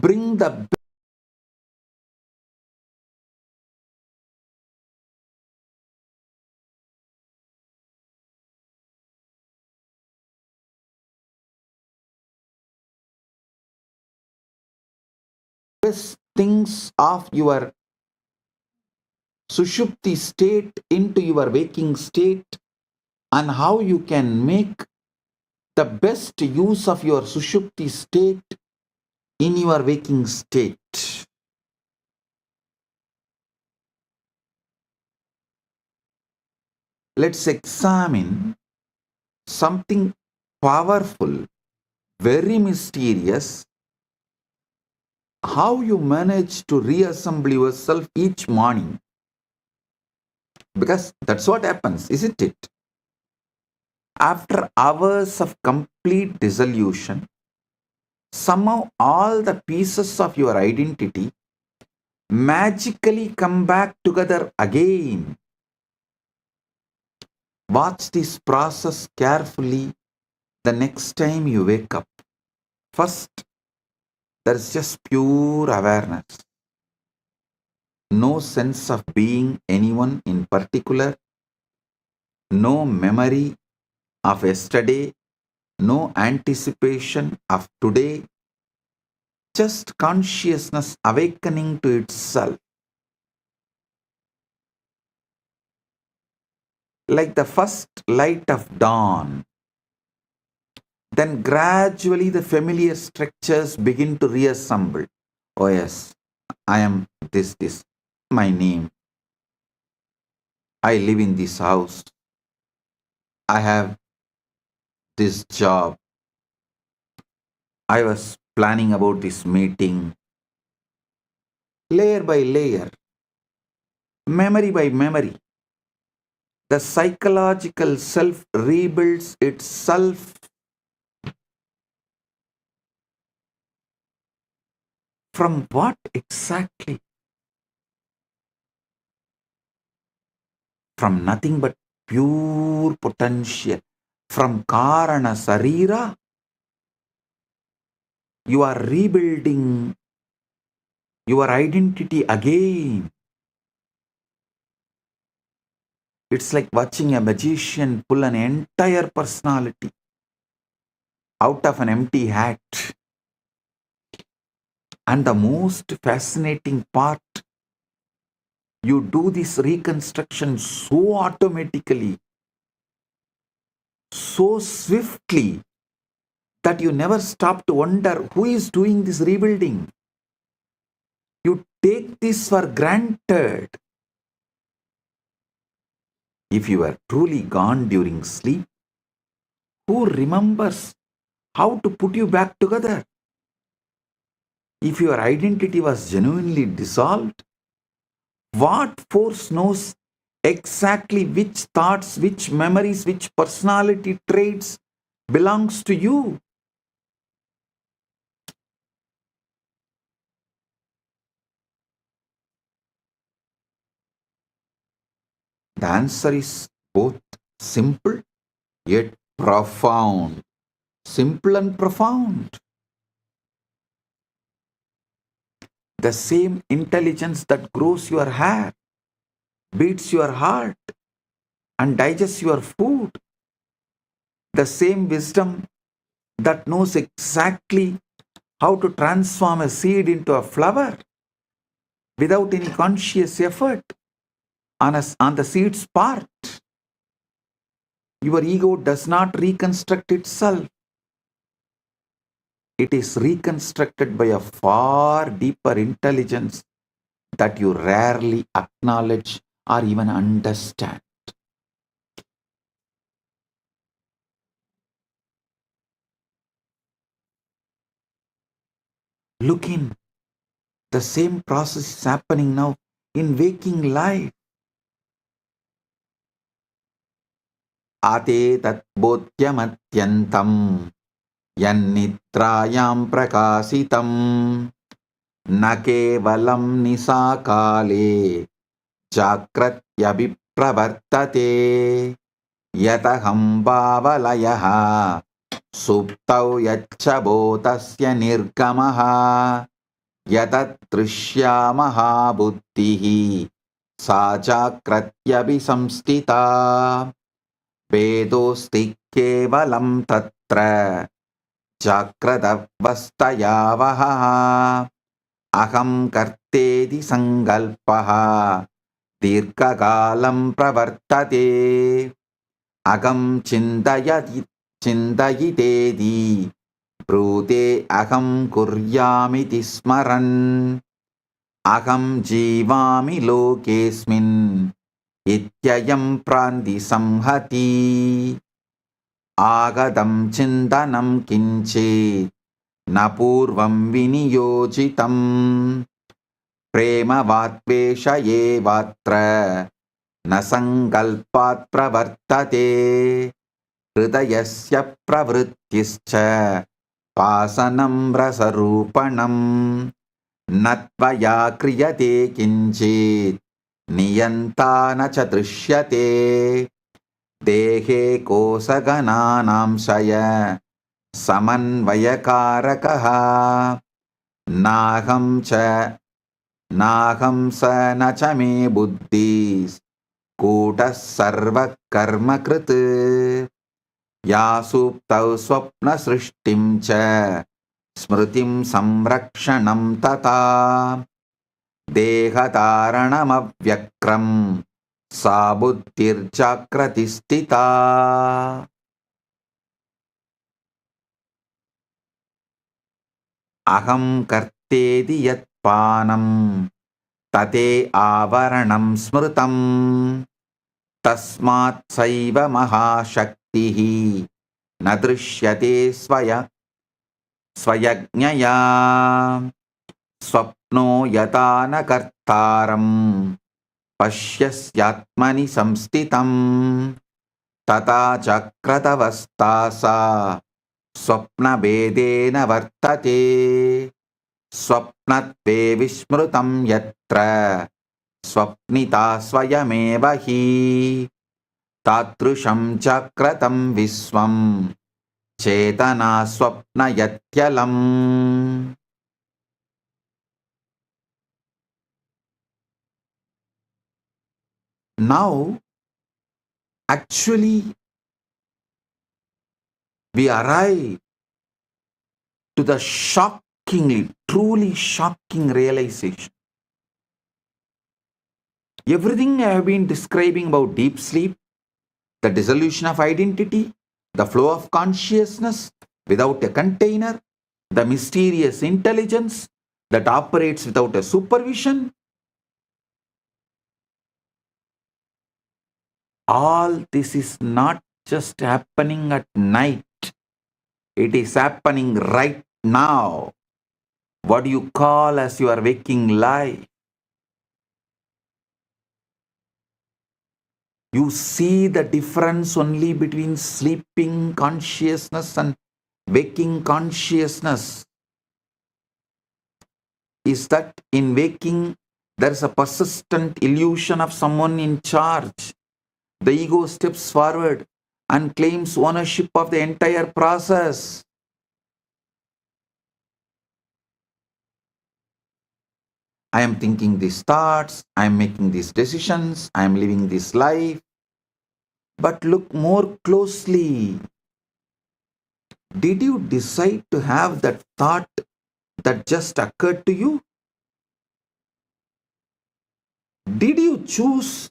bring the best things of your Sushupti state into your waking state, and how you can make the best use of your Sushupti state in your waking state. Let's examine something powerful, very mysterious, how you manage to reassemble yourself each morning. Because that's what happens, isn't it? After hours of complete dissolution, somehow all the pieces of your identity magically come back together again. Watch this process carefully the next time you wake up. First, there is just pure awareness. No sense of being anyone in particular, no memory of yesterday, no anticipation of today, just consciousness awakening to itself. Like the first light of dawn. Then gradually the familiar structures begin to reassemble. Oh yes, I am this, my name. I live in this house. I have this job. I was planning about this meeting. Layer by layer, memory by memory, the psychological self rebuilds itself. From what exactly? From nothing but pure potential. From Karana Sarira, you are rebuilding your identity again. It's like watching a magician pull an entire personality out of an empty hat. And the most fascinating part, you do this reconstruction so automatically, so swiftly, that you never stop to wonder who is doing this rebuilding. You take this for granted. If you are truly gone during sleep, who remembers how to put you back together? If your identity was genuinely dissolved, what force knows exactly which thoughts, which memories, which personality traits belongs to you? The answer is both simple yet profound. Simple and profound. The same intelligence that grows your hair, beats your heart, and digests your food. The same wisdom that knows exactly how to transform a seed into a flower without any conscious effort on the seed's part. Your ego does not reconstruct itself. It is reconstructed by a far deeper intelligence that you rarely acknowledge or even understand. Look in. The same process is happening now in waking life. Ate tat bodhyamatyantam yannitrayam prakasitam na kevalam nisakale jakratyabhipravartate yataham bhavalayaha suptau yaccha bodhasya nirgamaha yatadrishya mahabuddhihi sa jagratyabhisamstita vedosti kevalam tatra jagratavastayavaha aham kartedi sangalpaha dirghakalam pravartate agam chindayitedi brute aham kuryamiti smaran aham jivami lokesmin ityayam pranti samhati agadam chindanam kinche napurvam viniyojitam prema vatvesha vatra nasangalpat pravartate hridayasya pravrittischa pasanam rasarupanam natvaya kriyate kinchit niyantana cha drishyate dehe kosagananam saya samanvayakarakah naham sa na cha me buddhis kutas sarva karma krit yasuptau swapna srishtim cha smritim samrakshanam tata dehataranam avyakram sa buddhir jagrati stita. Aham kartedi yat panam tate avaranam smritam tasmat saiva mahashaktihi nadrishyate swayajñaya swapno yatana kartaram pasyasyatmani samstitam tata chakratavastasa swapna vedena vartate swapnatve vismrutam yatra swapnita swayameva hi tatrusham chakratam visvam chetana swapna yatyalam. Now, actually, we arrive to the shockingly, truly shocking realization. Everything I have been describing about deep sleep, the dissolution of identity, the flow of consciousness without a container, the mysterious intelligence that operates without a supervision, all this is not just happening at night. It is happening right now. What do you call as your waking life? You see the difference only between sleeping consciousness and waking consciousness is that in waking there is a persistent illusion of someone in charge. The ego steps forward and claims ownership of the entire process. I am thinking these thoughts, I am making these decisions, I am living this life. But look more closely. Did you decide to have that thought that just occurred to you? Did you choose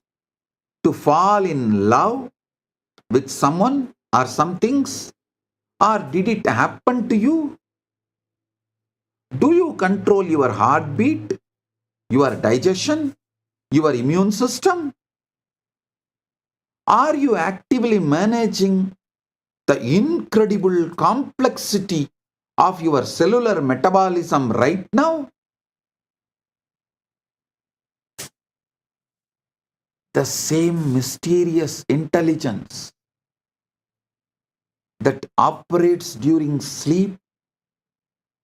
to fall in love with someone or some things? Or did it happen to you? Do you control your heartbeat, your digestion, your immune system? Are you actively managing the incredible complexity of your cellular metabolism right now? The same mysterious intelligence that operates during sleep,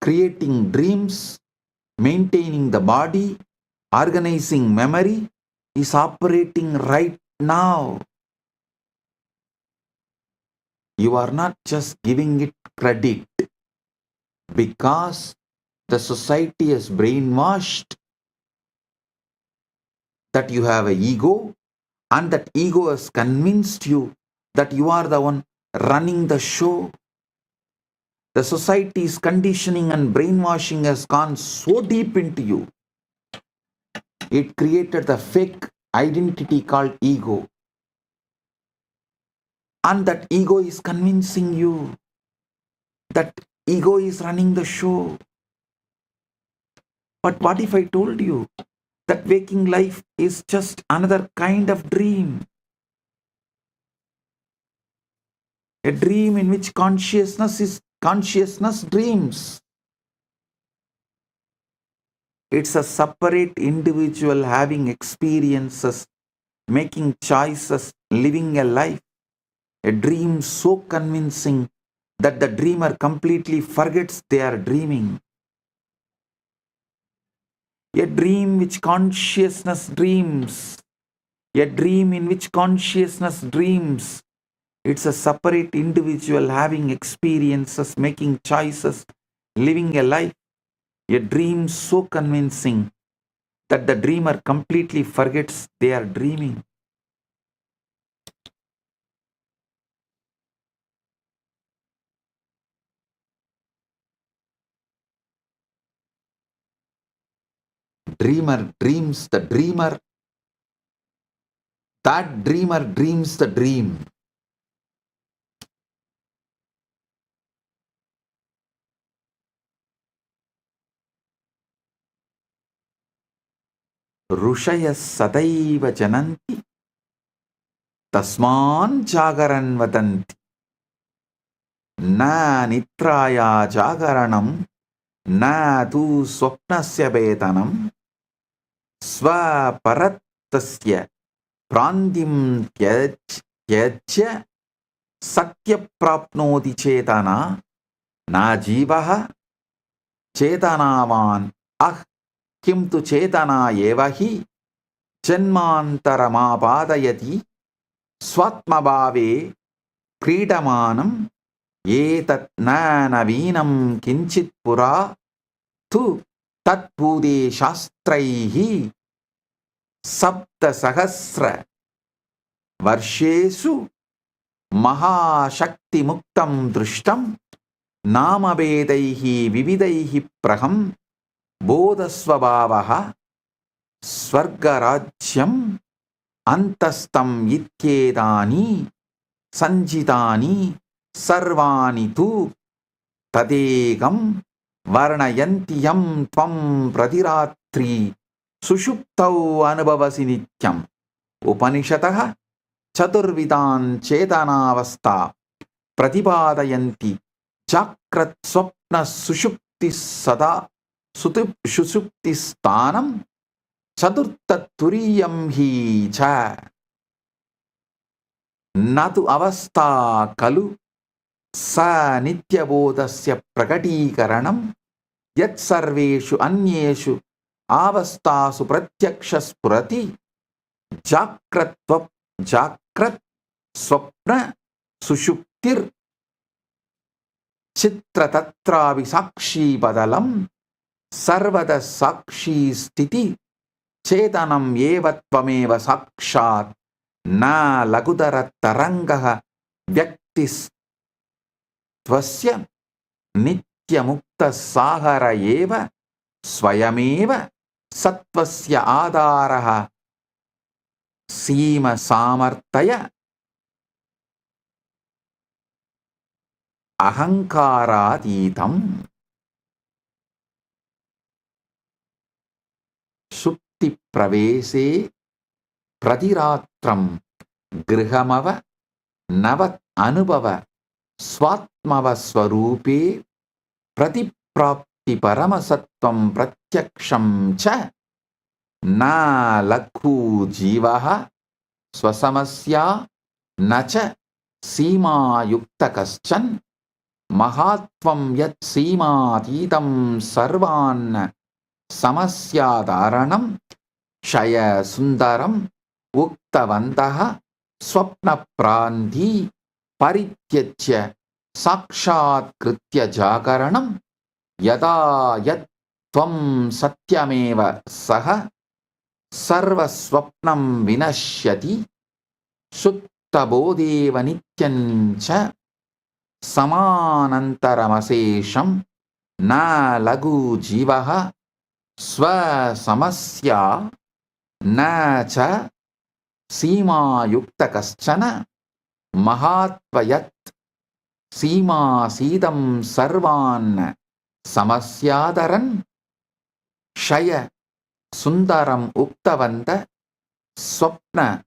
creating dreams, maintaining the body, organizing memory, is operating right now. You are not just giving it credit because The society has brainwashed that you have an ego, and that ego has convinced you that you are the one running the show. The society's conditioning and brainwashing has gone so deep into you. It created the fake identity called ego. And that ego is convincing you that ego is running the show. But what if I told you that waking life is just another kind of dream? A dream in which consciousness dreams. It's a separate individual having experiences, making choices, living a life. A dream so convincing that the dreamer completely forgets they are dreaming. A dream which consciousness dreams. A dream in which consciousness dreams. It's a separate individual having experiences, making choices, living a life. A dream so convincing that the dreamer completely forgets they are dreaming. Dreamer dreams the dreamer. That dreamer dreams the dream. ऋषयः सदैव जनन्ति तस्मान् जागरन् वदन्ति न निद्राया जागरणं न तु स्वप्नस्य वेदनं स्वपरत्तस्य प्रान्तिं त्यज्य सत्यप्राप्नोति चेतना न जीवः चेतनावान् किं तु चेतना एव हि जन्मान्तरमापादयति स्वात्मभावे क्रीडमानम् एतत् न नवीनं किञ्चित् पुरा तु तत्पूते शास्त्रैः सप्तसहस्र वर्षेषु महाशक्तिमुक्तं दृष्टं नामभेदैः विविधैः प्रहं बोधस्वभावः स्वर्गराज्यम् अन्तस्थम् इत्येतानि सञ्चितानि सर्वाणि तु तदेकं वर्णयन्ति यं त्वं प्रतिरात्रि सुषुप्तौ अनुभवसि नित्यम् उपनिषदः चतुर्विधान् चेतनावस्था प्रतिपादयन्ति जाग्रत् स्वप्न सुषुप्ति सदा सुषुप्तिस्थानं चतुर्थतुरीयं हि च न तु अवस्था खलु स नित्यबोधस्य प्रकटीकरणं यत्सर्वेषु अन्येषु अवस्थासु प्रत्यक्षस्फुरति जाग्रत् स्वप्न सुषुप्तिर् चित्रतत्रापि साक्षी बदलं सर्वदा साक्षी स्थिति चेतनम् एव त्वमेव साक्षात् न लघुतर तरङ्गः व्यक्तिस्त्वस्य नित्यमुक्तसागर एव स्वयमेव सत्त्वस्य आधारः सीमसामर्थ्य अहङ्कारातीतम् सुप्तिप्रवेशे प्रतिरात्रं गृहमव नवत् अनुभव स्वात्मवस्वरूपे प्रतिप्राप्ति परमसत्त्वं प्रत्यक्षं च न लघु जीवः स्वसमस्या न च सीमायुक्त कश्चन महात्वं यत् सीमातीतं सर्वान् समस्याधारणं क्षय सुन्दरम् उक्तवन्तः स्वप्नप्रान्ति परित्यज्य साक्षात्कृत्य जागरणं यदा यत् tvam satyameva saha sarvaswapnam vinashyati suttabodeva nityancha samanantaramasesham na lagu jivaha swasamasya na cha sima yukta kaschana mahatvayat sima sidam sarvan samasyadaran shaya sundaram uktavanta swapna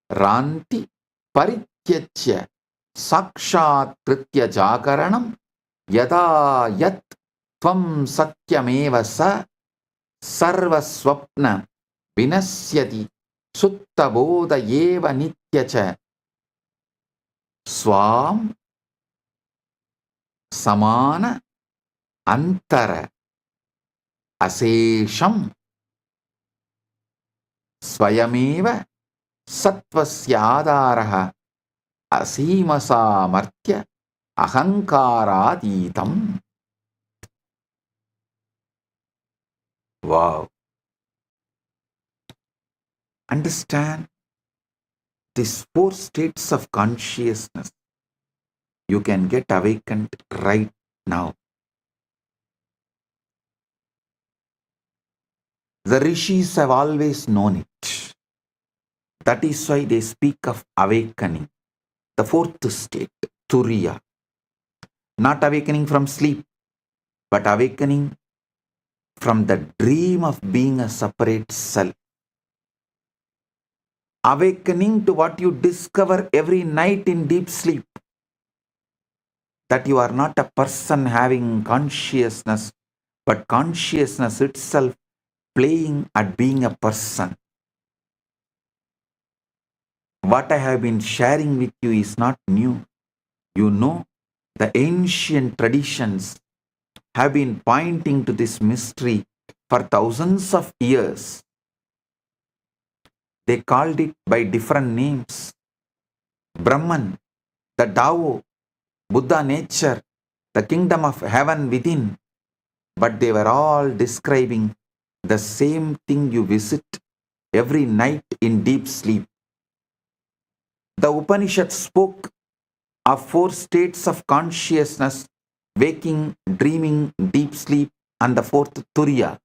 ranti parityachya sakshat kritya jakaranam yada yat tvam satyameva sa sarvaswapna vinasyati suttaboda eva nityacha swam samana antara asesham swayameva satvasya aseemasamartya ahankaraditam. Wow. Understand these four states of consciousness. You can get awakened right now. The rishis have always known it. That is why they speak of awakening. The fourth state, turiya. Not awakening from sleep, but awakening from the dream of being a separate self. Awakening to what you discover every night in deep sleep. That you are not a person having consciousness, but consciousness itself playing at being a person. What I have been sharing with you is not new. You know, the ancient traditions have been pointing to this mystery for thousands of years. They called it by different names. Brahman, the Tao, Buddha nature, the kingdom of heaven within. But they were all describing the same thing you visit every night in deep sleep. The Upanishad spoke of four states of consciousness: waking, dreaming, deep sleep, and the fourth, turiya.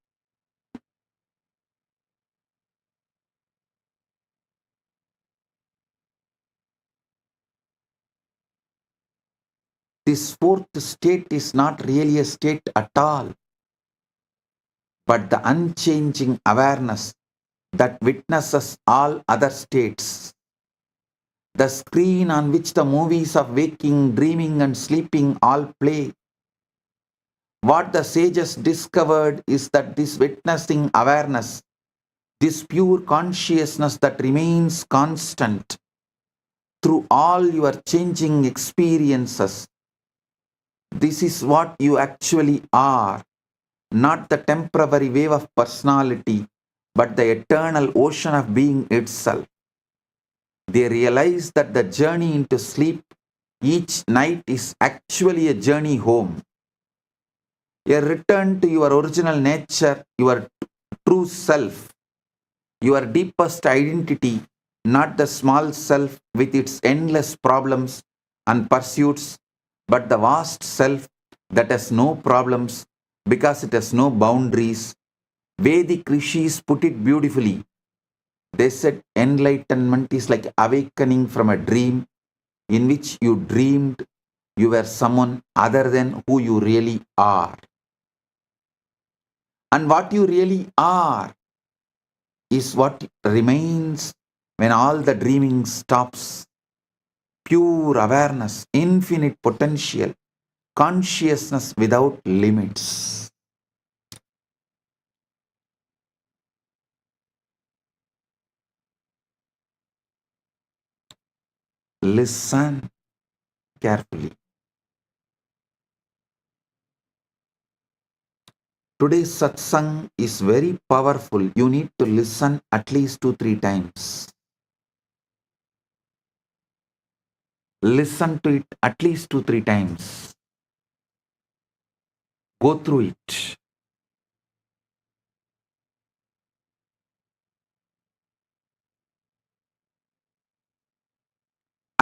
This fourth state is not really a state at all, but the unchanging awareness that witnesses all other states. The screen on which the movies of waking, dreaming, and sleeping all play. What the sages discovered is that this witnessing awareness, this pure consciousness that remains constant through all your changing experiences, this is what you actually are, not the temporary wave of personality, but the eternal ocean of being itself. They realize that the journey into sleep each night is actually a journey home, a return to your original nature, your true self, your deepest identity, not the small self with its endless problems and pursuits, but the vast self that has no problems because it has no boundaries. Vedic rishis put it beautifully. They said enlightenment is like awakening from a dream in which you dreamed you were someone other than who you really are. And what you really are is what remains when all the dreaming stops. Pure awareness, infinite potential, consciousness without limits. Listen carefully. Today's satsang is very powerful. You need to listen at least 2-3 times. Listen to it at least 2-3 times. Go through it.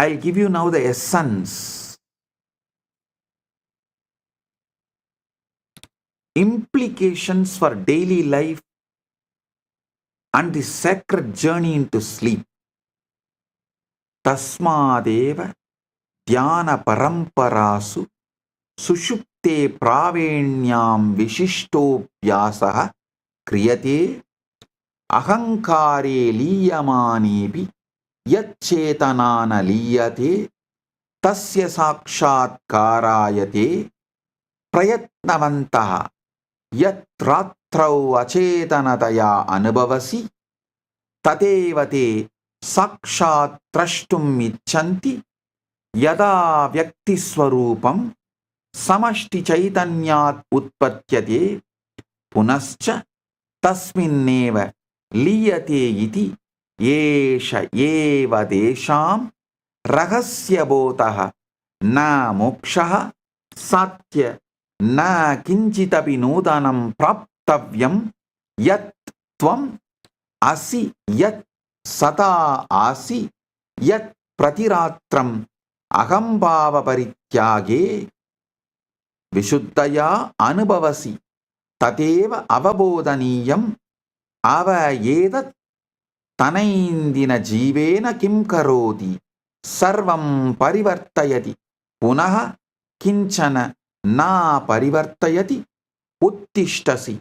I'll give you now the essence. Implications for daily life and the sacred journey into sleep. Tasmadeva dhyana paramparasu sushupte pravenyam vishishtovyasah kriyate ahankare liyamanebi yacchetanana liyate tasya sakshatkarayate prayatnavantah yatratrau acetanataya anubhavasi tadevate sakshat trashtum icchanti yada vyakti swarupam samashti chaitanyat utpatyate punascha tasminneva liyate iti yesha eva desham rahasya botah na mokshaha satya na kinchitapi nudanam praptavyam yat tvam asi yat sata asi yat pratiratram ahambhava parityage vishuddhaya anubhavasi tateva avabodhaniyam avayedat tanaindina jivena kim karoti sarvam parivartayati punaha kinchana na parivartayati uttishtasi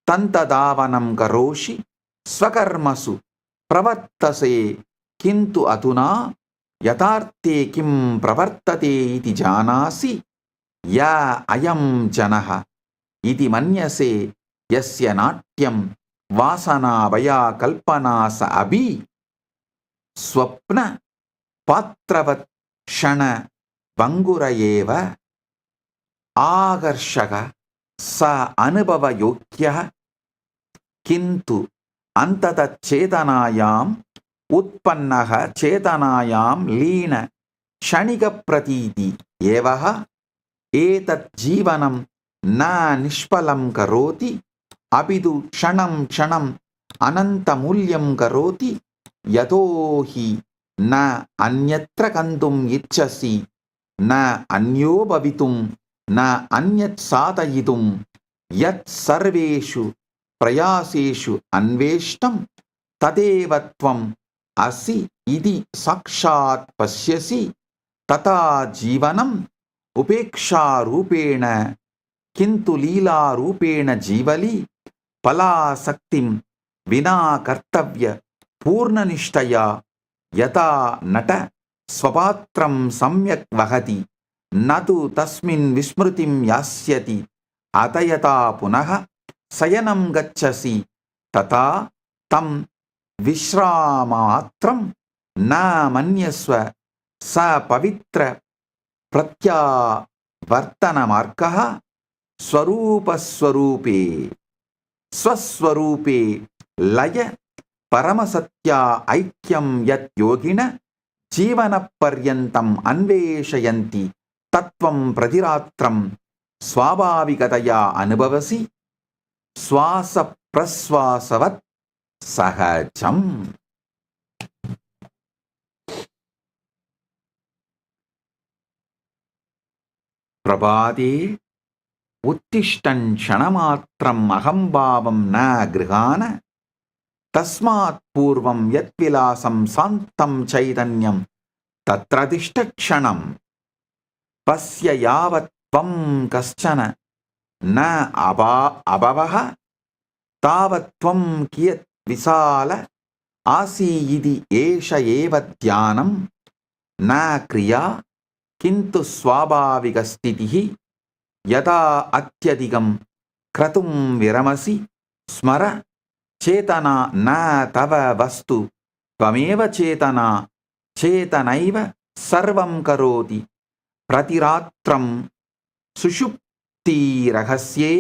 tantadavanam karoshi swakarmasu pravartase kintu aduna yatarte kim pravartate iti janasi ya ayam janaha iti manyase yasya natyam vasana vaya kalpana sa abhi swapna patravat shana bangurayeva आकर्षक स अनुभव योग्य किंतु अंतत चेतनायाम उत्पन्नः चेतनायाम लीन क्षणिक प्रतीति एवः एतत् जीवनं न निष्फलं करोति अपितु क्षणं क्षणं अनन्तमूल्यं करोति यतो हि न अन्यत्र गन्तुम् इच्छसि न अन्यो भवितुं न अन्यत् साधयितुं यत् सर्वेषु प्रयासेषु अन्वेष्टं तदेव त्वम् असि इति साक्षात् पश्यसि तथा जीवनम् उपेक्षारूपेण किन्तु लीलारूपेण जीवली फलासक्तिं विना कर्तव्य पूर्णनिष्ठया यथा नट स्वपात्रं सम्यक् वहति न तु तस्मिन् विस्मृतिं यास्यति अत यथा पुनः शयनं गच्छसि तथा तं विश्रामात्रं न मन्यस्व स पवित्र प्रत्यावर्तनमार्गः स्वरूपस्वरूपे स्वस्वरूपे लय परमसत्या ऐक्यं यत् योगिन जीवनपर्यन्तम् अन्वेषयन्ति तत्त्वं प्रतिरात्रं स्वाभाविकतया अनुभवसि श्वासप्रश्वासवत् सहजम्. प्रभाते उत्तिष्ठन् क्षणमात्रम् अहम्भावं न गृहाण तस्मात् पूर्वं यत्विलासं शान्तं चैतन्यं तत्र तिष्ठ क्षणम् पश्य यावत् त्वं कश्चन न अभवः तावत् त्वं कियत् विशाल आसि इति एष एव ध्यानं न क्रिया किन्तु स्वाभाविकस्थितिः यदा अत्यधिकं क्रतुं विरमसि स्मर चेतना न तव वस्तु त्वमेव चेतना चेतनैव सर्वं करोति प्रतिरात्रं सुषुप्तिरहस्ये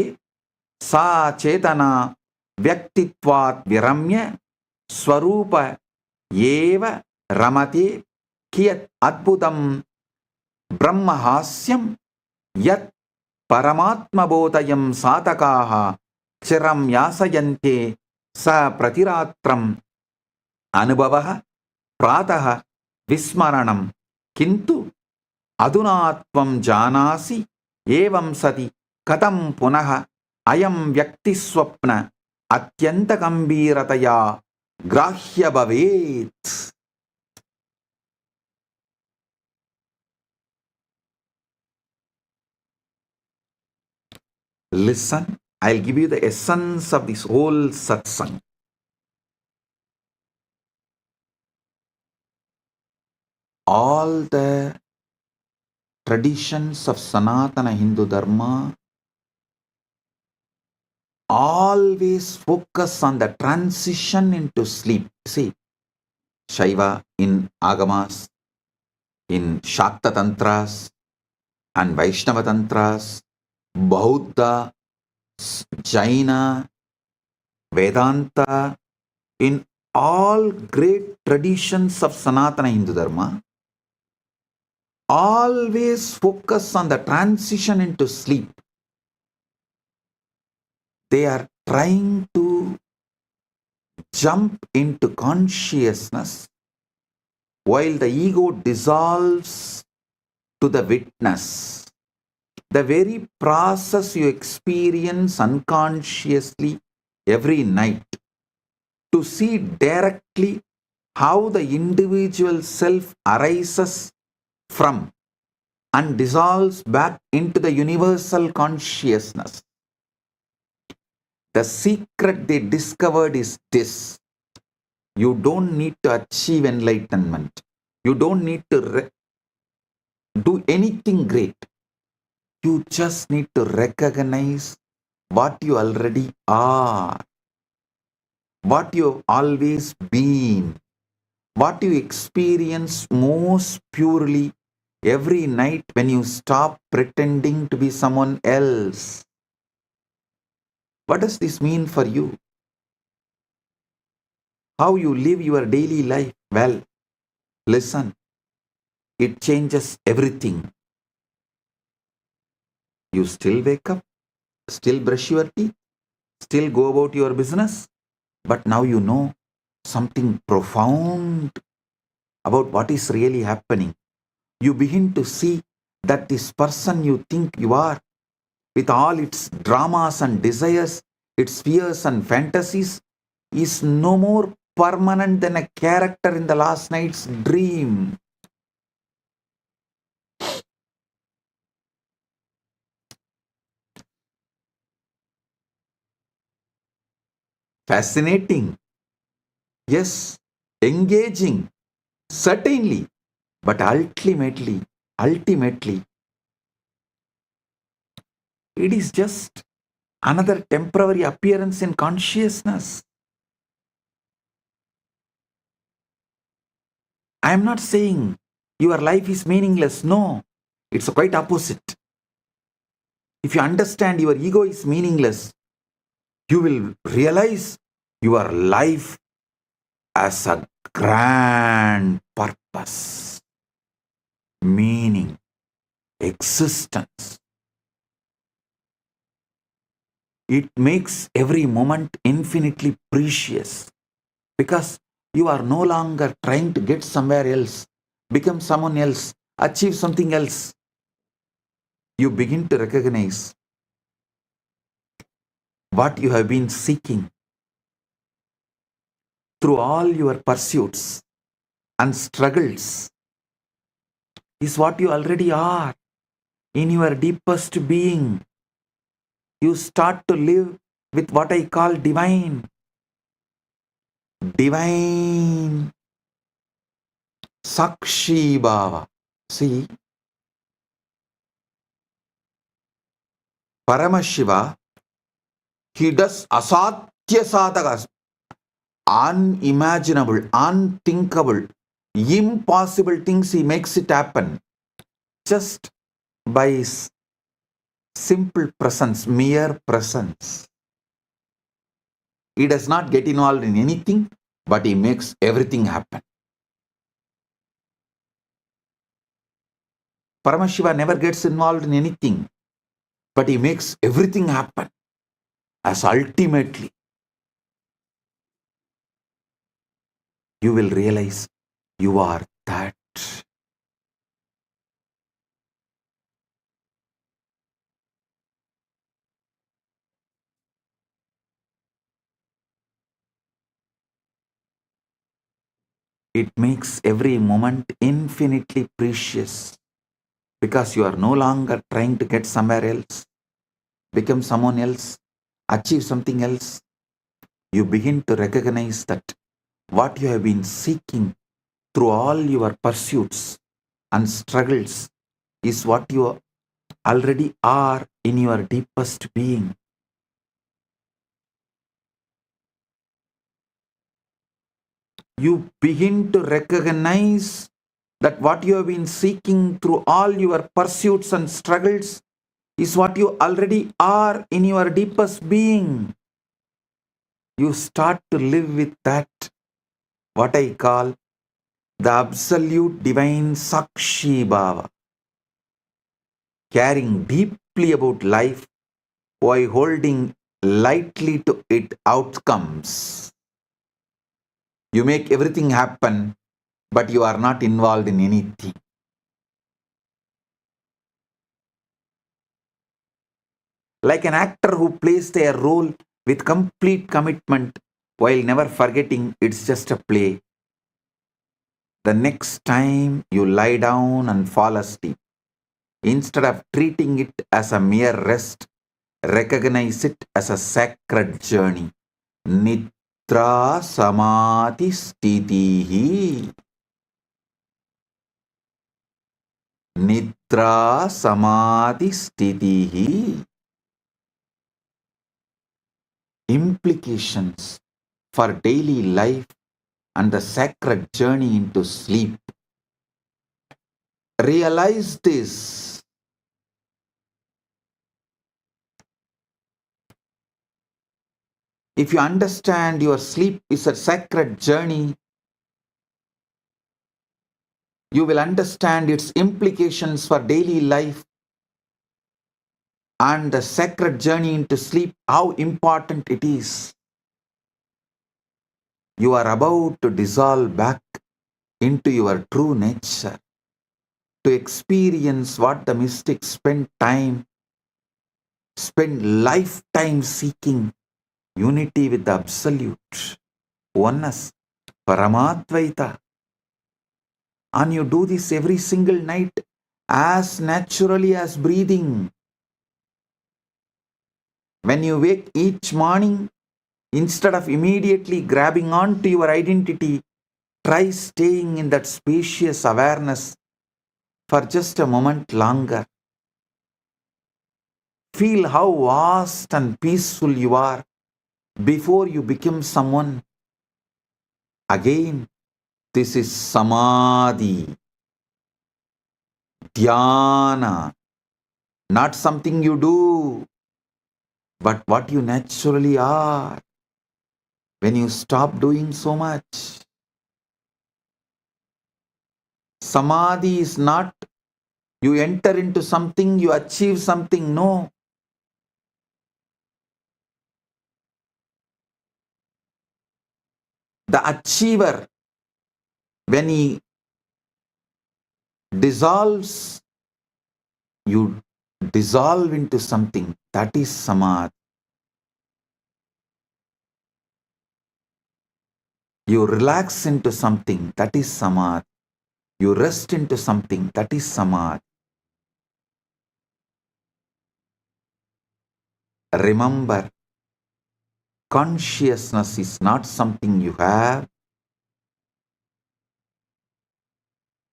सा चेतना व्यक्तित्वात् विरम्य स्वरूप एव रमते कियत् अद्भुतं ब्रह्महास्यं यत् परमात्मबोधयं साधकाः चिरं यासयन्ते स प्रतिरात्रम् अनुभवः प्रातः विस्मरणं Kintu adunatvam janasi evam sati katam punaha ayam vyakti swapna atyanta gambirataya grahya bhavet. Listen, I'll give you the essence of this whole satsang. All the traditions of Sanatana Hindu Dharma always focus on the transition into sleep. See, Shaiva in Agamas, in Shakta Tantras and Vaishnava Tantras, Bauddha, Jaina, Vedanta, in all great traditions of Sanatana Hindu Dharma, always focus on the transition into sleep. They are trying to jump into consciousness while the ego dissolves to the witness. The very process you experience unconsciously every night, to see directly how the individual self arises from and dissolves back into the universal consciousness. The secret they discovered is this: you don't need to achieve enlightenment. You don't need to do anything great. You just need to recognize what you already are, what you've always been, what you experience most purely every night when you stop pretending to be someone else. What does this mean for you? How you live your daily life? Well, listen, it changes everything. You still wake up, still brush your teeth, still go about your business, but now you know something profound about what is really happening. You begin to see that this person you think you are, with all its dramas and desires, its fears and fantasies, is no more permanent than a character in the last night's dream. Fascinating, yes, engaging, certainly, but ultimately, it is just another temporary appearance in consciousness. I am not saying your life is meaningless. No, it's quite opposite. If you understand your ego is meaningless, you will realize your life as a grand purpose, meaning, existence. It makes every moment infinitely precious because you are no longer trying to get somewhere else, become someone else, achieve something else. You begin to recognize what you have been seeking through all your pursuits and struggles is what you already are in your deepest being. You start to live with what I call divine Sakshi Bhava. See, Paramashiva, he does asatya sadhakas, unimaginable, unthinkable, impossible things, he makes it happen just by his simple presence, mere presence. He does not get involved in anything, but he makes everything happen. Paramashiva never gets involved in anything, but he makes everything happen. As ultimately, you will realize you are that. It makes every moment infinitely precious because you are no longer trying to get somewhere else, become someone else, achieve something else. You begin to recognize that what you have been seeking through all your pursuits and struggles is what you already are in your deepest being. You begin to recognize that what you have been seeking through all your pursuits and struggles is what you already are in your deepest being. You start to live with that, what I call the absolute divine Sakshi Bhava, caring deeply about life while holding lightly to its outcomes. You make everything happen, but you are not involved in anything. Like an actor who plays their role with complete commitment while never forgetting it's just a play. The next time you lie down and fall asleep, instead of treating it as a mere rest, recognize it as a sacred journey. Nitra Samadhi Stitihi. Nitra Samadhi Stitihi. Implications for daily life and the sacred journey into sleep. Realize this. If you understand your sleep is a sacred journey, you will understand its implications for daily life and the sacred journey into sleep, how important it is. You are about to dissolve back into your true nature, to experience what the mystics spend lifetime seeking, unity with the Absolute, oneness, Paramatvaita. And you do this every single night as naturally as breathing. When you wake each morning, instead of immediately grabbing onto your identity, try staying in that spacious awareness for just a moment longer. Feel how vast and peaceful you are before you become someone. Again, this is Samadhi, Dhyana, not something you do, but what you naturally are when you stop doing so much. Samadhi is not you enter into something, you achieve something. No. The achiever, when he dissolves, you dissolve into something. That is Samadhi. You relax into something. That is Samadhi. You rest into something. That is Samadhi. Remember, consciousness is not something you have.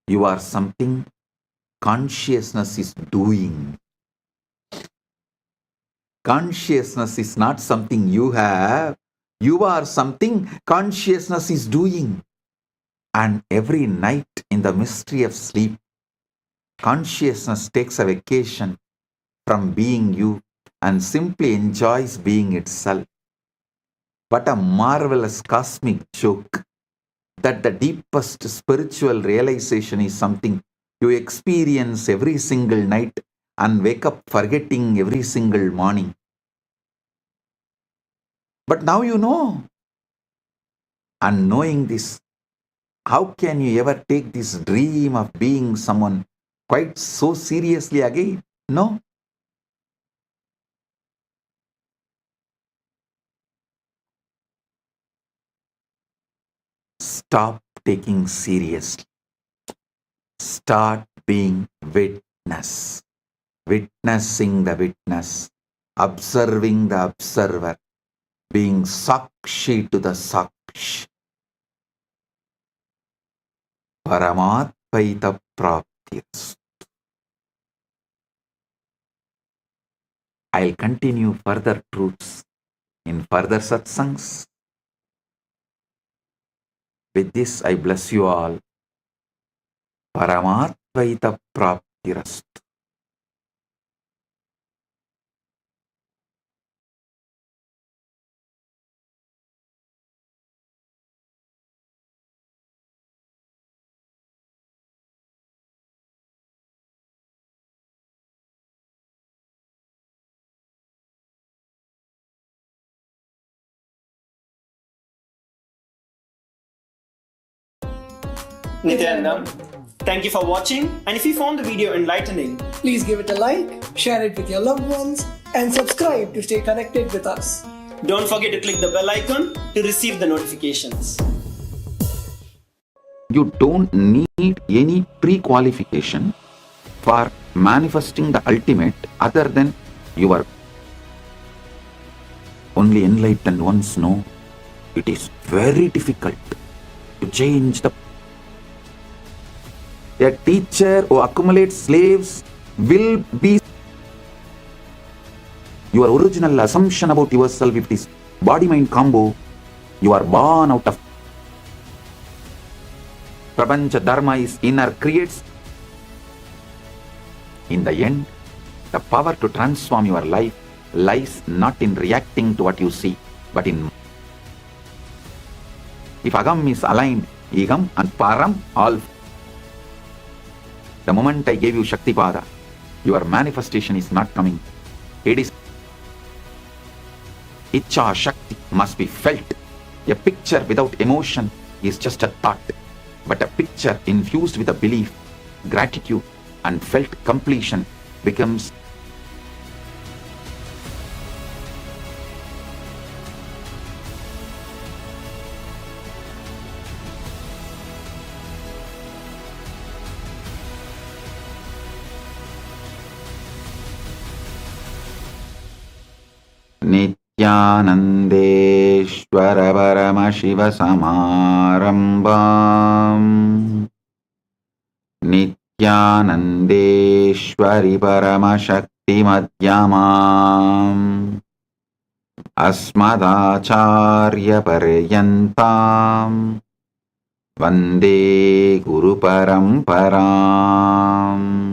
You are something consciousness is doing. Consciousness is not something you have. You are something consciousness is doing. And every night in the mystery of sleep, consciousness takes a vacation from being you and simply enjoys being itself. What a marvelous cosmic joke that the deepest spiritual realization is something you experience every single night and wake up forgetting every single morning. But now you know. And knowing this, how can you ever take this dream of being someone quite so seriously again? No. Stop taking seriously. Start being witness, witnessing the witness, observing the observer, being sakshi to the sakshi. Paramatvaita praptiras. I'll continue further truths in further satsangs. With this, I bless you all. Paramatvaita praptiras. Nityanam, thank you for watching, and if you found the video enlightening, please give it a like, share it with your loved ones, and subscribe to stay connected with us. Don't forget to click the bell icon to receive the notifications. You don't need any pre-qualification for manifesting the ultimate other than your only enlightened ones know. It is very difficult to change the. A teacher who accumulates slaves will be your original assumption about yourself. If it is body-mind combo, you are born out of Prapancha Dharma is inner creates. In the end, the power to transform your life lies not in reacting to what you see, but in. If Agam is aligned, Igam and Param all. The moment I gave you Shaktipada, your manifestation is not coming. It is. Icha Shakti must be felt. A picture without emotion is just a thought, but a picture infused with a belief, gratitude, and felt completion becomes. Nityanandeshwara Parama Shiva Samarambam Nityanandeshwari Parama Shakti Madhyamam Asmadacharya Paryantam Vande Guru Paramparam.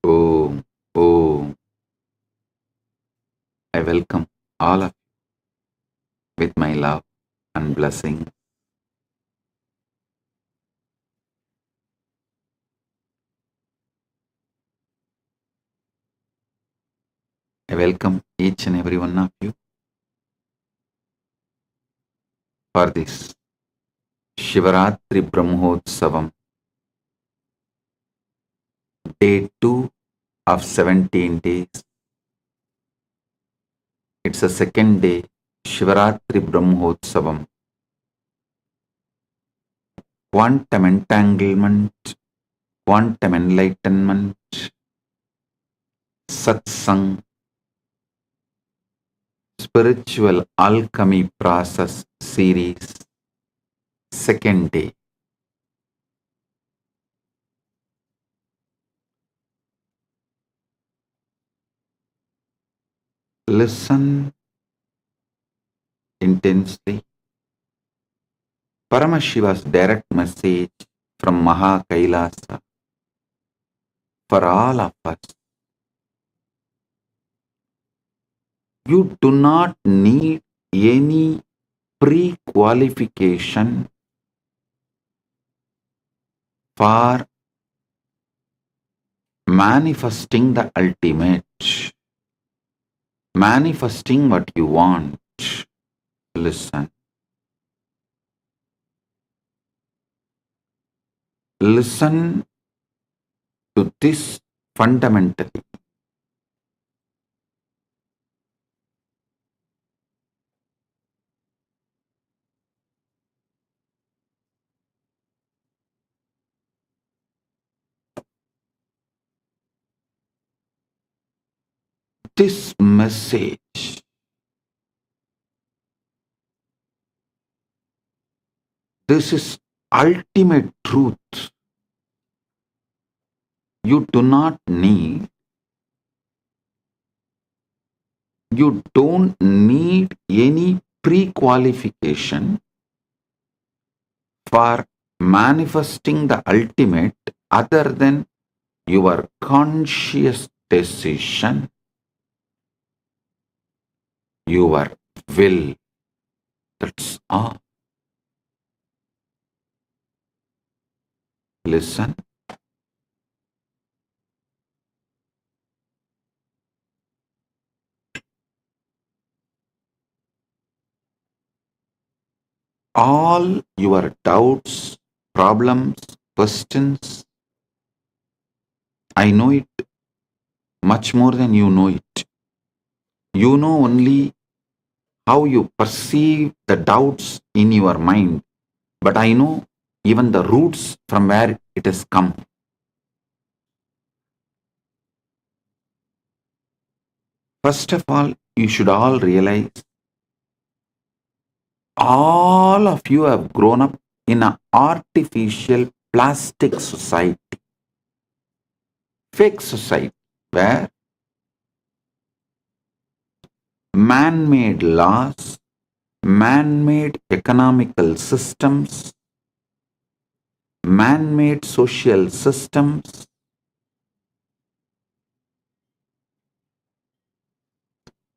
Oh, oh, I welcome all of you with my love and blessing. I welcome each and every one of you for this Shivaratri Brahmotsavam, day 2 of 17 days. It's the second day, Shivaratri Brahmotsavam. Quantum entanglement, quantum enlightenment, satsang, spiritual alchemy process series, second day. Listen intensely. Paramashiva's direct message from Maha Kailasa for all of us. You do not need any pre-qualification for manifesting the ultimate, manifesting what you want. Listen. Listen to this fundamentally. This message this is ultimate truth. You do not need, you don't need any pre-qualification for manifesting the ultimate other than your conscious decision, your will. That's all. Listen. All your doubts, problems, questions, I know it much more than you know it. You know only how you perceive the doubts in your mind, but I know even the roots from where it has come. First of all, you should all realize all of you have grown up in an artificial plastic society, fake society, where man-made laws, man-made economical systems, man-made social systems,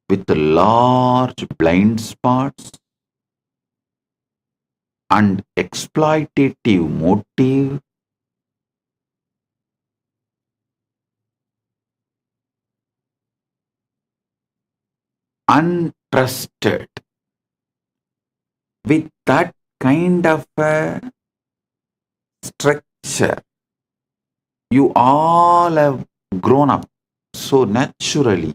with large blind spots and exploitative motive, untrusted, with that kind of a structure, you all have grown up so naturally,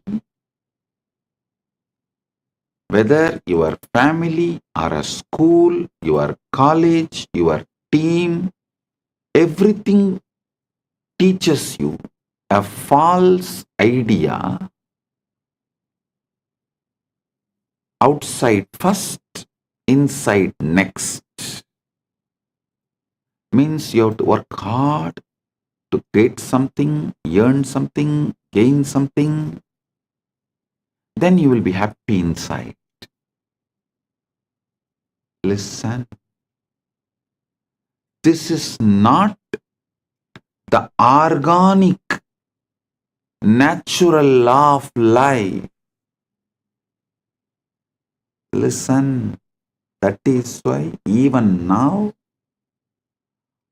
whether your family or a school, your college, your team, everything teaches you a false idea. Outside first, inside next. Means you have to work hard to get something, earn something, gain something. Then you will be happy inside. Listen. This is not the organic, natural law of life. Listen. That is why even now,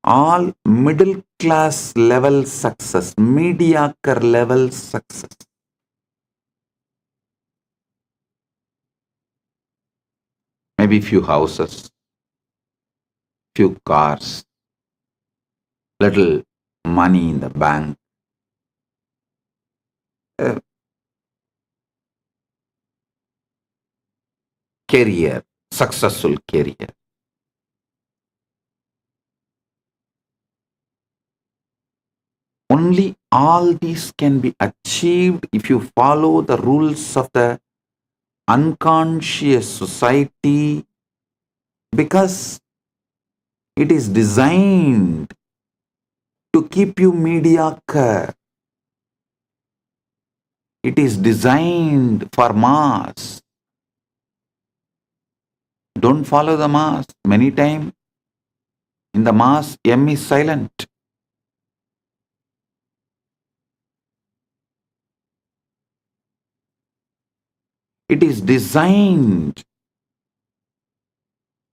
all middle class level success, mediocre level success, maybe few houses, few cars, little money in the bank, career, successful career. Only all these can be achieved if you follow the rules of the unconscious society, because it is designed to keep you mediocre. It is designed for mass. Don't follow the mass. Many times In the Mass, M is silent. It is designed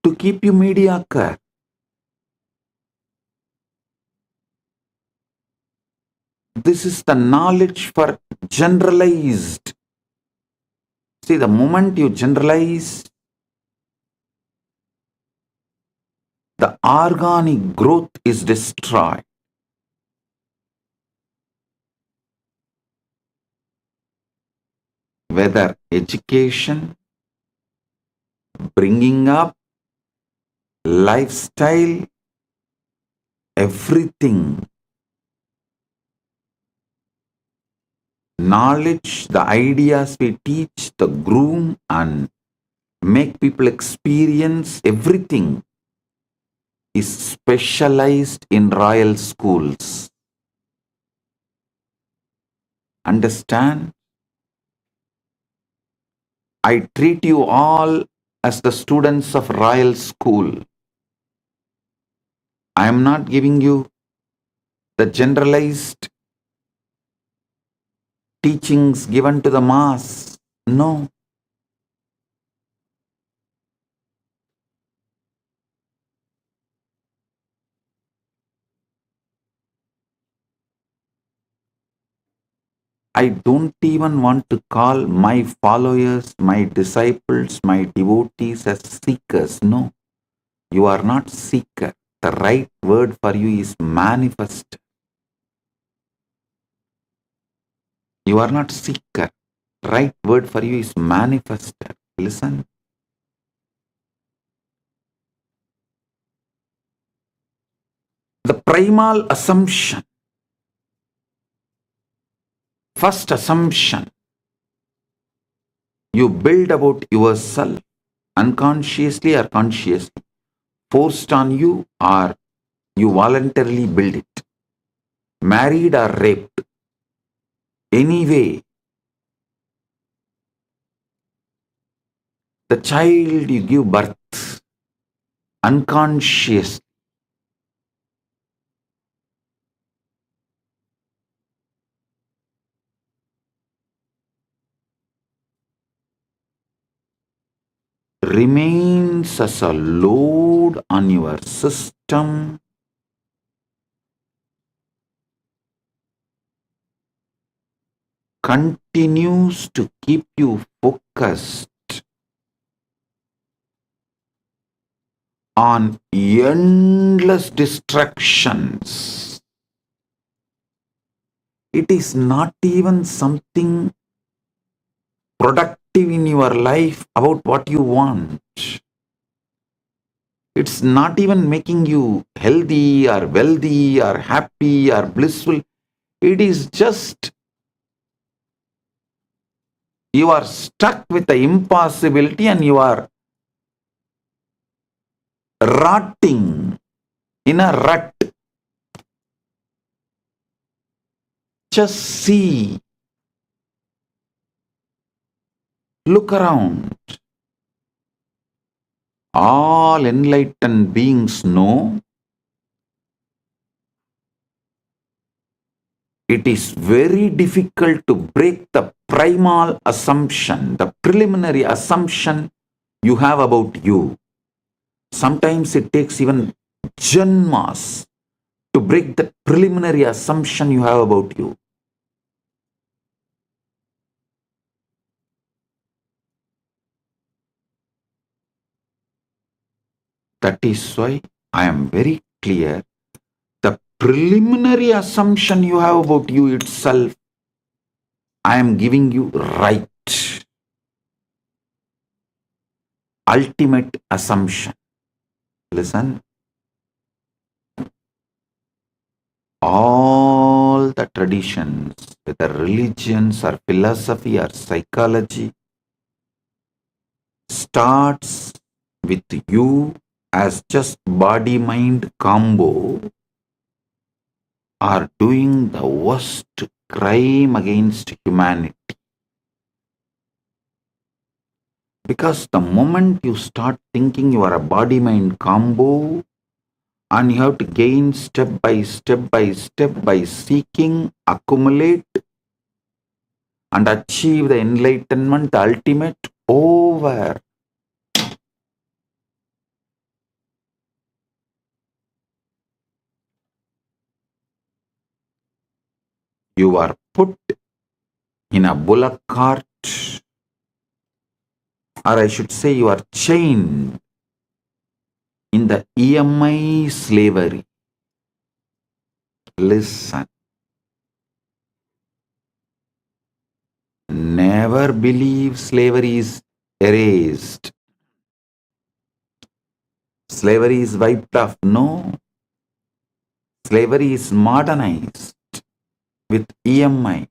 to keep you mediocre. This is the knowledge for generalized. See, the moment you generalize, the organic growth is destroyed. Whether education, bringing up, lifestyle, everything. Knowledge, the ideas we teach, the groom and make people experience everything is specialized in royal schools. Understand? I treat you all as the students of royal school. I am not giving you the generalized teachings given to the mass. No. I don't even want to call my followers, my disciples, my devotees as seekers. No, you are not seeker. The right word for you is manifest. You are not seeker. Right word for you is manifester. Listen. The primal assumption, first assumption you build about yourself, unconsciously or consciously, forced on you or you voluntarily build it, married or raped, anyway, the child you give birth, unconscious, remains as a load on your system, continues to keep you focused on endless distractions. It is not even something productive in your life about what you want. It's not even making you healthy or wealthy or happy or blissful. It is just you are stuck with the impossibility and you are rotting in a rut. Just see, look around. All enlightened beings know it is very difficult to break the primal assumption, the preliminary assumption you have about you. Sometimes it takes even janmas to break the preliminary assumption you have about you. That is why I am very clear. The preliminary assumption you have about you itself, I am giving you right. Ultimate assumption. Listen. All the traditions, whether religions or philosophy or psychology, starts with you as just body-mind combo are doing the worst crime against humanity. Because the moment you start thinking you are a body-mind combo, And you have to gain step by step by seeking, accumulate, and achieve the enlightenment, the ultimate over. You are put in a bullock cart, or I should say, you are chained in the EMI slavery. Listen. Never believe slavery is erased. Slavery is wiped off. No. Slavery is modernized with EMI.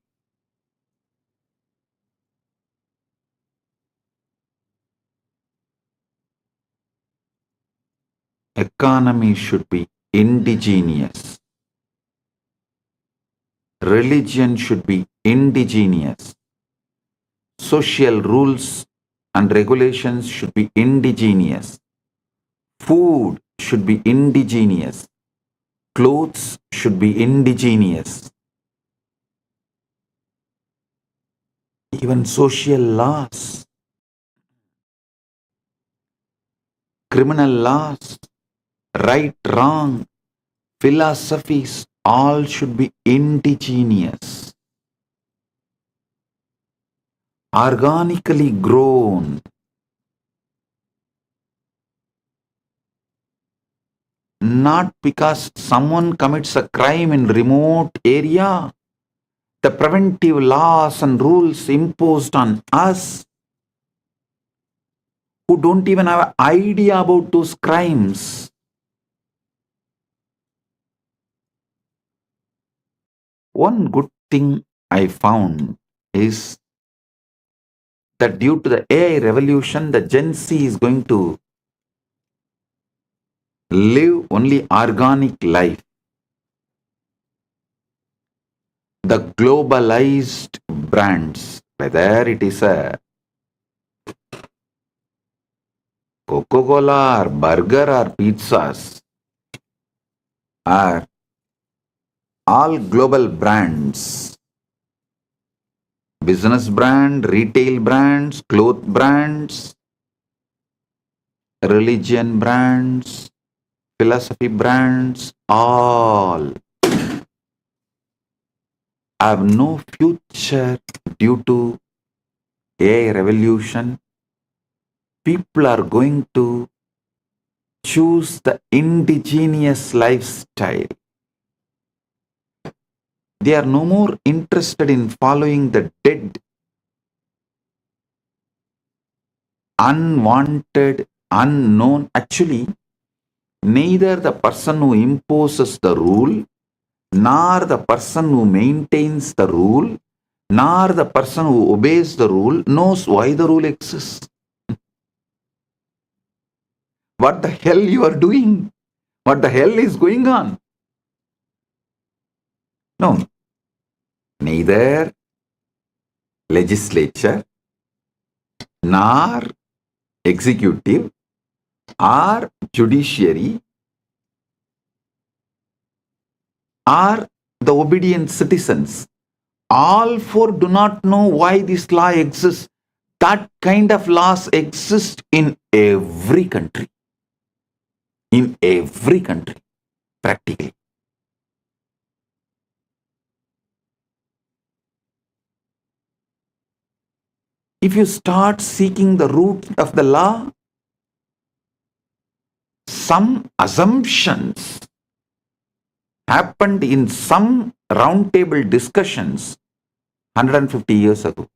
Economy should be indigenous. Religion should be indigenous. Social rules and regulations should be indigenous. Food should be indigenous. Clothes should be indigenous. Even social laws, criminal laws, right, wrong, philosophies, all should be indigenous. Organically grown. Not because someone commits a crime in remote area. The preventive laws and rules imposed on us who don't even have an idea about those crimes. One good thing I found is that due to the AI revolution, the Gen Z is going to live only organic life. The globalized brands, whether it is a Coca-Cola or burger or pizzas, are all global brands. Business brand, retail brands, cloth brands, religion brands, philosophy brands, all have no future due to AI revolution. People are going to choose the indigenous lifestyle. They are no more interested in following the dead, unwanted, unknown. Actually, neither the person who imposes the rule, nor the person who maintains the rule, nor the person who obeys the rule knows why the rule exists. What the hell you are doing? What the hell is going on? No, neither legislature nor executive or judiciary or the obedient citizens, all four do not know why this law exists. That kind of laws exist in every country. In every country, practically. If you start seeking the root of the law, some assumptions happened in some roundtable discussions 150 years ago.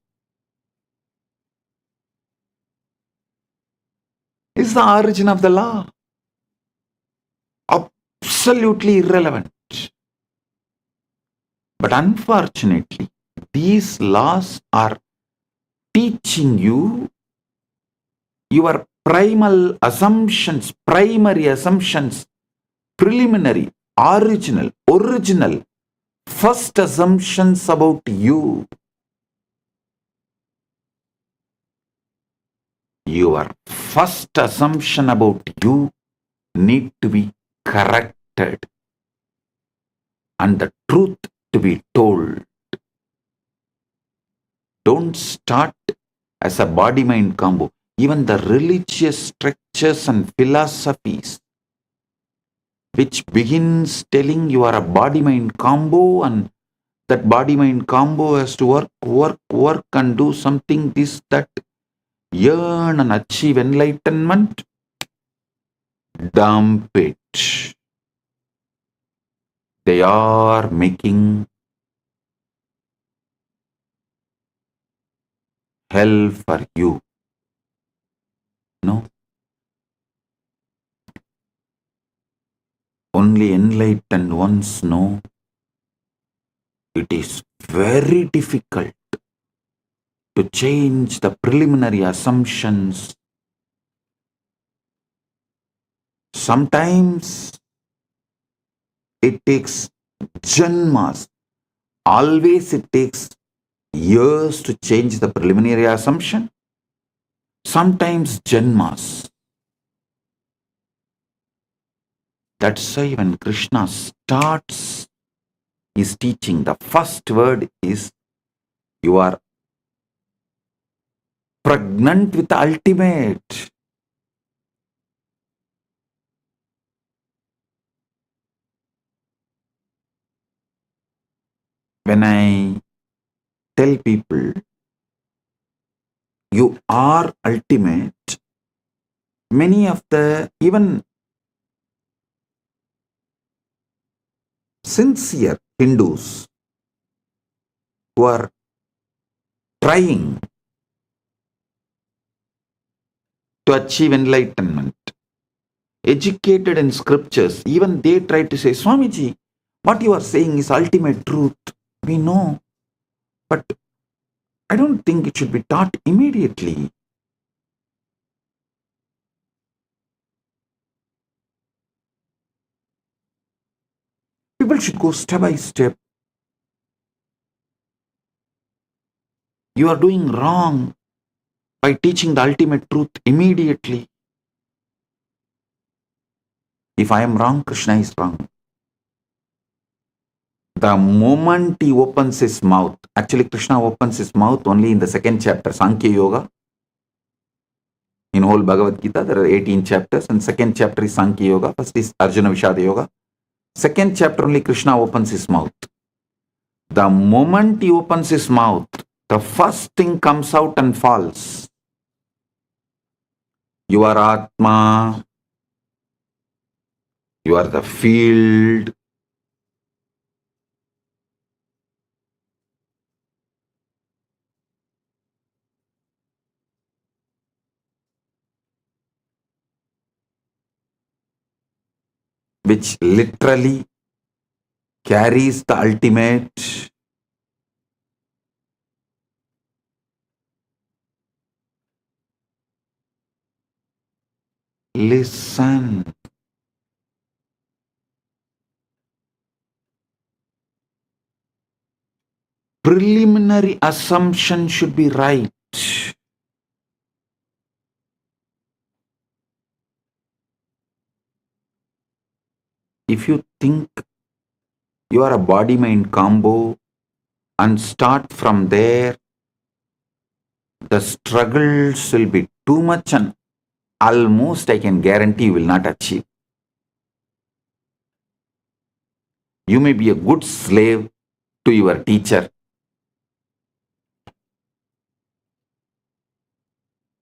Is the origin of the law absolutely irrelevant. But unfortunately, these laws are teaching you your primal assumptions, primary assumptions, preliminary, original, first assumptions about you. Your first assumption about you need to be corrected and the truth to be told. Don't start as a body-mind combo. Even the religious structures and philosophies which begins telling you are a body-mind combo and that body-mind combo has to work and do something, this, that, yearn and achieve enlightenment, dump it. They are making hell for you. No. Only enlightened ones know it is very difficult to change the preliminary assumptions. Sometimes it takes janmas. Always it takes years to change the preliminary assumption. Sometimes janmas. That's why when Krishna starts his teaching, the first word is, you are pregnant with the ultimate. When I tell people, you are ultimate, many of the even sincere Hindus who are trying to achieve enlightenment, educated in scriptures, even they try to say, Swamiji, what you are saying is ultimate truth. We know, but I don't think it should be taught immediately. People should go step by step. You are doing wrong by teaching the ultimate truth immediately. If I am wrong, Krishna is wrong. The moment he opens his mouth, actually Krishna opens his mouth only in the second chapter, Sankhya Yoga. In whole Bhagavad Gita, there are 18 chapters, and second chapter is Sankhya Yoga. First is Arjuna Vishada Yoga. Second chapter only Krishna opens his mouth. The moment he opens his mouth, the first thing comes out and falls. You are Atma. You are the field. Which literally carries the ultimate. Listen. Preliminary assumption should be right. If you think you are a body-mind combo and start from there, the struggles will be too much and almost I can guarantee you will not achieve. You may be a good slave to your teacher.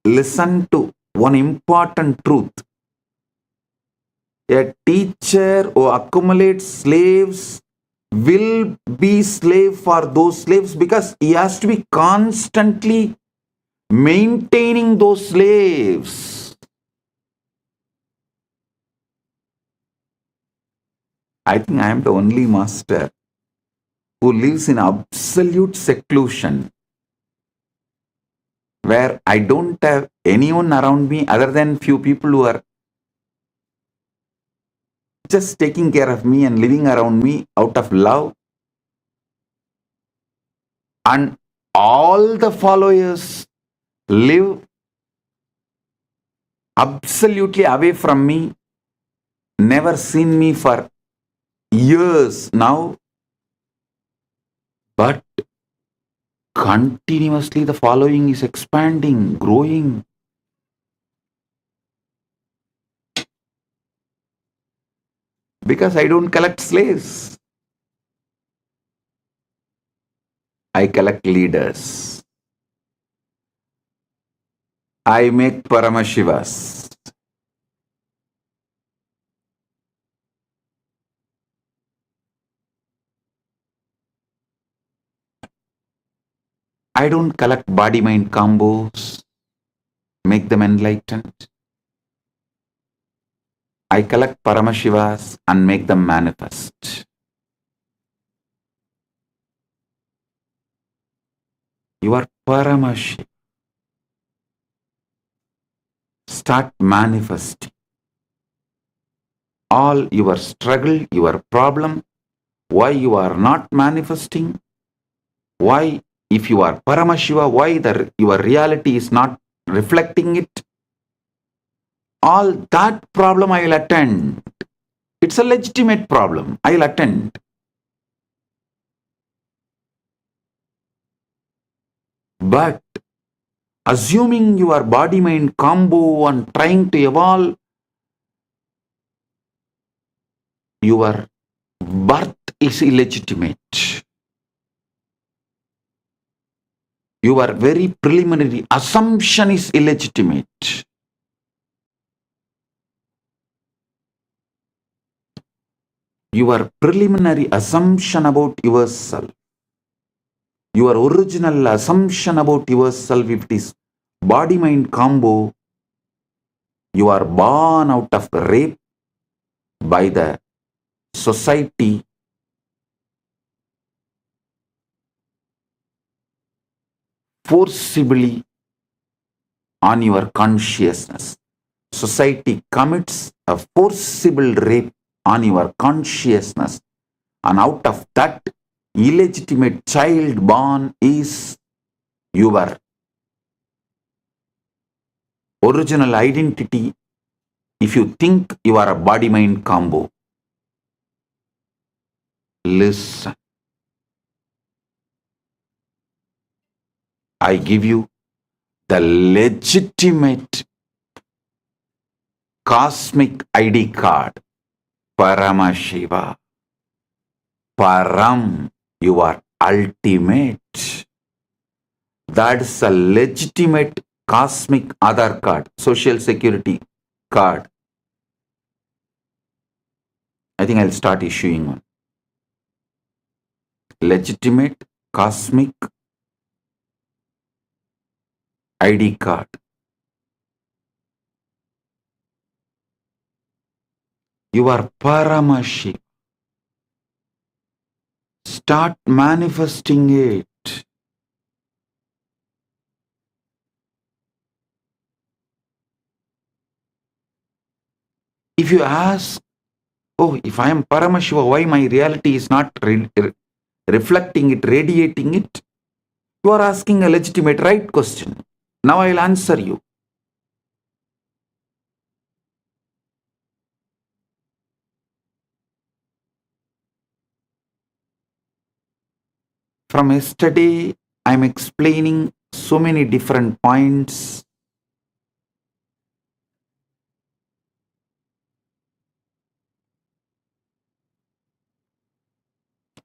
Listen to one important truth. A teacher who accumulates slaves will be slave for those slaves because he has to be constantly maintaining those slaves. I think I am the only master who lives in absolute seclusion, where I don't have anyone around me other than few people who are just taking care of me and living around me out of love. And all the followers live absolutely away from me never seen me for years now, but continuously the following is expanding, growing. Because I don't collect slaves. I collect leaders. I make Paramashivas. I don't collect body-mind combos, make them enlightened. I collect Paramashivas and make them manifest. You are Paramashiva. Start manifesting. All your struggle, your problem, why you are not manifesting, why if you are Paramashiva, why your reality is not reflecting it, all that problem I will attend. It's a legitimate problem. I will attend. But assuming your body-mind combo and trying to evolve, your birth is illegitimate. Your very preliminary assumption is illegitimate. Your preliminary assumption about yourself, your original assumption about yourself, if it is body-mind combo, you are born out of rape by the society, forcibly on your consciousness. Society commits a forcible rape on your consciousness, and out of that illegitimate child born is your original identity. If you think you are a body-mind combo, listen. I give you the legitimate cosmic ID card, Paramashiva. Param, you are ultimate. That's a legitimate cosmic Aadhaar card, social security card. I think I'll start issuing one. Legitimate cosmic ID card. You are Paramashiva. Start manifesting it. If you ask, oh, if I am Paramashiva, why my reality is not reflecting it, radiating it? You are asking a legitimate right question. Now I will answer you. From yesterday, I am explaining so many different points.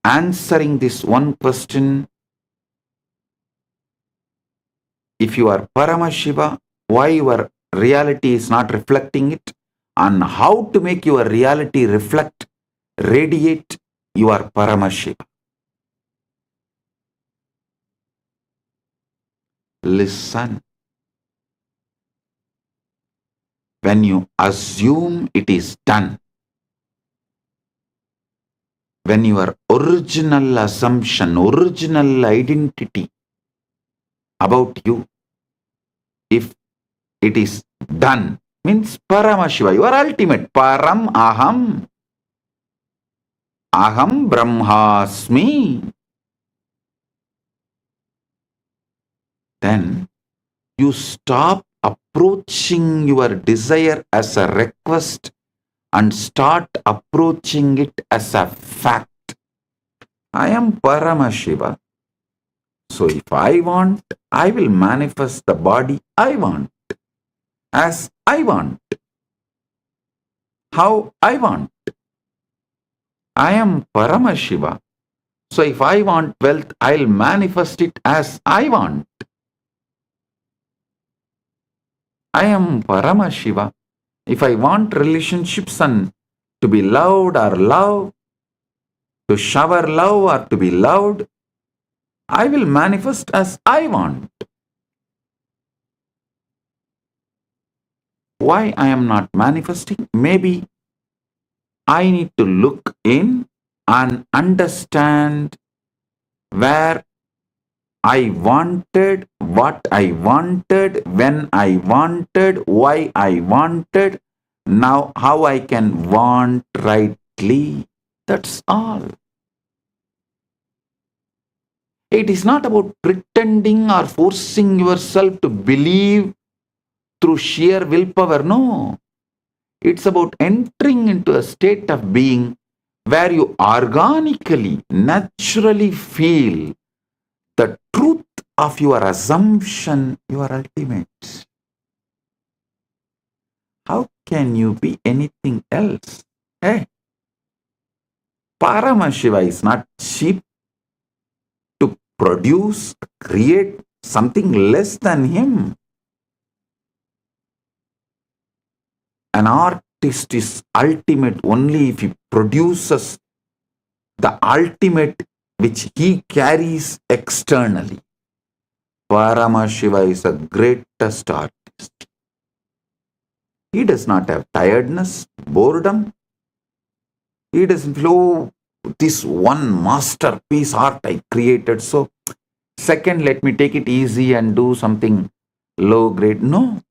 Answering this one question, if you are Paramashiva, why your reality is not reflecting it, and how to make your reality reflect, radiate, you are Paramashiva. Listen. When you assume it is done, when your original assumption, original identity about you, if it is done, means Paramashiva, you are ultimate. Param aham. Aham brahmasmi. Then you stop approaching your desire as a request and start approaching it as a fact. I am Paramashiva. So if I want, I will manifest the body I want, as I want, how I want. I am Paramashiva. So if I want wealth, I'll manifest it as I want. I am Paramashiva. If I want relationships and to be loved or love, to shower love or to be loved, I will manifest as I want. Why I am not manifesting? Maybe I need to look in and understand where I wanted, what I wanted, when I wanted, why I wanted, now how I can want rightly. That's all. It is not about pretending or forcing yourself to believe through sheer willpower. No. It's about entering into a state of being where you organically, naturally feel the truth of your assumption, your ultimate. How can you be anything else? Hey, Paramashiva is not cheap to produce, create something less than him. An artist is ultimate only if he produces the ultimate which he carries externally. Paramashiva is the greatest artist. He does not have tiredness, boredom. He doesn't flow, this one masterpiece art I created. So, second, let me take it easy and do something low grade. No.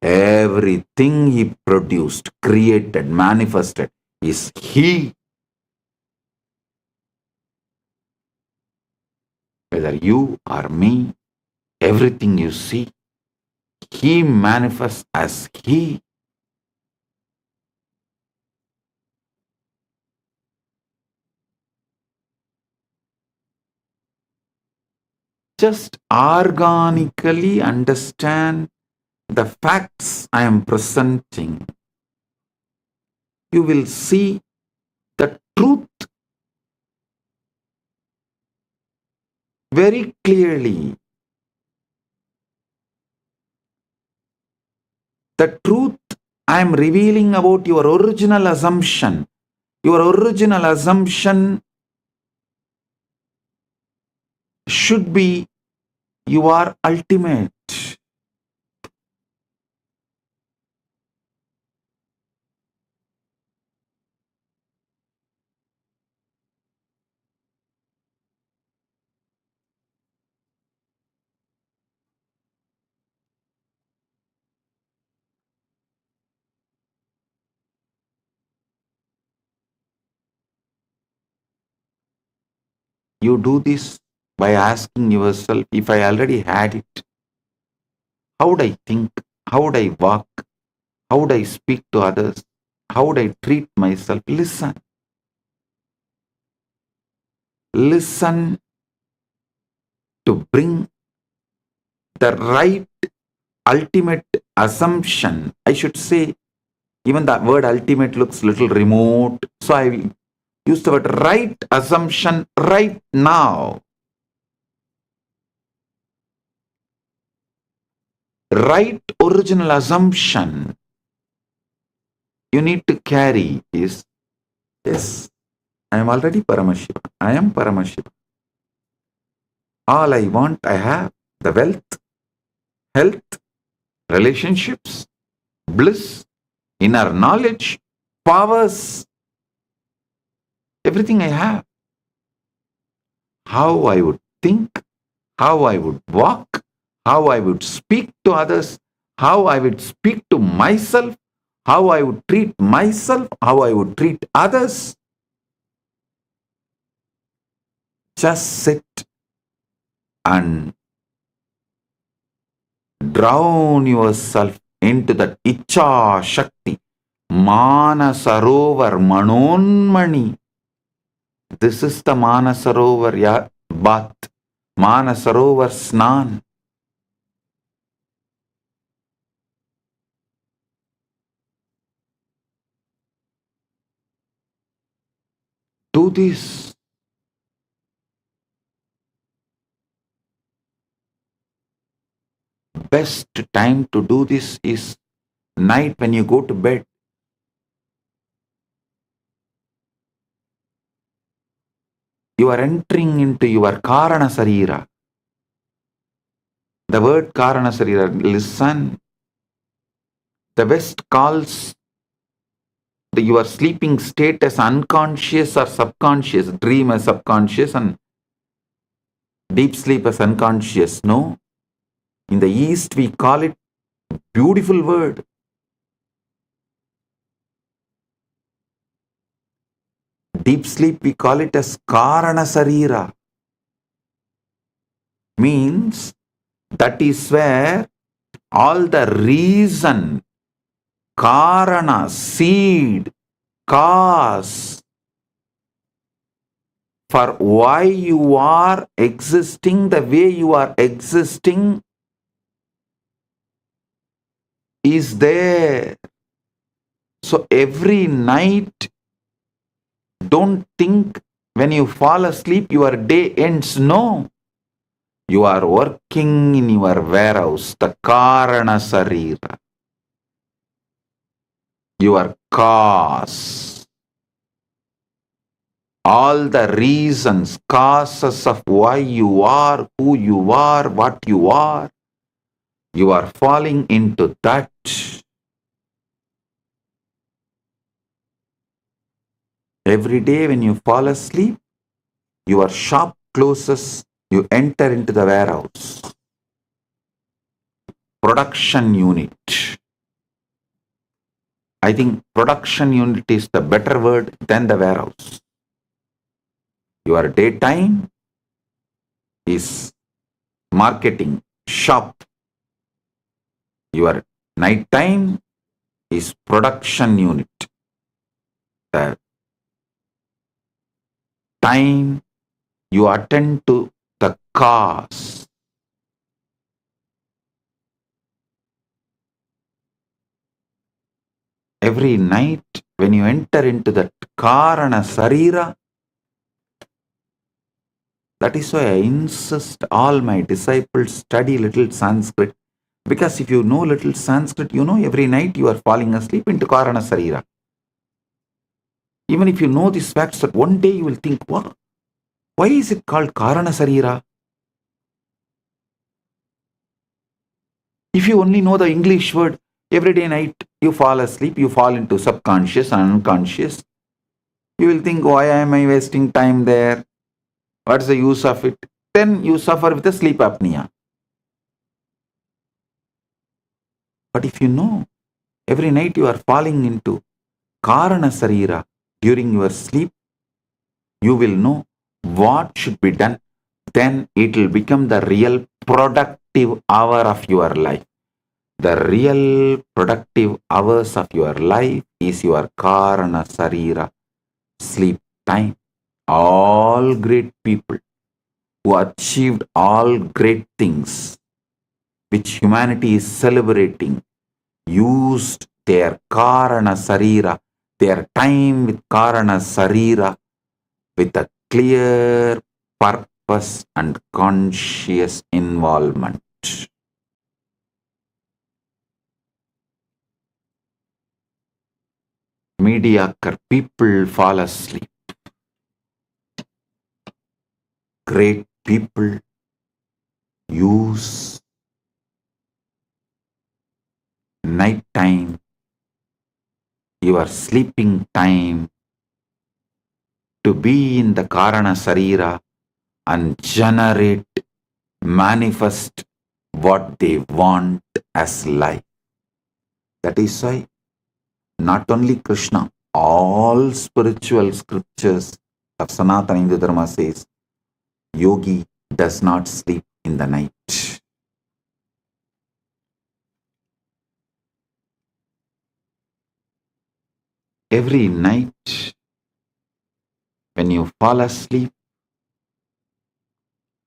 Everything he produced, created, manifested is he. Whether you or me, everything you see, he manifests as he. Just organically understand the facts I am presenting. You will see the truth very clearly. The truth I am revealing about your original assumption. Your original assumption should be you are ultimate. You do this by asking yourself, if I already had it, how would I think? How would I walk? How would I speak to others? How would I treat myself? Listen. Listen to bring the right ultimate assumption. I should say, even the word ultimate looks little remote. So I will use the word right assumption right now. Right original assumption you need to carry is, yes, I am already Paramashiva. I am Paramashiva. All I want, I have. The wealth, health, relationships, bliss, inner knowledge, powers, everything I have. How I would think, how I would walk, how I would speak to others, how I would speak to myself, how I would treat myself, how I would treat others. Just sit and drown yourself into that Icha Shakti, Manasarovar Manonmani. This is the Manasarovar bath. Manasarovar Snan. Do this. Best time to do this is night when you go to bed. You are entering into your Karana Sarira. The word Karana Sarira, listen. The West calls your sleeping state as unconscious or subconscious, dream as subconscious and deep sleep as unconscious. No. In the East, we call it beautiful word. Deep sleep, we call it as Karana Sarira. Means that is where all the reason, Karana, seed, cause for why you are existing the way you are existing is there. So every night, don't think when you fall asleep your day ends. No. You are working in your warehouse, the Karana Sarira. Your cause. All the reasons, causes of why you are, who you are, what you are falling into that. Every day when you fall asleep, your shop closes, you enter into the warehouse. Production unit. I think production unit is the better word than the warehouse. Your daytime is marketing, shop. Your nighttime is production unit. The time you attend to the cause. Every night when you enter into that Karana Sarira, that is why I insist all my disciples study little Sanskrit. Because if you know little Sanskrit, you know every night you are falling asleep into Karana Sarira. Even if you know these facts, that one day you will think, what? Why is it called Karana Sarira? If you only know the English word, every day night you fall asleep, you fall into subconscious and unconscious. You will think, why am I wasting time there? What's the use of it? Then you suffer with a sleep apnea. But if you know, every night you are falling into Karana Sarira during your sleep, you will know what should be done. Then it will become the real productive hour of your life. The real productive hours of your life is your Karana Sarira sleep time. All great people who achieved all great things which humanity is celebrating used their Karana Sarira, their time with Karana Sarira with a clear purpose and conscious involvement. Mediocre people fall asleep. Great people use night time, your sleeping time, to be in the Karana Sarira and generate, manifest what they want as life. That is why not only Krishna, all spiritual scriptures of Sanatana Hindu Dharma says, yogi does not sleep in the night. every night when you fall asleep,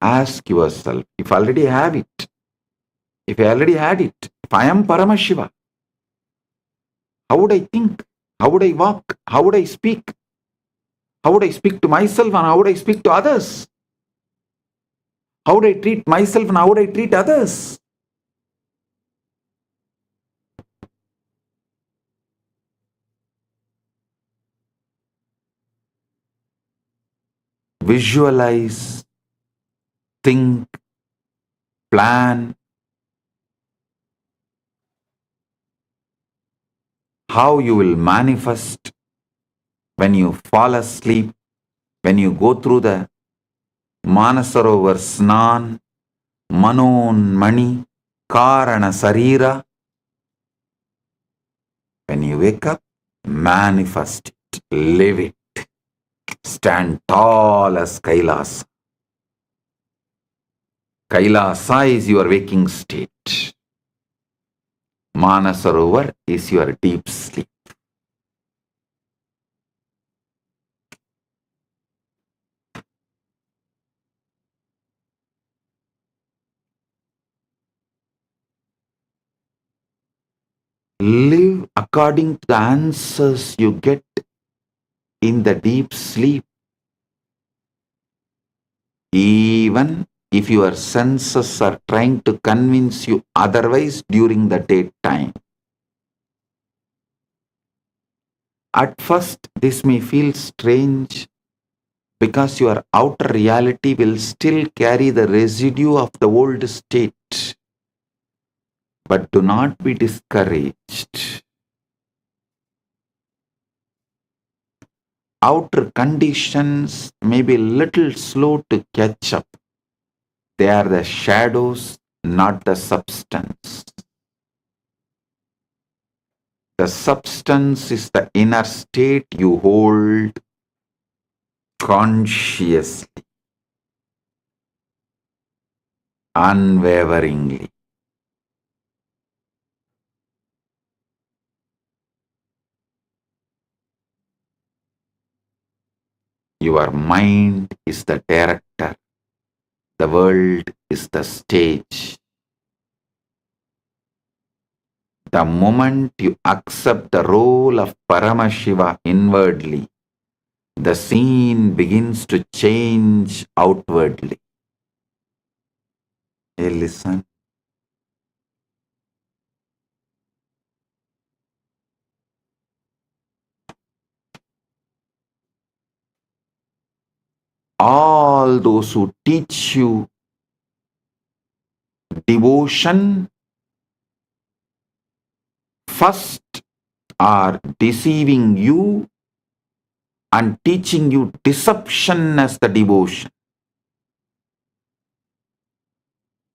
ask yourself, if I already have it, if I already had it, if I am Paramashiva, how would I think? How would I walk? How would I speak? How would I speak to myself and how would I speak to others? How would I treat myself and how would I treat others? Visualize, think, plan how you will manifest when you fall asleep, when you go through the Manasarovar Snan, Manon Mani, Karana Sarira. When you wake up, manifest it, live it, stand tall as Kailasa. Kailasa is your waking state. Manasarovar is your deep sleep. Live according to the answers you get in the deep sleep. Even if your senses are trying to convince you otherwise during the daytime. At first, this may feel strange because your outer reality will still carry the residue of the old state. But do not be discouraged. Outer conditions may be a little slow to catch up. They are the shadows, not the substance. The substance is the inner state you hold consciously, unwaveringly. Your mind is the director. The world is the stage. The moment you accept the role of Paramashiva inwardly, the scene begins to change outwardly. Hey, listen. All those who teach you devotion first are deceiving you and teaching you deception as the devotion.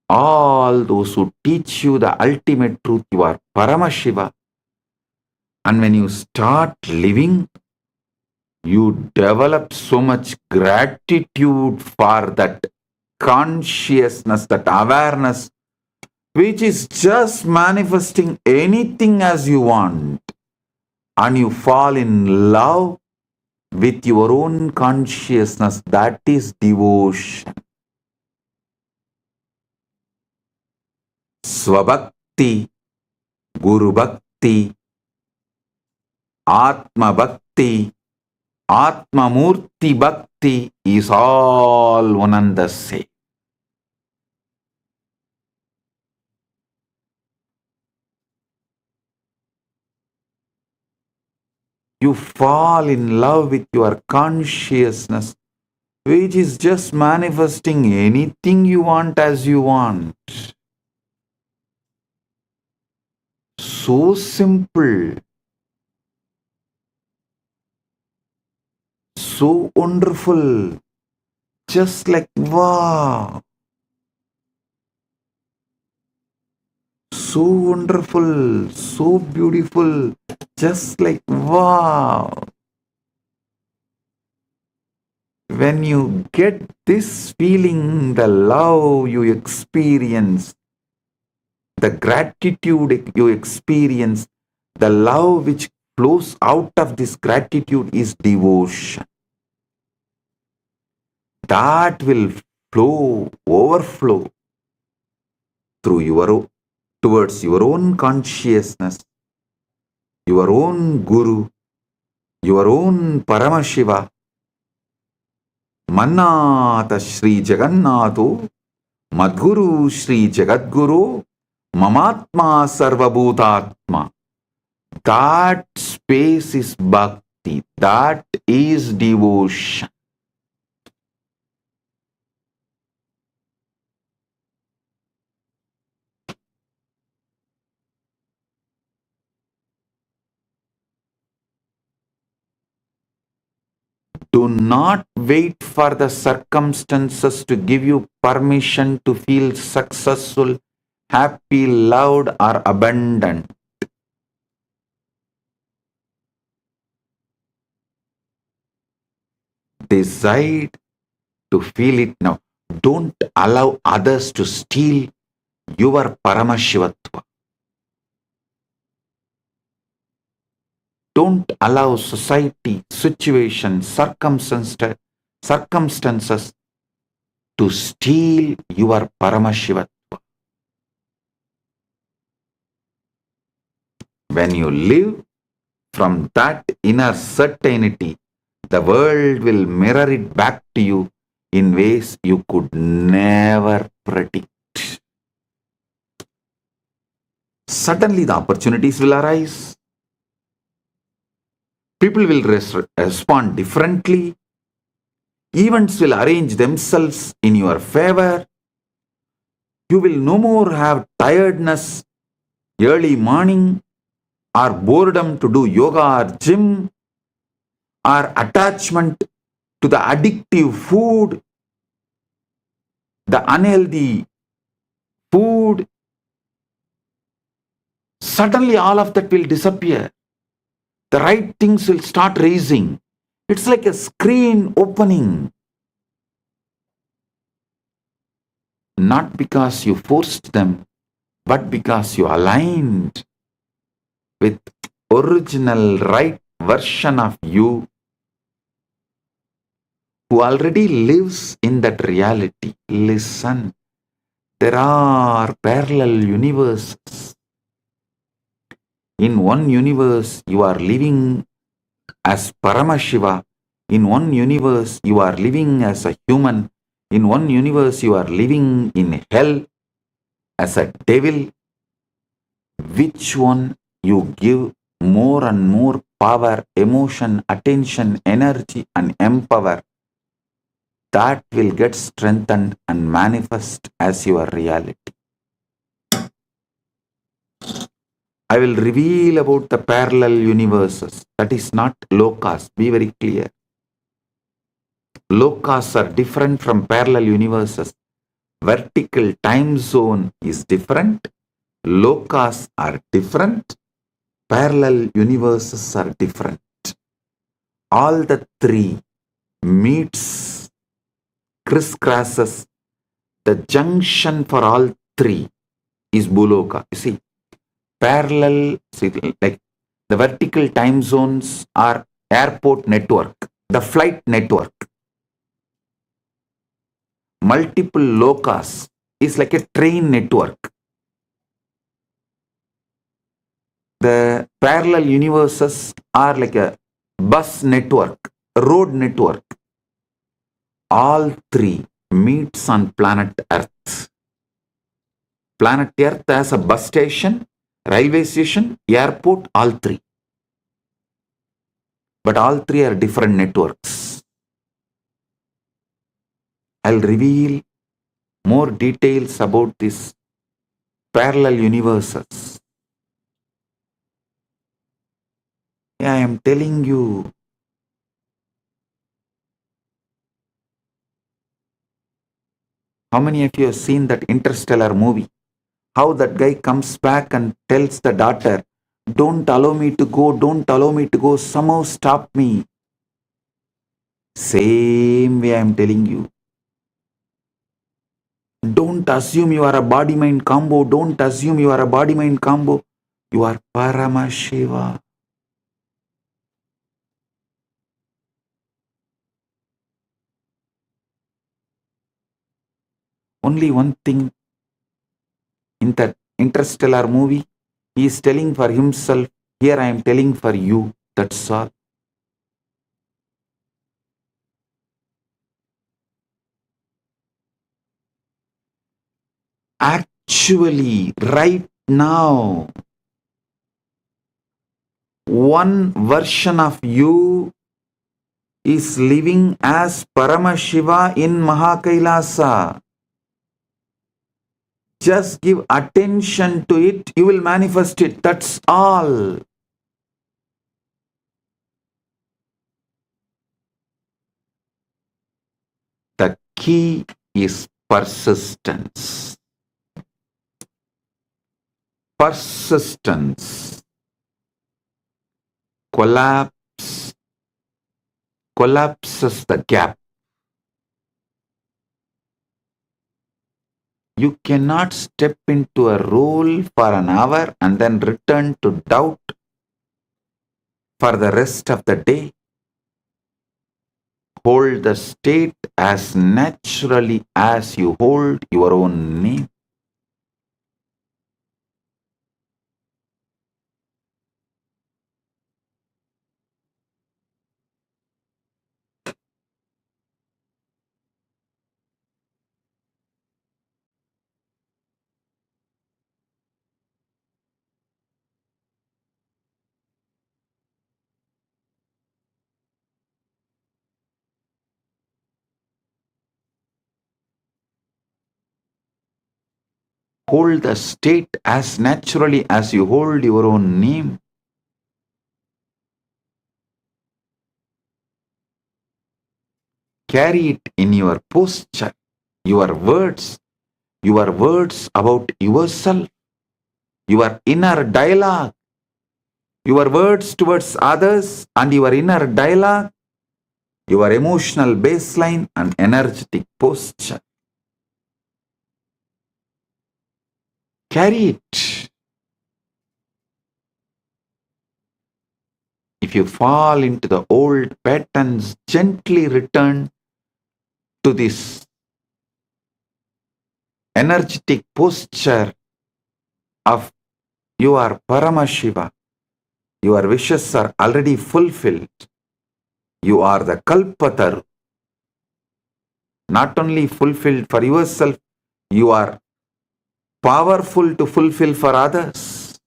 All those who teach you the ultimate truth, you are Paramashiva. And when you start living, you develop so much gratitude for that consciousness, that awareness, which is just manifesting anything as you want. And you fall in love with your own consciousness. That is devotion. Swabhakti, Guru Bhakti, Atma Bhakti, Atma Murti Bhakti is all one and the same. You fall in love with your consciousness, which is just manifesting anything you want as you want. So simple, so wonderful, just like wow. So wonderful, so beautiful, just like wow. When you get this feeling, the love you experience, the gratitude you experience, the love which flows out of this gratitude is devotion. That will overflow through towards your own consciousness, your own Guru, your own Paramashiva. Mannata Shri Jagannatho, Madguru Shri Jagadguru, Mamatma Sarvabhutatma. That space is bhakti. That is devotion. Do not wait for the circumstances to give you permission to feel successful, happy, loved, or abundant. Decide to feel it now. Don't allow others to steal your Paramashivatva. Don't allow society, situation, circumstances to steal your Paramashivatva. When you live from that inner certainty, the world will mirror it back to you in ways you could never predict. Suddenly the opportunities will arise. People will respond differently. Events will arrange themselves in your favor. You will no more have tiredness early morning, or boredom to do yoga or gym, or attachment to the addictive food, the unhealthy food. Suddenly all of that will disappear. The right things will start raising. It's like a screen opening. Not because you forced them, but because you aligned with original right version of you who already lives in that reality. Listen, there are parallel universes. In one universe, you are living as Paramashiva. In one universe, you are living as a human. In one universe, you are living in hell as a devil. Which one you give more and more power, emotion, attention, energy, and empower, that will get strengthened and manifest as your reality. I will reveal about the parallel universes. That is not lokas. Be very clear. Lokas are different from parallel universes. Vertical time zone is different. Lokas are different. Parallel universes are different. All the three meets, crisscrosses. The junction for all three is Buloka. You see, parallel, like the vertical time zones are airport network, the flight network. Multiple lokas is like a train network. The parallel universes are like a bus network, road network. All three meets on planet Earth. Planet Earth has a bus station, railway station, airport, all three. But all three are different networks. I'll reveal more details about these parallel universes. Yeah, I am telling you. How many of you have seen that Interstellar movie? How that guy comes back and tells the daughter, don't allow me to go, don't allow me to go, somehow stop me. Same way I am telling you. Don't assume you are a body-mind combo. Don't assume you are a body-mind combo. You are Paramashiva. Only one thing in that interstellar movie, he is telling for himself, here I am telling for you. That's all. Actually, right now, one version of you is living as Paramashiva in Mahakailasa. Just give attention to it, you will manifest it. That's all. The key is persistence. Persistence. Collapses the gap. You cannot step into a role for an hour and then return to doubt for the rest of the day. Hold the state as naturally as you hold your own name. Hold the state as naturally as you hold your own name. Carry it in your posture, your words about yourself, your inner dialogue, your words towards others and your inner dialogue, your emotional baseline and energetic posture. Carry it. If you fall into the old patterns, gently return to this energetic posture of you are Paramashiva. Your wishes are already fulfilled. You are the Kalpataru. Not only fulfilled for yourself, you are powerful to fulfill for others.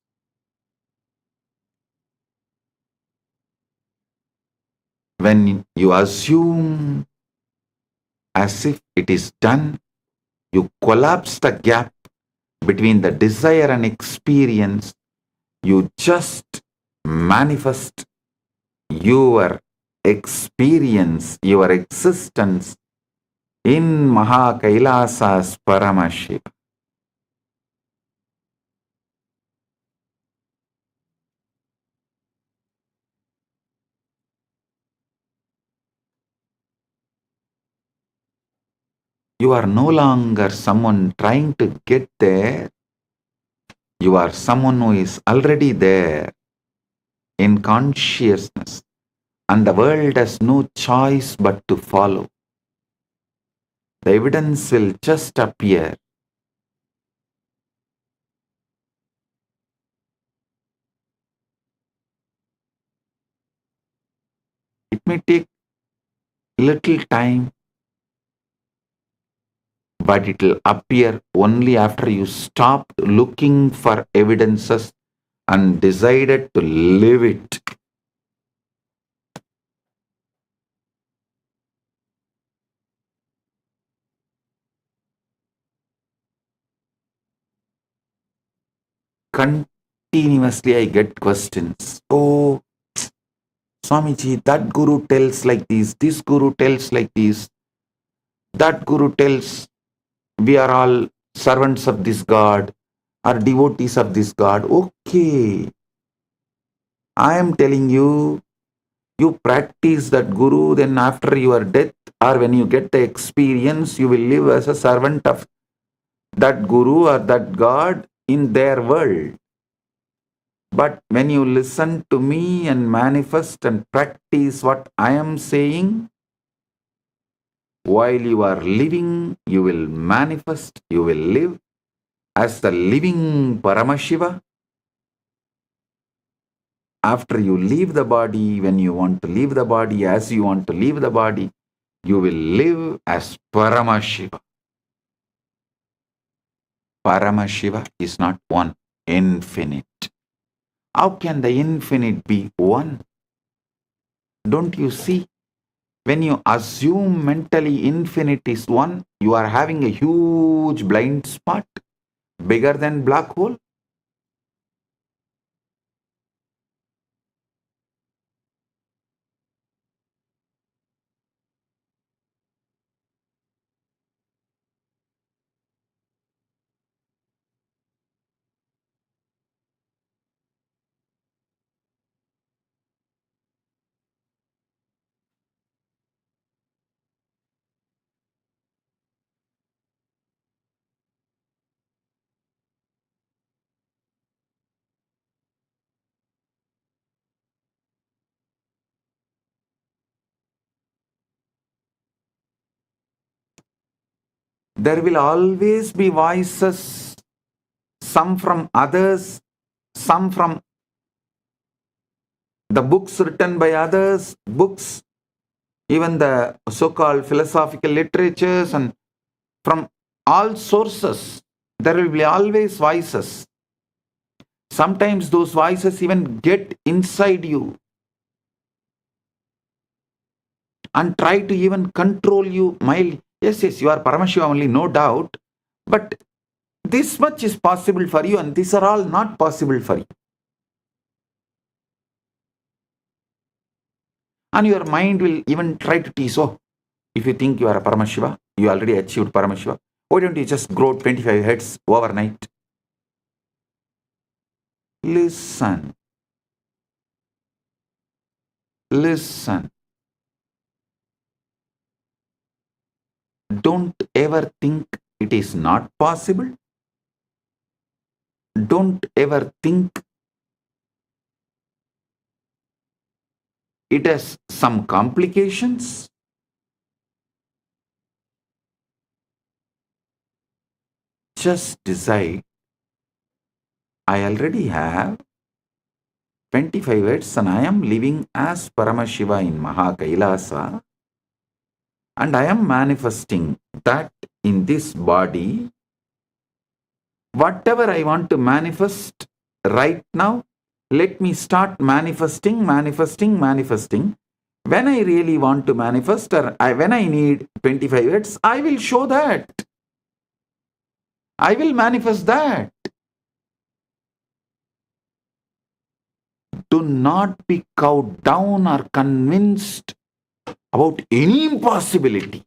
When you assume as if it is done, you collapse the gap between the desire and experience. You just manifest your experience, your existence in Mahakailasa's Paramashiva. You are no longer someone trying to get there. You are someone who is already there in consciousness, and the world has no choice but to follow. The evidence will just appear. It may take little time, but it will appear only after you stop looking for evidences and decided to live it. Continuously I get questions. Oh, Swamiji, that guru tells like this guru tells like this, that guru tells we are all servants of this God, or devotees of this God. Okay, I am telling you, you practice that guru, then after your death or when you get the experience, you will live as a servant of that guru or that God in their world. But when you listen to me and manifest and practice what I am saying, While you are living, you will manifest, you will live as the living Paramashiva. After you leave the body, when you want to leave the body, as you want to leave the body, you will live as Paramashiva. Paramashiva is not one, infinite. How can the infinite be one? Don't you see? When you assume mentally infinite is one, you are having a huge blind spot, bigger than black hole. There will always be voices, some from others, some from the books written by others, books, even the so-called philosophical literatures, and from all sources, there will be always voices. Sometimes those voices even get inside you and try to even control you mildly. Yes, you are Paramashiva only, no doubt. But this much is possible for you, and these are all not possible for you. And your mind will even try to tease, oh, if you think you are a Paramashiva, you already achieved Paramashiva, why don't you just grow 25 heads overnight? Listen. Listen. Don't ever think it is not possible. Don't ever think it has some complications. Just decide, I already have 25 heads and I am living as Paramashiva in Mahakailasa, and I am manifesting that in this body. Whatever I want to manifest right now, let me start manifesting. When I really want to manifest, or when I need 25 heads, I will show that. I will manifest that. Do not be cowed down or convinced about any impossibility.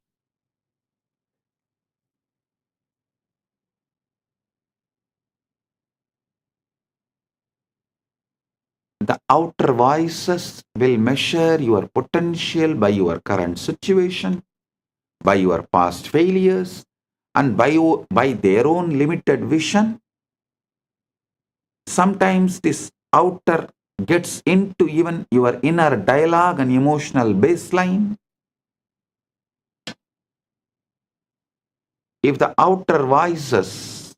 The outer voices will measure your potential by your current situation, by your past failures, and by their own limited vision. Sometimes this outer gets into even your inner dialogue and emotional baseline. If the outer voices,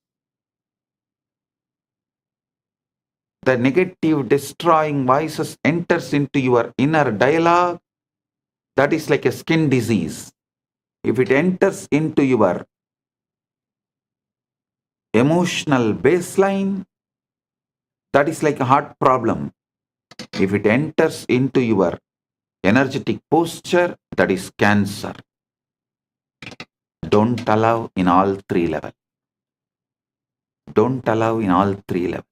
the negative destroying voices enters into your inner dialogue, that is like a skin disease. If it enters into your emotional baseline, that is like a heart problem. If it enters into your energetic posture, that is cancer. Don't allow in all three levels. Don't allow in all three levels.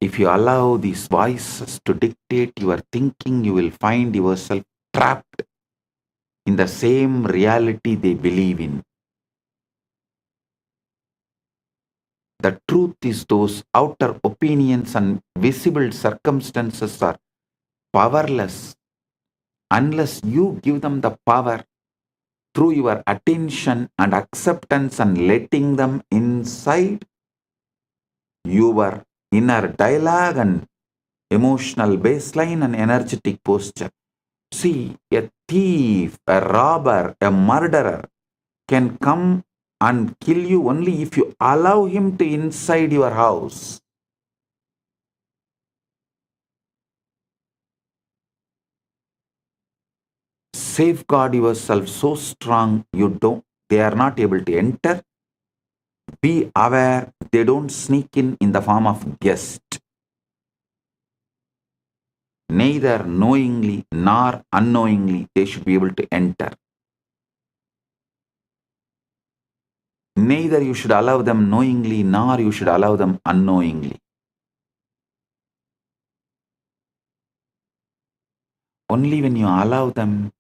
If you allow these voices to dictate your thinking, you will find yourself trapped in the same reality they believe in. The truth is, those outer opinions and visible circumstances are powerless unless you give them the power through your attention and acceptance and letting them inside. Your inner dialogue and emotional baseline and energetic posture. See, a thief, a robber, a murderer can come and kill you only if you allow him to inside your house. Safeguard yourself so strong they are not able to enter. Be aware they don't sneak in the form of guest. Neither knowingly nor unknowingly they should be able to enter. Neither you should allow them knowingly nor you should allow them unknowingly. Only when you allow them,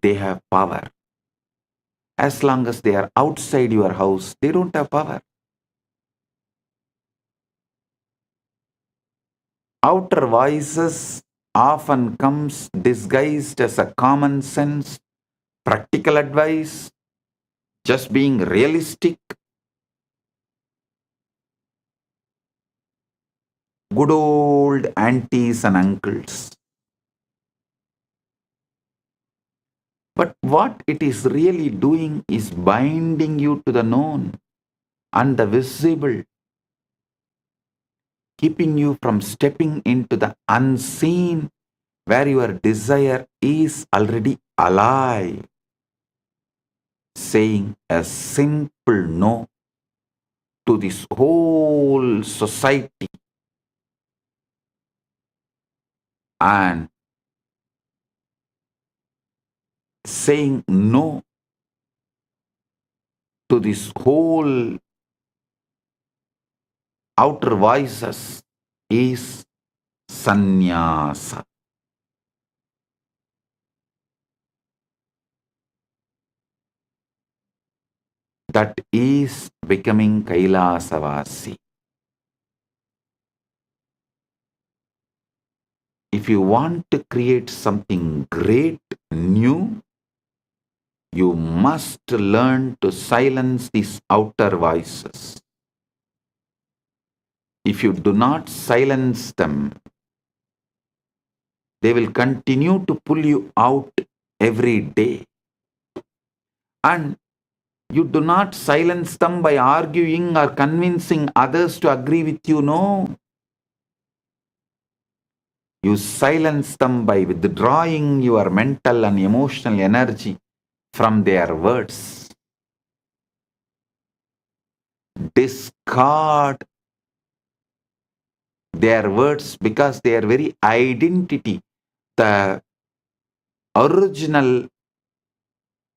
they have power. As long as they are outside your house, they don't have power. Outer voices often comes disguised as a common sense, practical advice, just being realistic, good old aunties and uncles. But what it is really doing is binding you to the known and the visible, keeping you from stepping into the unseen where your desire is already alive. Saying a simple no to this whole society and saying no to this whole outer voices is sannyasa. That is becoming Kailasavasi. If you want to create something great, new, you must learn to silence these outer voices. If you do not silence them, they will continue to pull you out every day. And you do not silence them by arguing or convincing others to agree with you, no. You silence them by withdrawing your mental and emotional energy from their words. Discard their words because their very identity, the original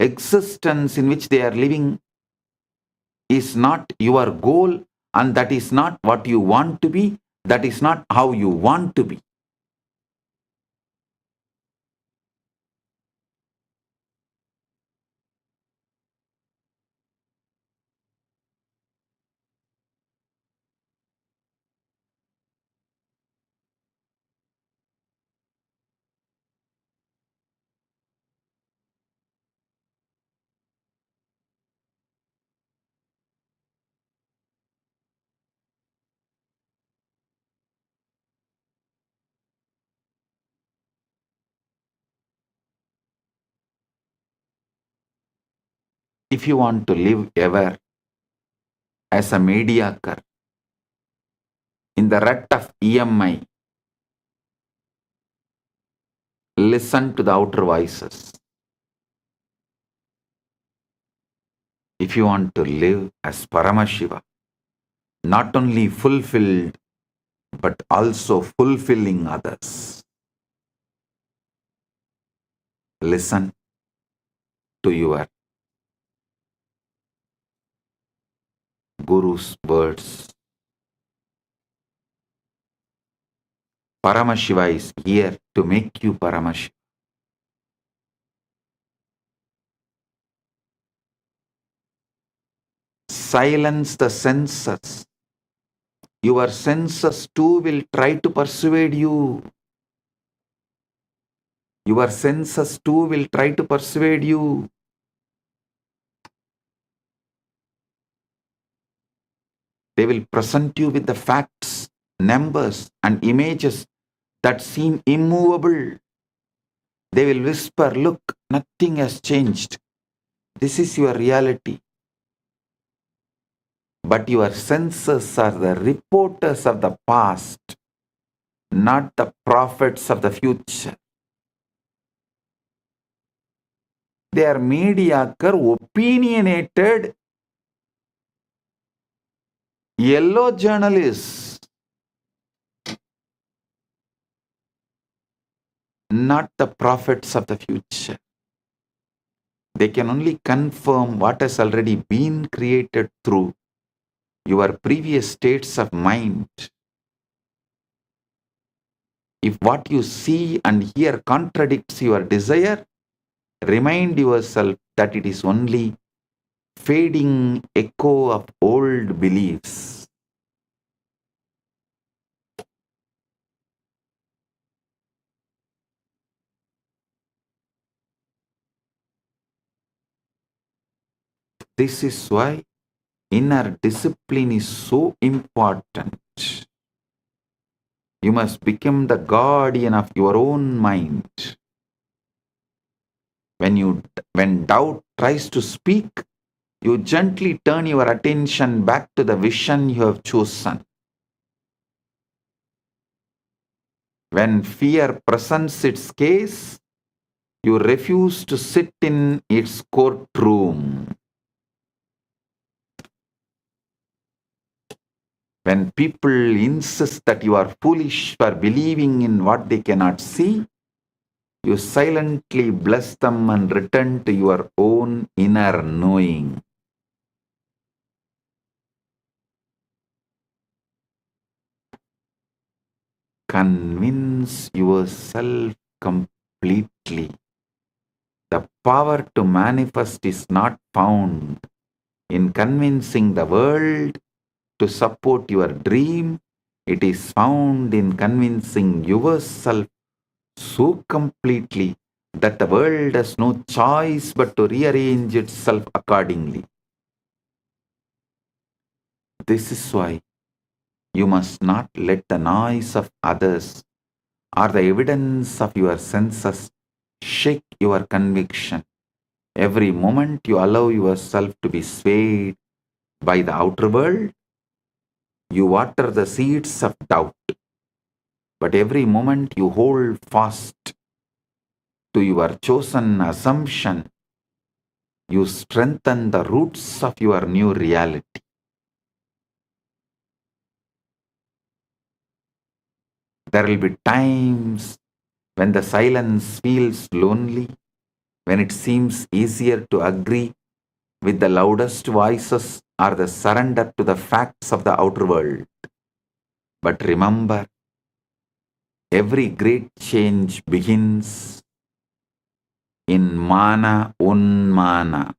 existence in which they are living, is not your goal, and that is not what you want to be, that is not how you want to be. If you want to live ever as a mediocre in the rut of EMI, listen to the outer voices. If you want to live as Paramashiva, not only fulfilled but also fulfilling others, listen to your Guru's words. Paramashiva is here to make you Paramashiva. Silence the senses. Your senses too will try to persuade you. Your senses too will try to persuade you. They will present you with the facts, numbers, and images that seem immovable. They will whisper, look, nothing has changed. This is your reality. But your senses are the reporters of the past, not the prophets of the future. They are mediocre, opinionated, yellow journalists, not the prophets of the future. They can only confirm what has already been created through your previous states of mind. If what you see and hear contradicts your desire, remind yourself that it is only fading echo of old beliefs. This is why inner discipline is so important. You must become the guardian of your own mind. When doubt tries to speak, you gently turn your attention back to the vision you have chosen. When fear presents its case, you refuse to sit in its courtroom. When people insist that you are foolish for believing in what they cannot see, you silently bless them and return to your own inner knowing. Convince yourself completely. The power to manifest is not found in convincing the world to support your dream. It is found in convincing yourself so completely that the world has no choice but to rearrange itself accordingly. This is why you must not let the noise of others or the evidence of your senses shake your conviction. Every moment you allow yourself to be swayed by the outer world, you water the seeds of doubt. But every moment you hold fast to your chosen assumption, you strengthen the roots of your new reality. There will be times when the silence feels lonely, when it seems easier to agree with the loudest voices or the surrender to the facts of the outer world. But remember, every great change begins in mana unmana,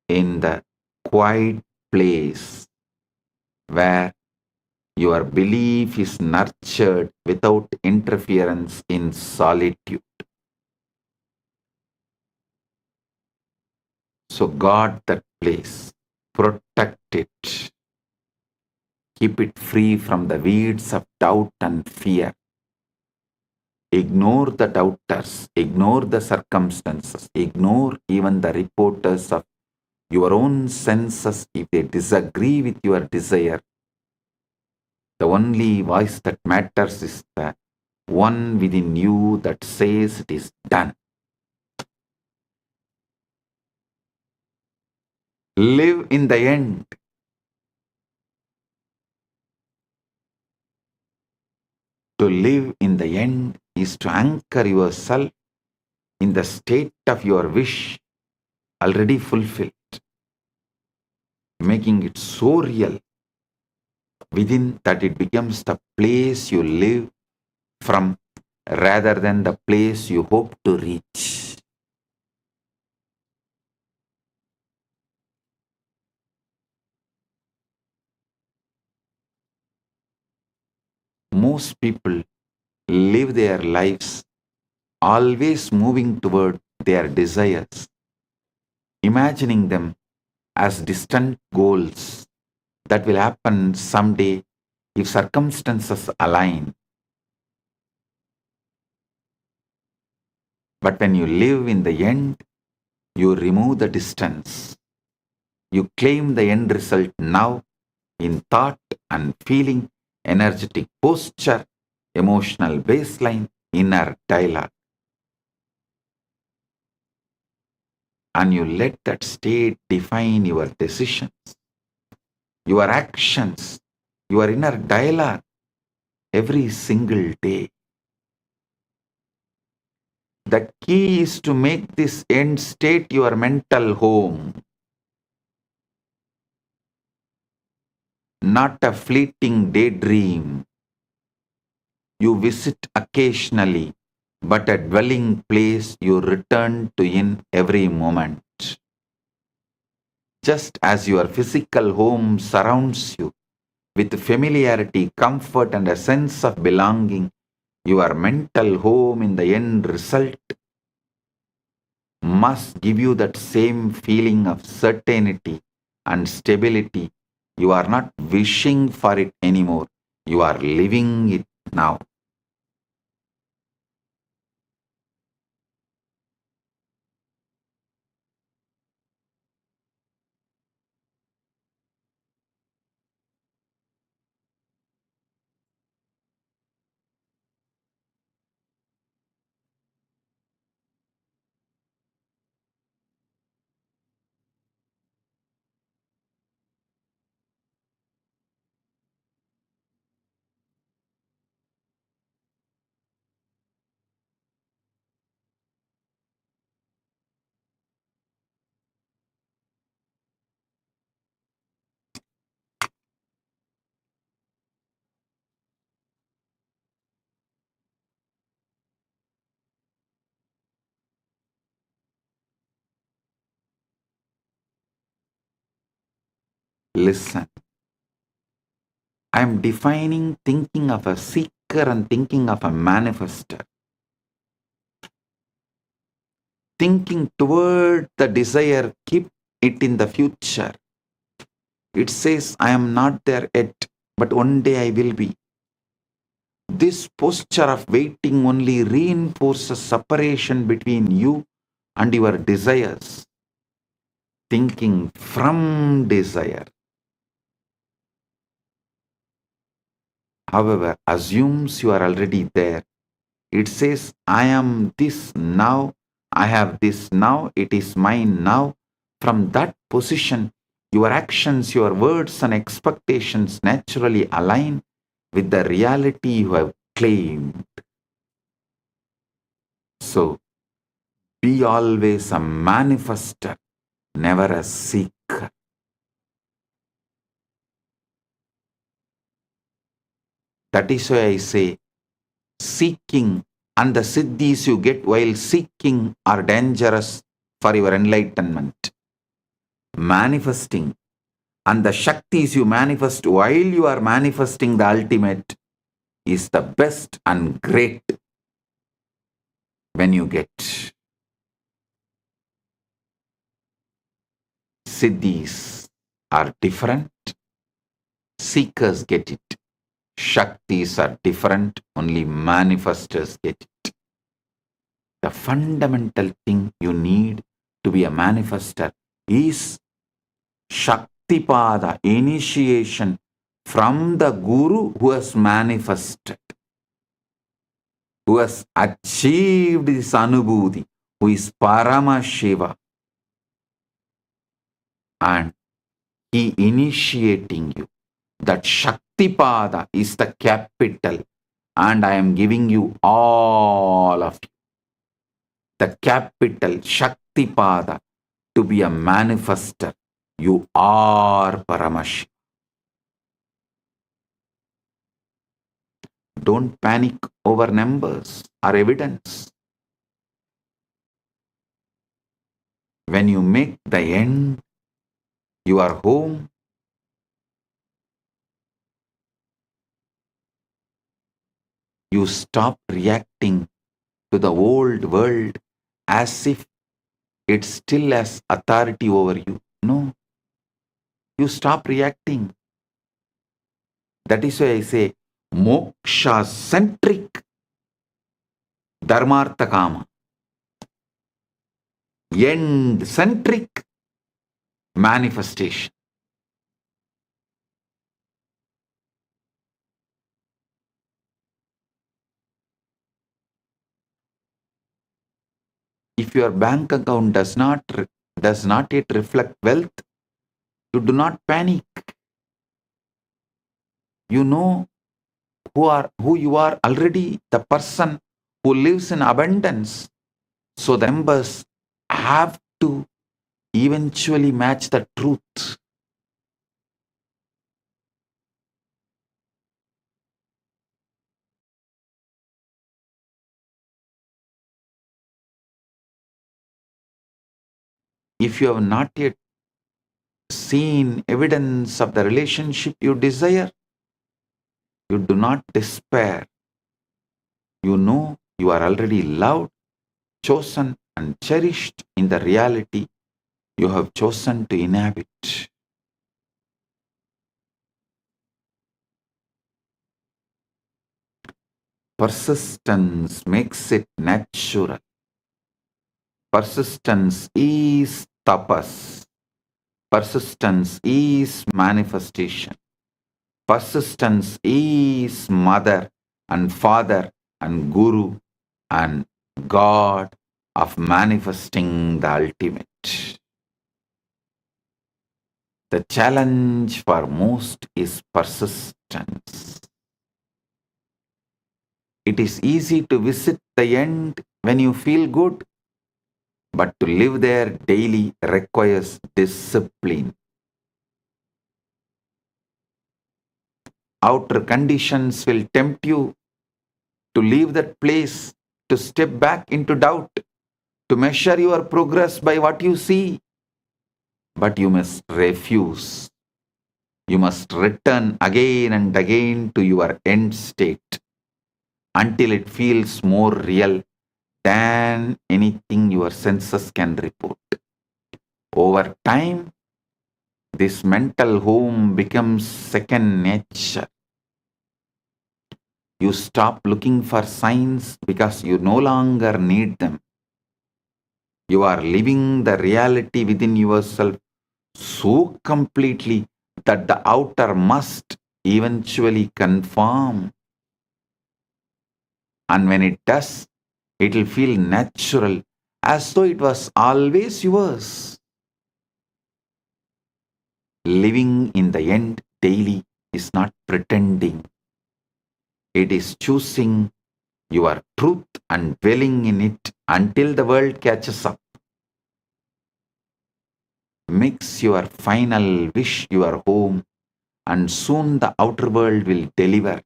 in the quiet place where your belief is nurtured without interference in solitude. So guard that place, protect it, keep it free from the weeds of doubt and fear. Ignore the doubters, ignore the circumstances, ignore even the reporters of your own senses if they disagree with your desire. The only voice that matters is the one within you that says it is done. Live in the end. To live in the end is to anchor yourself in the state of your wish already fulfilled, making it so real within that it becomes the place you live from rather than the place you hope to reach. Most people live their lives always moving toward their desires, imagining them as distant goals that will happen someday if circumstances align. But when you live in the end, you remove the distance. You claim the end result now in thought and feeling, energetic posture, emotional baseline, inner dialogue. And you let that state define your decisions, your actions, your inner dialogue every single day. The key is to make this end state your mental home, not a fleeting daydream you visit occasionally, but a dwelling place you return to in every moment. Just as your physical home surrounds you with familiarity, comfort, and a sense of belonging, your mental home in the end result must give you that same feeling of certainty and stability. You are not wishing for it anymore. You are living it now. Listen. I am defining thinking of a seeker and thinking of a manifester. Thinking toward the desire, keep it in the future. It says, I am not there yet, but one day I will be. This posture of waiting only reinforces separation between you and your desires. Thinking from desire, however, assumes you are already there. It says, I am this now, I have this now, it is mine now. From that position, your actions, your words, and expectations naturally align with the reality you have claimed. So, be always a manifester, never a seeker. That is why I say, seeking and the siddhis you get while seeking are dangerous for your enlightenment. Manifesting and the shaktis you manifest while you are manifesting the ultimate is the best and great when you get. Siddhis are different, seekers get it. Shaktis are different, only manifestors get it. The fundamental thing you need to be a manifester is Shaktipada, initiation from the Guru who has manifested, who has achieved this Anubhuti, who is Parama Shiva. And he initiating you. That Shaktipada is the capital, and I am giving you all of you. The capital Shaktipada to be a manifester. You are Paramash. Don't panic over numbers or evidence. When you make the end your home, you stop reacting to the old world as if it still has authority over you. No. you stop reacting. That is why I say moksha centric dharmartha kama, end centric manifestation. If your bank account does not yet reflect wealth, you do not panic. You know who you are already, the person who lives in abundance. So the numbers have to eventually match the truth. If you have not yet seen evidence of the relationship you desire, you do not despair. You know you are already loved, chosen, and cherished in the reality you have chosen to inhabit. Persistence makes it natural. Persistence is tapas. Persistence is manifestation. Persistence is mother and father and guru and God of manifesting the ultimate. The challenge for most is persistence. It is easy to visit the end when you feel good, but to live there daily requires discipline. Outer conditions will tempt you to leave that place, to step back into doubt, to measure your progress by what you see. But you must refuse. You must return again and again to your end state until it feels more real than anything your senses can report. Over time, this mental home becomes second nature. You stop looking for signs because you no longer need them. You are living the reality within yourself so completely that the outer must eventually conform. And when it does, it will feel natural, as though it was always yours. Living in the end daily is not pretending. It is choosing your truth and dwelling in it until the world catches up. Makes your final wish your home, and soon the outer world will deliver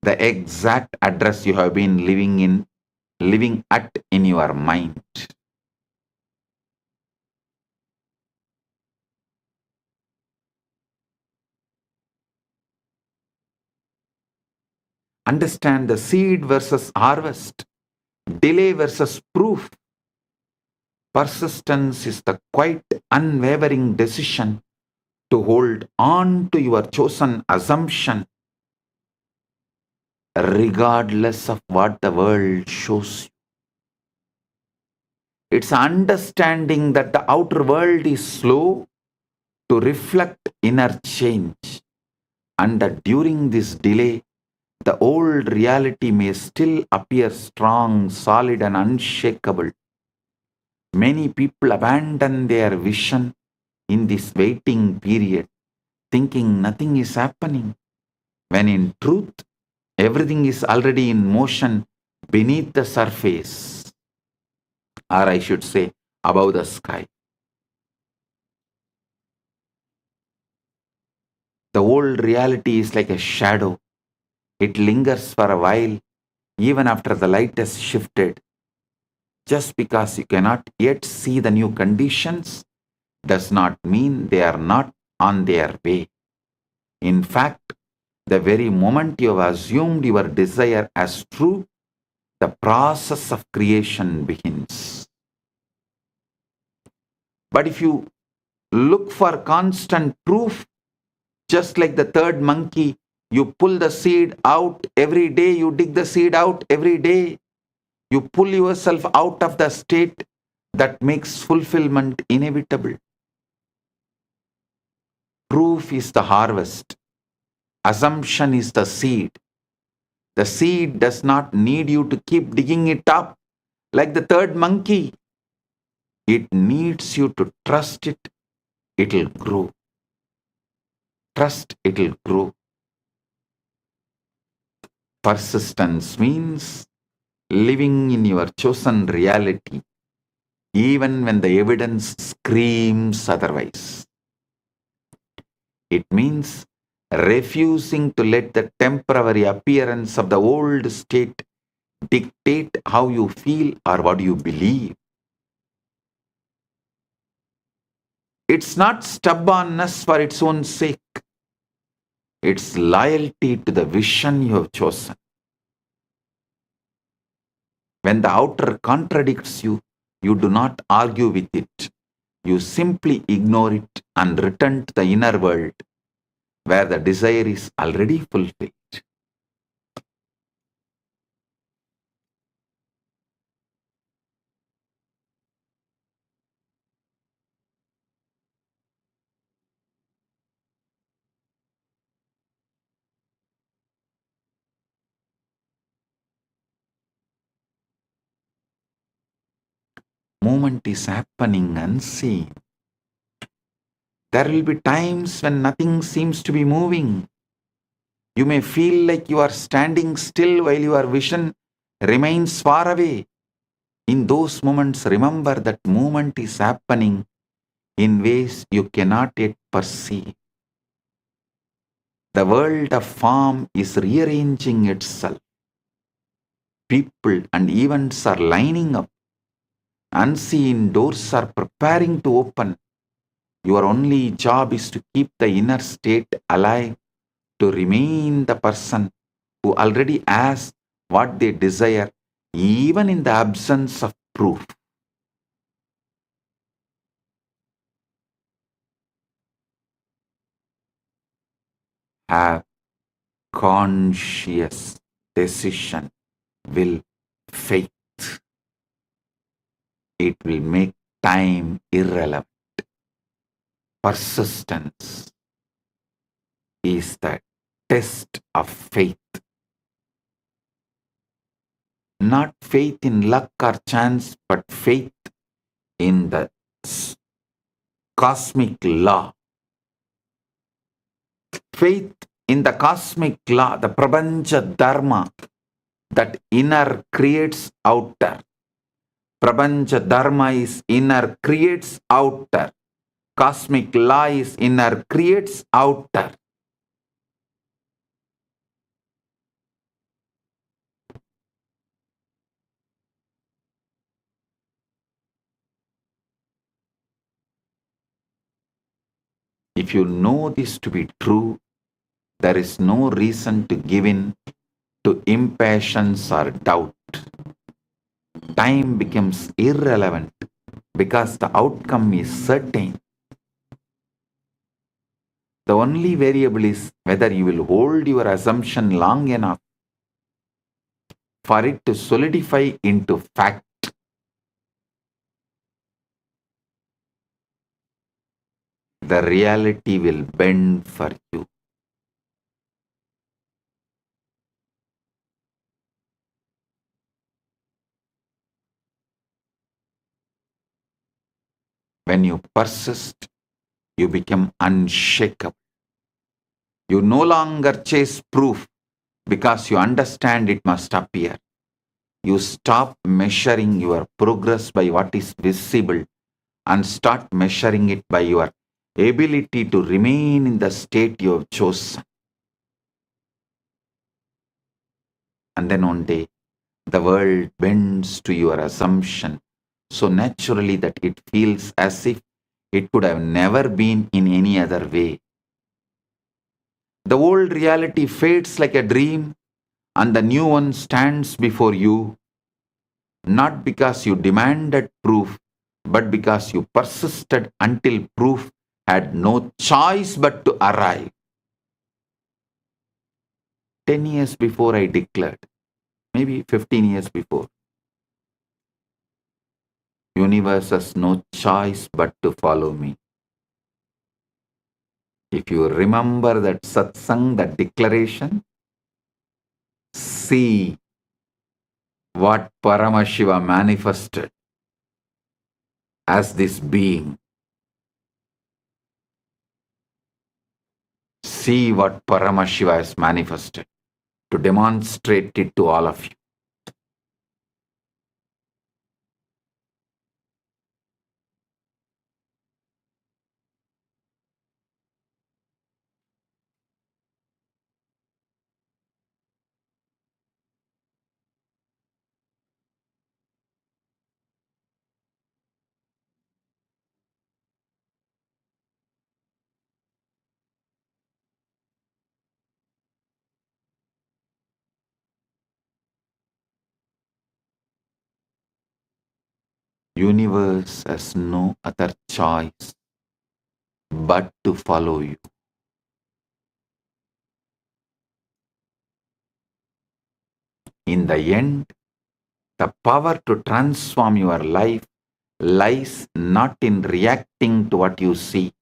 the exact address you have been living at in your mind. Understand the seed versus harvest, delay versus proof. Persistence is the quite unwavering decision to hold on to your chosen assumption regardless of what the world shows you. It's understanding that the outer world is slow to reflect inner change, and that during this delay, the old reality may still appear strong, solid, and unshakable. Many people abandon their vision in this waiting period, thinking nothing is happening, when in truth, everything is already in motion beneath the surface, or I should say, above the sky. The old reality is like a shadow. It lingers for a while, even after the light has shifted. Just because you cannot yet see the new conditions does not mean they are not on their way. In fact, the very moment you have assumed your desire as true, the process of creation begins. But if you look for constant proof, just like the third monkey. You pull the seed out every day, you dig the seed out every day. You pull yourself out of the state that makes fulfillment inevitable. Proof is the harvest. Assumption is the seed. The seed does not need you to keep digging it up like the third monkey. It needs you to trust it. It'll grow. Trust it'll grow. Persistence means living in your chosen reality, even when the evidence screams otherwise. It means refusing to let the temporary appearance of the old state dictate how you feel or what you believe. It's not stubbornness for its own sake. It's loyalty to the vision you have chosen. When the outer contradicts you, you do not argue with it. You simply ignore it and return to the inner world where the desire is already fulfilled. Movement is happening unseen. There will be times when nothing seems to be moving. You may feel like you are standing still while your vision remains far away. In those moments, remember that movement is happening in ways you cannot yet perceive. The world of form is rearranging itself. People and events are lining up. Unseen doors are preparing to open. Your only job is to keep the inner state alive, to remain the person who already has what they desire, even in the absence of proof. Have conscious decision, will, faith. It will make time irrelevant. Persistence is the test of faith. Not faith in luck or chance, but faith in the cosmic law. Faith in the cosmic law, the Prabanja Dharma, that inner creates outer. Prabanja Dharma is inner creates outer. Cosmic law is inner creates outer. If you know this to be true, there is no reason to give in to impatience or doubt. Time becomes irrelevant because the outcome is certain. The only variable is whether you will hold your assumption long enough for it to solidify into fact. The reality will bend for you. When you persist, you become unshakable. You no longer chase proof because you understand it must appear. You stop measuring your progress by what is visible and start measuring it by your ability to remain in the state you have chosen. And then one day, the world bends to your assumption so naturally that it feels as if it could have never been in any other way. The old reality fades like a dream and the new one stands before you, not because you demanded proof, but because you persisted until proof had no choice but to arrive. 10 years before I declared, maybe 15 years before, universe has no choice but to follow me. If you remember that satsang, that declaration, see what Paramashiva manifested as this being. See what Paramashiva has manifested to demonstrate it to all of you. Universe has no other choice but to follow you. In the end, the power to transform your life lies not in reacting to what you see,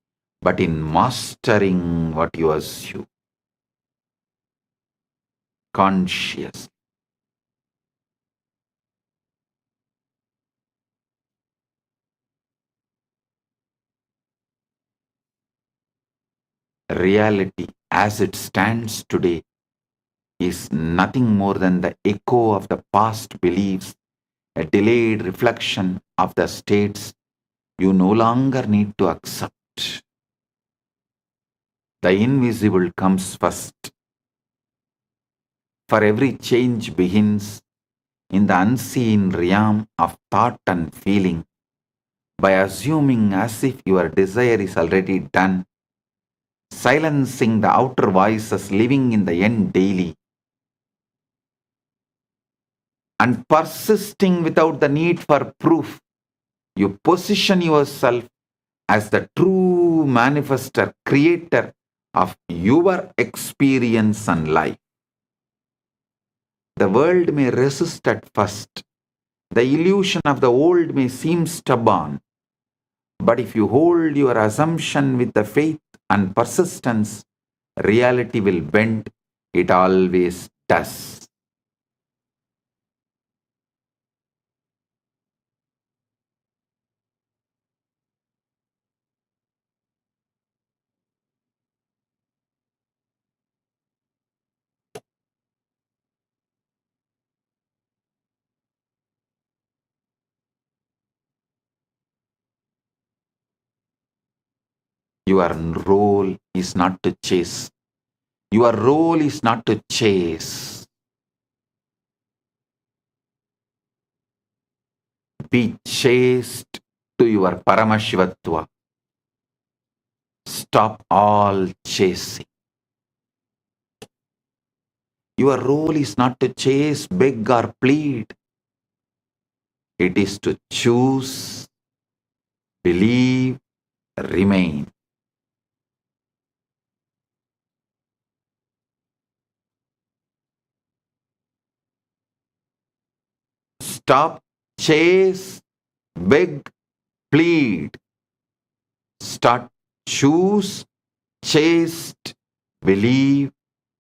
but in mastering what you assume. Conscious. Reality as it stands today is nothing more than the echo of the past beliefs, a delayed reflection of the states you no longer need to accept. The invisible comes first. For every change begins in the unseen realm of thought and feeling by assuming as if your desire is already done, silencing the outer voices living in the end daily, and persisting without the need for proof. You position yourself as the true manifester, creator of your experience and life. The world may resist at first. The illusion of the old may seem stubborn. But if you hold your assumption with the faith and persistence, reality will bend. It always does. Your role is not to chase. Your role is not to chase. Be chaste to your Paramashivatva. Stop all chasing. Your role is not to chase, beg, or plead. It is to choose, believe, remain. Stop, chase, beg, plead. Start, choose, chaste, believe,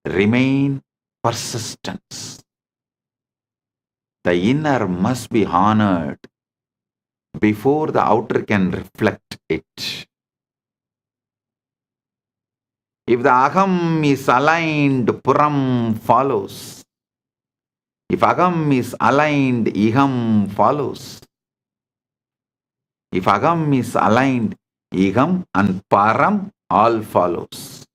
remain, persistence. The inner must be honored before the outer can reflect it. If the aham is aligned, puram follows. If agam is aligned, iham follows. If agam is aligned, iham and param all follows.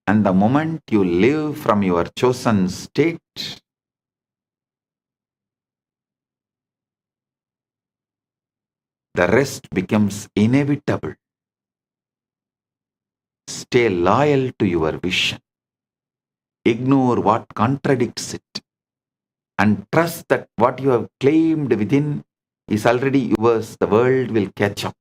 And the moment you live from your chosen state, the rest becomes inevitable. Stay loyal to your vision. Ignore what contradicts it. And trust that what you have claimed within is already yours. The world will catch up.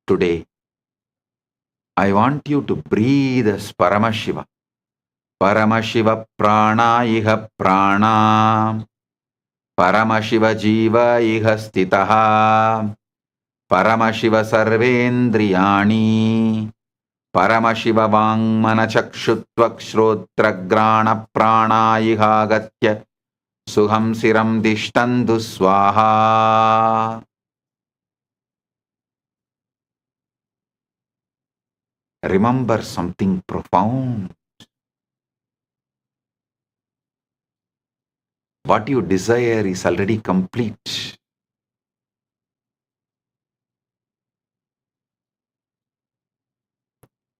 Today, I want you to breathe as Paramashiva. Paramashiva prana iha prana. Paramashiva jiva iha stitaha. Paramashiva sarvendriyani. Paramashiva vangmana chakshuttvak shrotragrana prana iha gatya. Suham siram dishtandu swaha. Remember something profound. What you desire is already complete.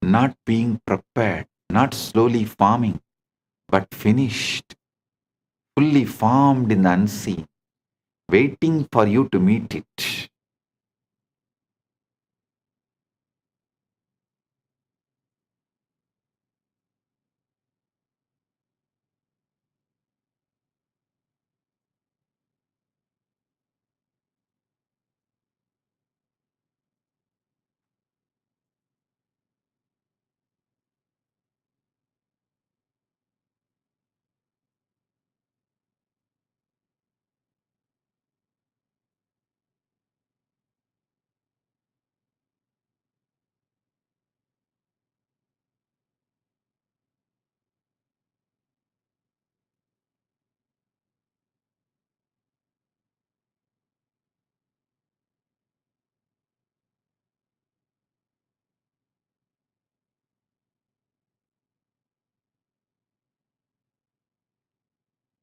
Not being prepared, not slowly forming, but finished, fully formed in the unseen, waiting for you to meet it.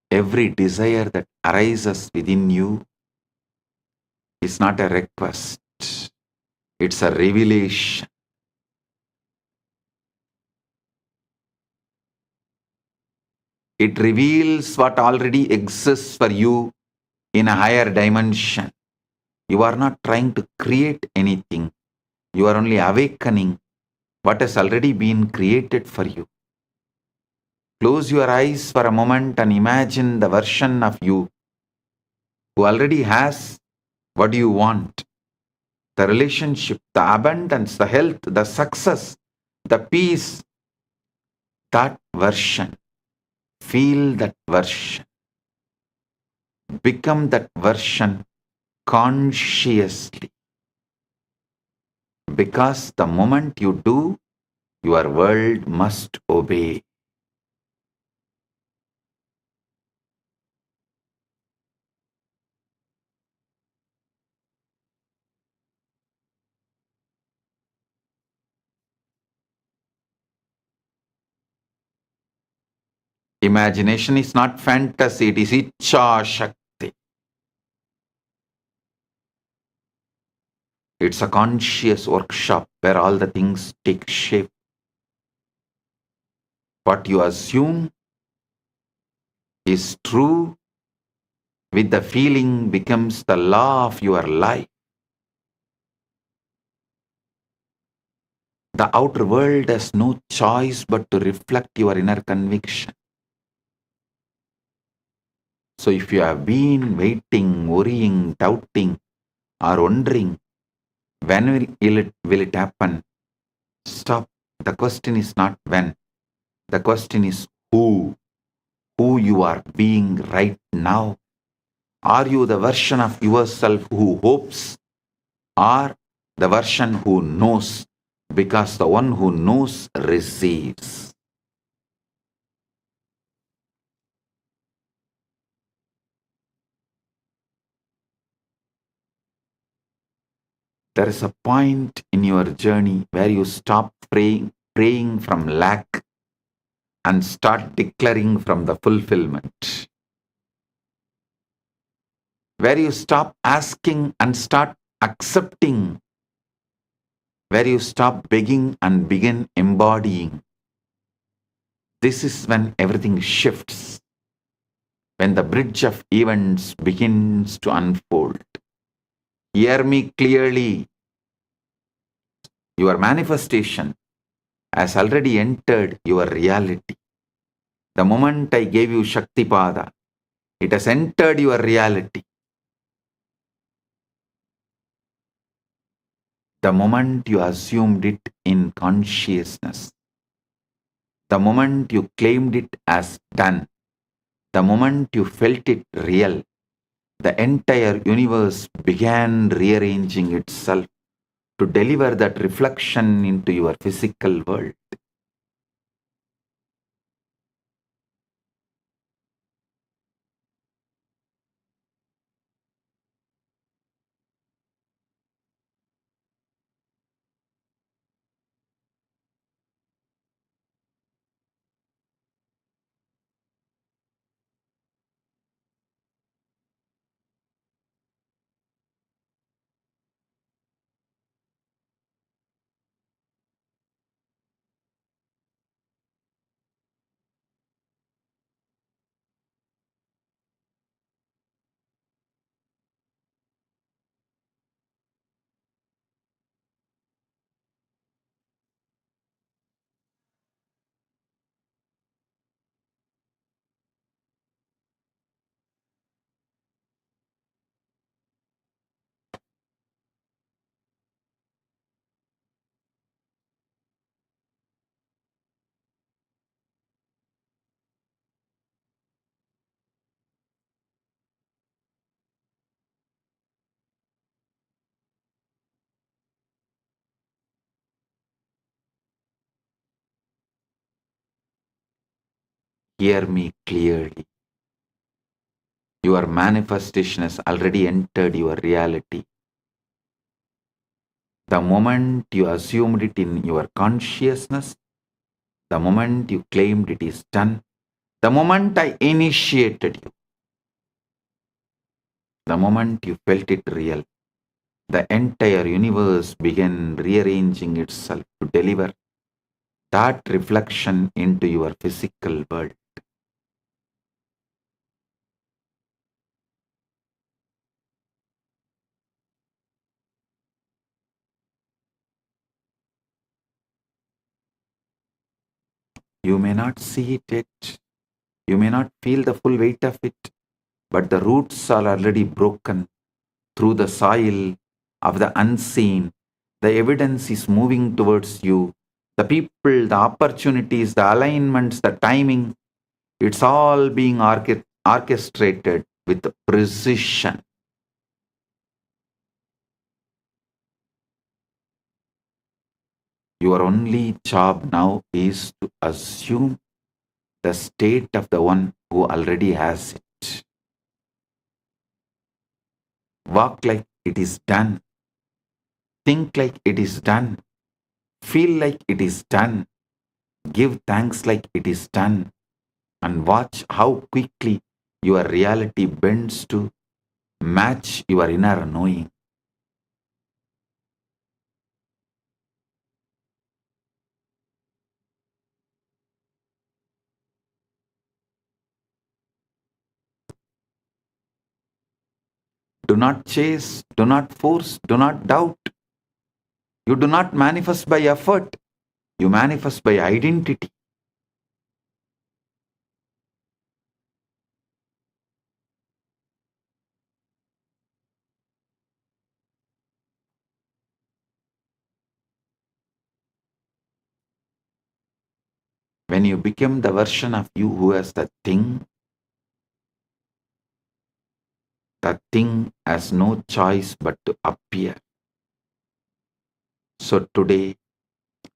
Every desire that arises within you is not a request, it's a revelation. It reveals what already exists for you in a higher dimension. You are not trying to create anything. You are only awakening what has already been created for you. Close your eyes for a moment and imagine the version of you who already has what you want. The relationship, the abundance, the health, the success, the peace. That version. Feel that version. Become that version consciously. Because the moment you do, your world must obey. Imagination is not fantasy, it is Ichcha Shakti. It's a conscious workshop where all the things take shape. What you assume is true with the feeling becomes the law of your life. The outer world has no choice but to reflect your inner conviction. So if you have been waiting, worrying, doubting, or wondering, when will it happen? Stop. The question is not when. The question is who you are being right now. Are you the version of yourself who hopes, or the version who knows? Because the one who knows receives. There is a point in your journey where you stop praying from lack and start declaring from the fulfillment. Where you stop asking and start accepting. Where you stop begging and begin embodying. This is when everything shifts. When the bridge of events begins to unfold. Hear me clearly. Your manifestation has already entered your reality. The moment I gave you Shaktipada, it has entered your reality. the moment you assumed it in consciousness, the moment you claimed it as done, the moment you felt it real, the entire universe began rearranging itself to deliver that reflection into your physical world. Hear me clearly. Your manifestation has already entered your reality. The moment you assumed it in your consciousness, the moment you claimed it is done, the moment I initiated you, the moment you felt it real, the entire universe began rearranging itself to deliver that reflection into your physical world. You may not see it yet, you may not feel the full weight of it, but the roots are already broken through the soil of the unseen. The evidence is moving towards you. The people, the opportunities, the alignments, the timing, it's all being orchestrated with precision. Your only job now is to assume the state of the one who already has it. Walk like it is done. Think like it is done. Feel like it is done. Give thanks like it is done. And watch how quickly your reality bends to match your inner knowing. Do not chase, do not force, do not doubt. You do not manifest by effort, you manifest by identity. When you become the version of you who has the thing has no choice but to appear. So today,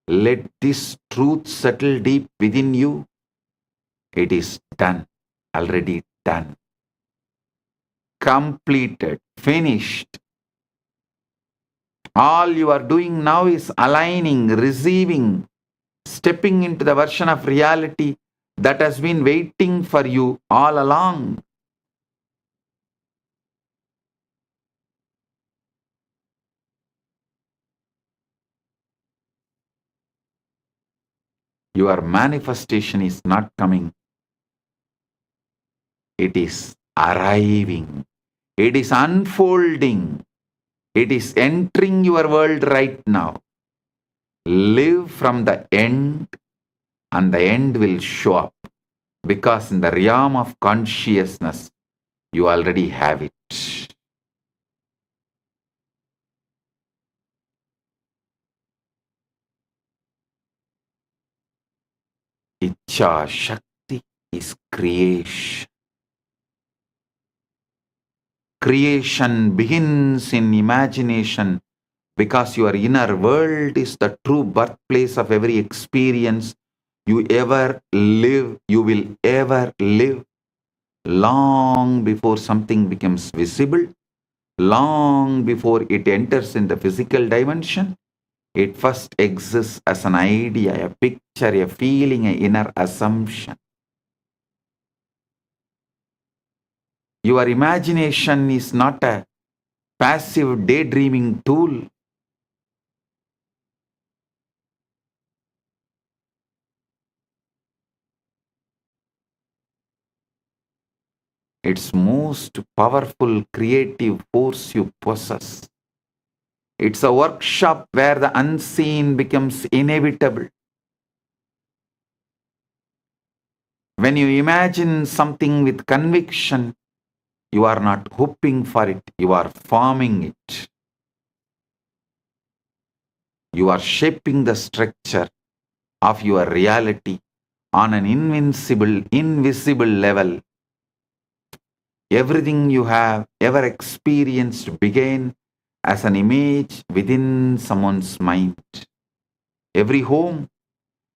let this truth settle deep within you. It is done, already done, completed, finished. All you are doing now is aligning, receiving, stepping into the version of reality that has been waiting for you all along. Your manifestation is not coming, it is arriving, it is unfolding, it is entering your world right now. Live from the end, and the end will show up, because in the realm of consciousness, you already have it. Icha Shakti is creation. Creation begins in imagination because your inner world is the true birthplace of every experience you ever live, you will ever live. Long before something becomes visible, long before it enters in the physical dimension, it first exists as an idea, a picture, a feeling, an inner assumption. Your imagination is not a passive daydreaming tool. It's most powerful creative force you possess. It's a workshop where the unseen becomes inevitable. When you imagine something with conviction, you are not hoping for it, you are forming it. You are shaping the structure of your reality on an invisible level. Everything you have ever experienced began as an image within someone's mind. Every home,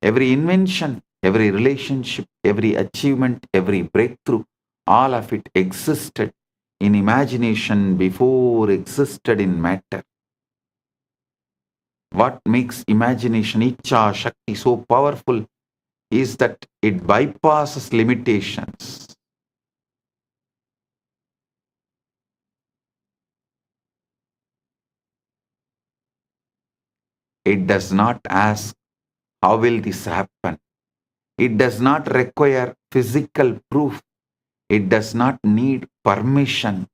every invention, every relationship, every achievement, every breakthrough, all of it existed in imagination before existed in matter. What makes imagination Icha Shakti so powerful is that it bypasses limitations. It does not ask, how will this happen? It does not require physical proof. It does not need permission,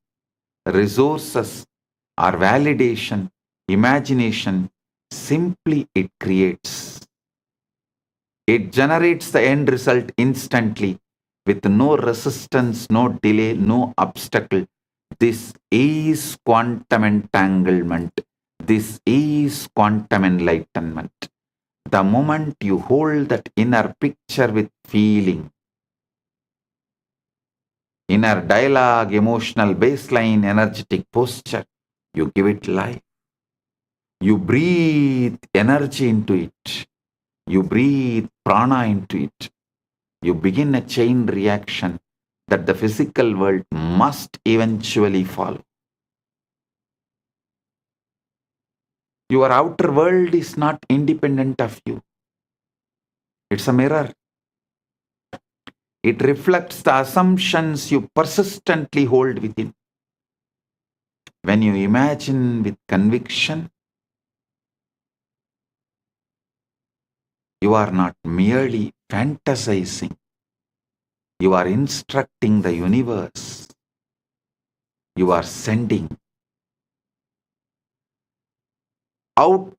resources, or validation. Imagination, simply it creates. It generates the end result instantly with no resistance, no delay, no obstacle. This is quantum entanglement. This is quantum enlightenment. The moment you hold that inner picture with feeling, inner dialogue, emotional baseline, energetic posture, you give it life. You breathe energy into it. You breathe prana into it. You begin a chain reaction that the physical world must eventually follow. Your outer world is not independent of you. It's a mirror. It reflects the assumptions you persistently hold within. When you imagine with conviction, you are not merely fantasizing. You are instructing the universe. You are sending out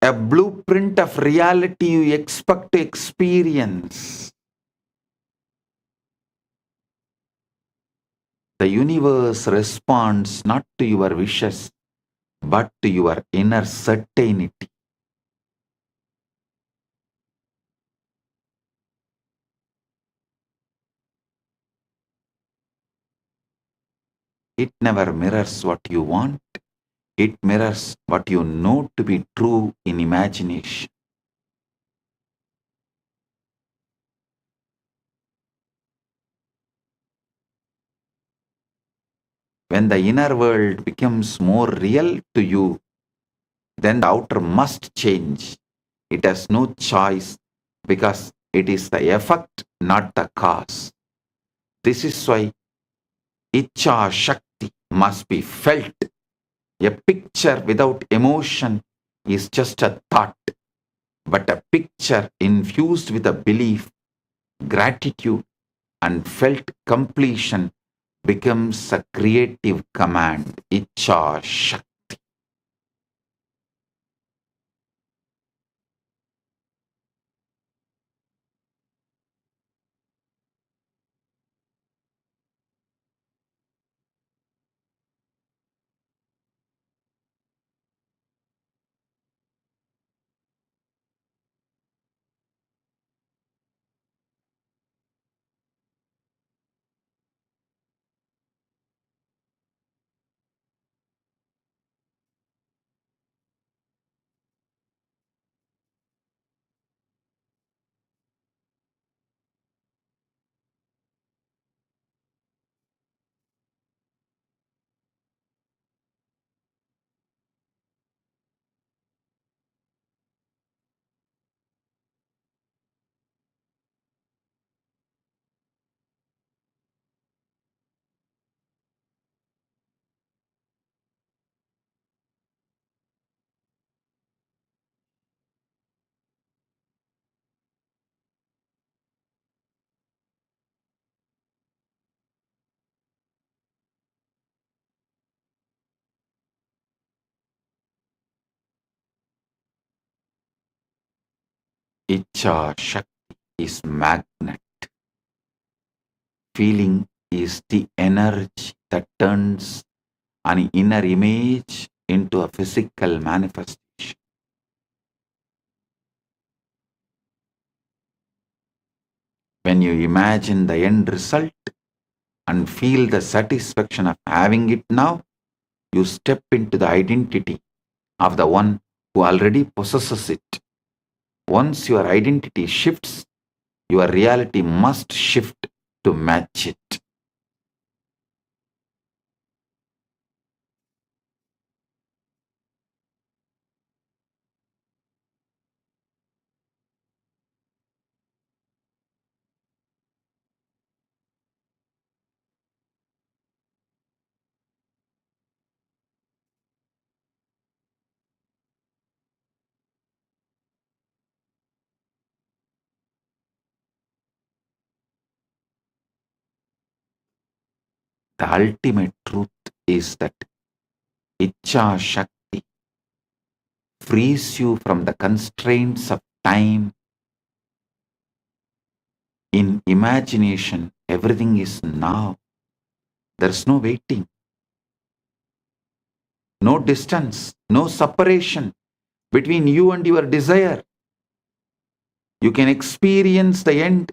a blueprint of reality you expect to experience. The universe responds not to your wishes, but to your inner certainty. It never mirrors what you want, it mirrors what you know to be true in imagination. When the inner world becomes more real to you, then the outer must change. It has no choice because it is the effect, not the cause. This is why Icha Shakti must be felt. A picture without emotion is just a thought, but a picture infused with a belief, gratitude, and felt completion becomes a creative command. Icha Shakti. Icha Shakti is magnet. Feeling is the energy that turns an inner image into a physical manifestation. When you imagine the end result and feel the satisfaction of having it now, you step into the identity of the one who already possesses it. Once your identity shifts, your reality must shift to match it. The ultimate truth is that Icha Shakti frees you from the constraints of time. In imagination, everything is now. There's no waiting, no distance, no separation between you and your desire. You can experience the end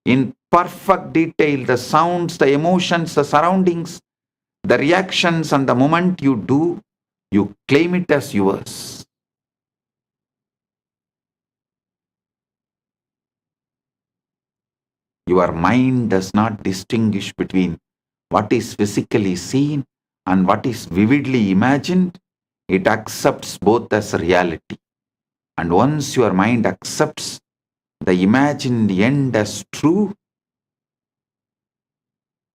in perfect detail, the sounds, the emotions, the surroundings, the reactions, and the moment you do, you claim it as yours. Your mind does not distinguish between what is physically seen and what is vividly imagined. It accepts both as reality. And once your mind accepts the imagined end as true,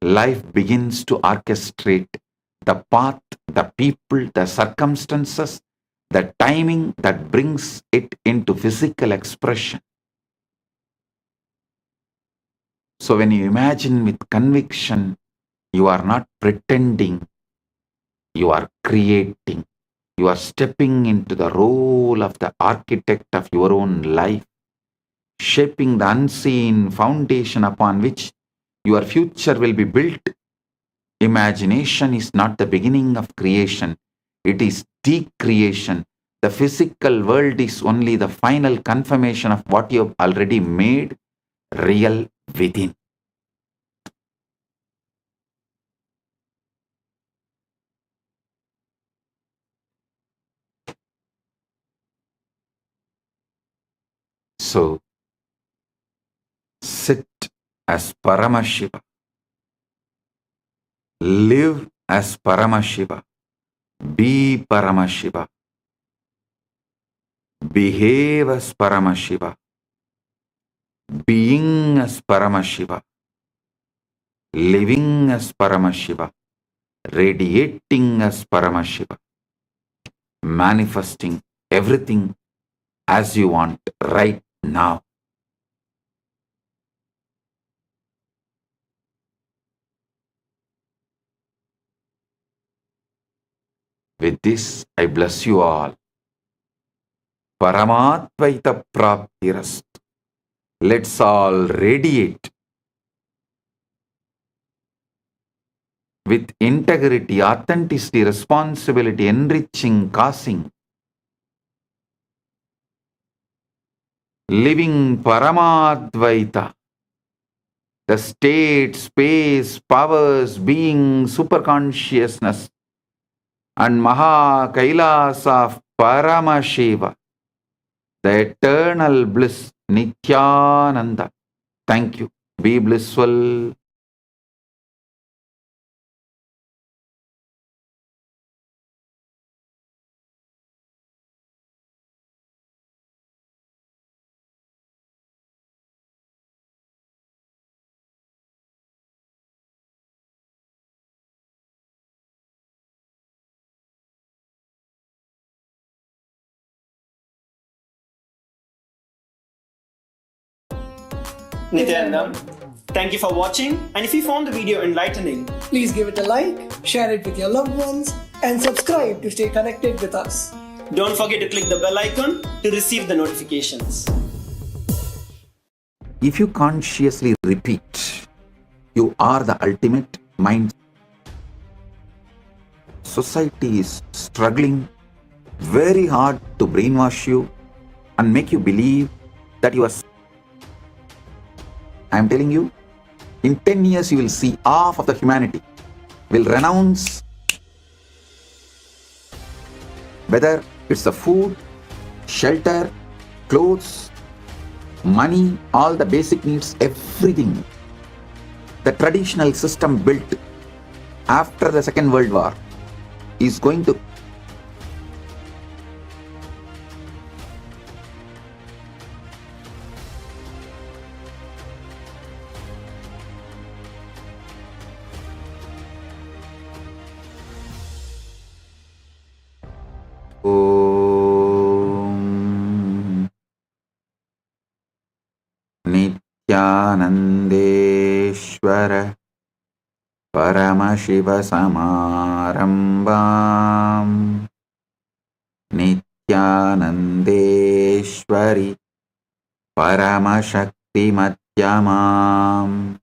life begins to orchestrate the path, the people, the circumstances, the timing that brings it into physical expression. So when you imagine with conviction, you are not pretending, you are creating. You are stepping into the role of the architect of your own life, shaping the unseen foundation upon which your future will be built. Imagination is not the beginning of creation, it is the creation. The physical world is only the final confirmation of what you have already made real within. So, sit as Paramashiva, live as Paramashiva, be Paramashiva, behave as Paramashiva, being as Paramashiva, living as Paramashiva, radiating as Paramashiva, manifesting everything as you want right now. With this, I bless you all. Paramatvaita praptirast. Let's all radiate with integrity, authenticity, responsibility, enriching, causing, living Paramadvaita, the state, space, powers, being, superconsciousness, and Maha Kailas of Paramashiva, the eternal bliss, Nityananda. Thank you. Be blissful. Nityanandam, thank you for watching, and if you found the video enlightening, Please give it a like, share it with your loved ones, and subscribe to stay connected with us. don't forget to click the bell icon to receive the notifications. If you consciously repeat, you are the ultimate mind. Society is struggling very hard to brainwash you and make you believe that you are. I am telling you, in 10 years you will see half of the humanity will renounce, whether it's the food, shelter, clothes, money, all the basic needs, everything. The traditional system built after the Second World War is going to Om Nityanandeshwara Paramashiva Samarambam Nityanandeshwari Paramashakti Madhyamam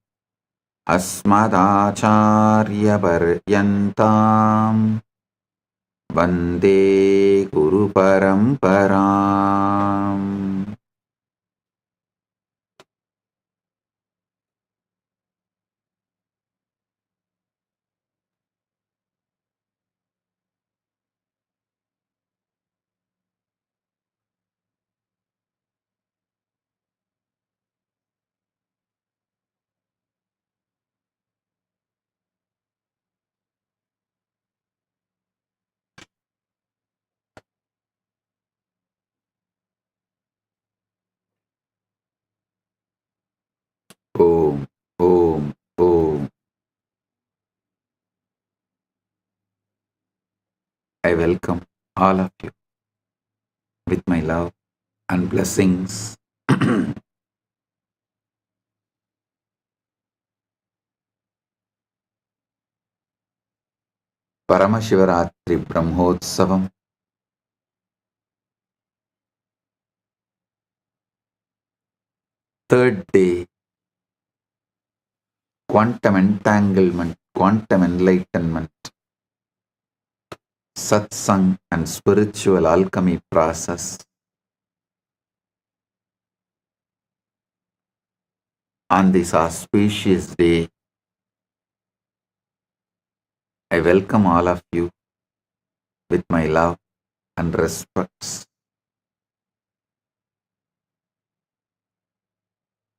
Asmadacharya Paryantam Vande Guru Paramparam. Om, Om, Om. I welcome all of you with my love and blessings. Paramashivaratri Brahmotsavam, third day, quantum entanglement, quantum enlightenment, satsang and spiritual alchemy process. On this auspicious day, I welcome all of you with my love and respects.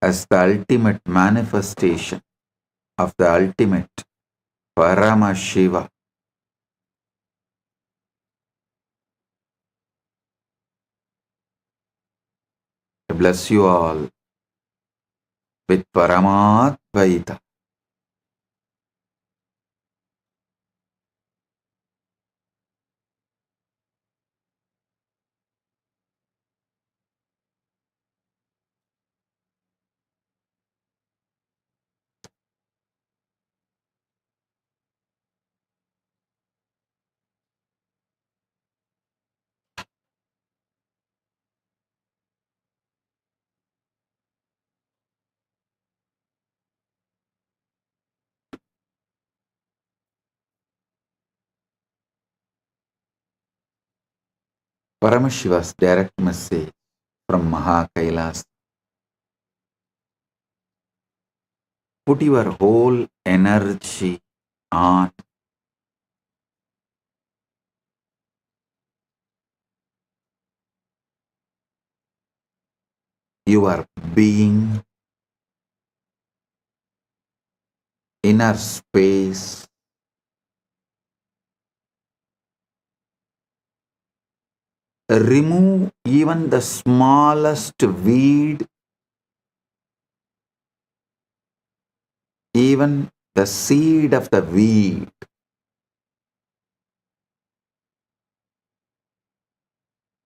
As the ultimate manifestation of the ultimate Paramashiva, I bless you all with Paramadvaita. Paramashiva's direct message from Mahakailas. Put your whole energy on your being, inner space, remove even the smallest weed, even the seed of the weed.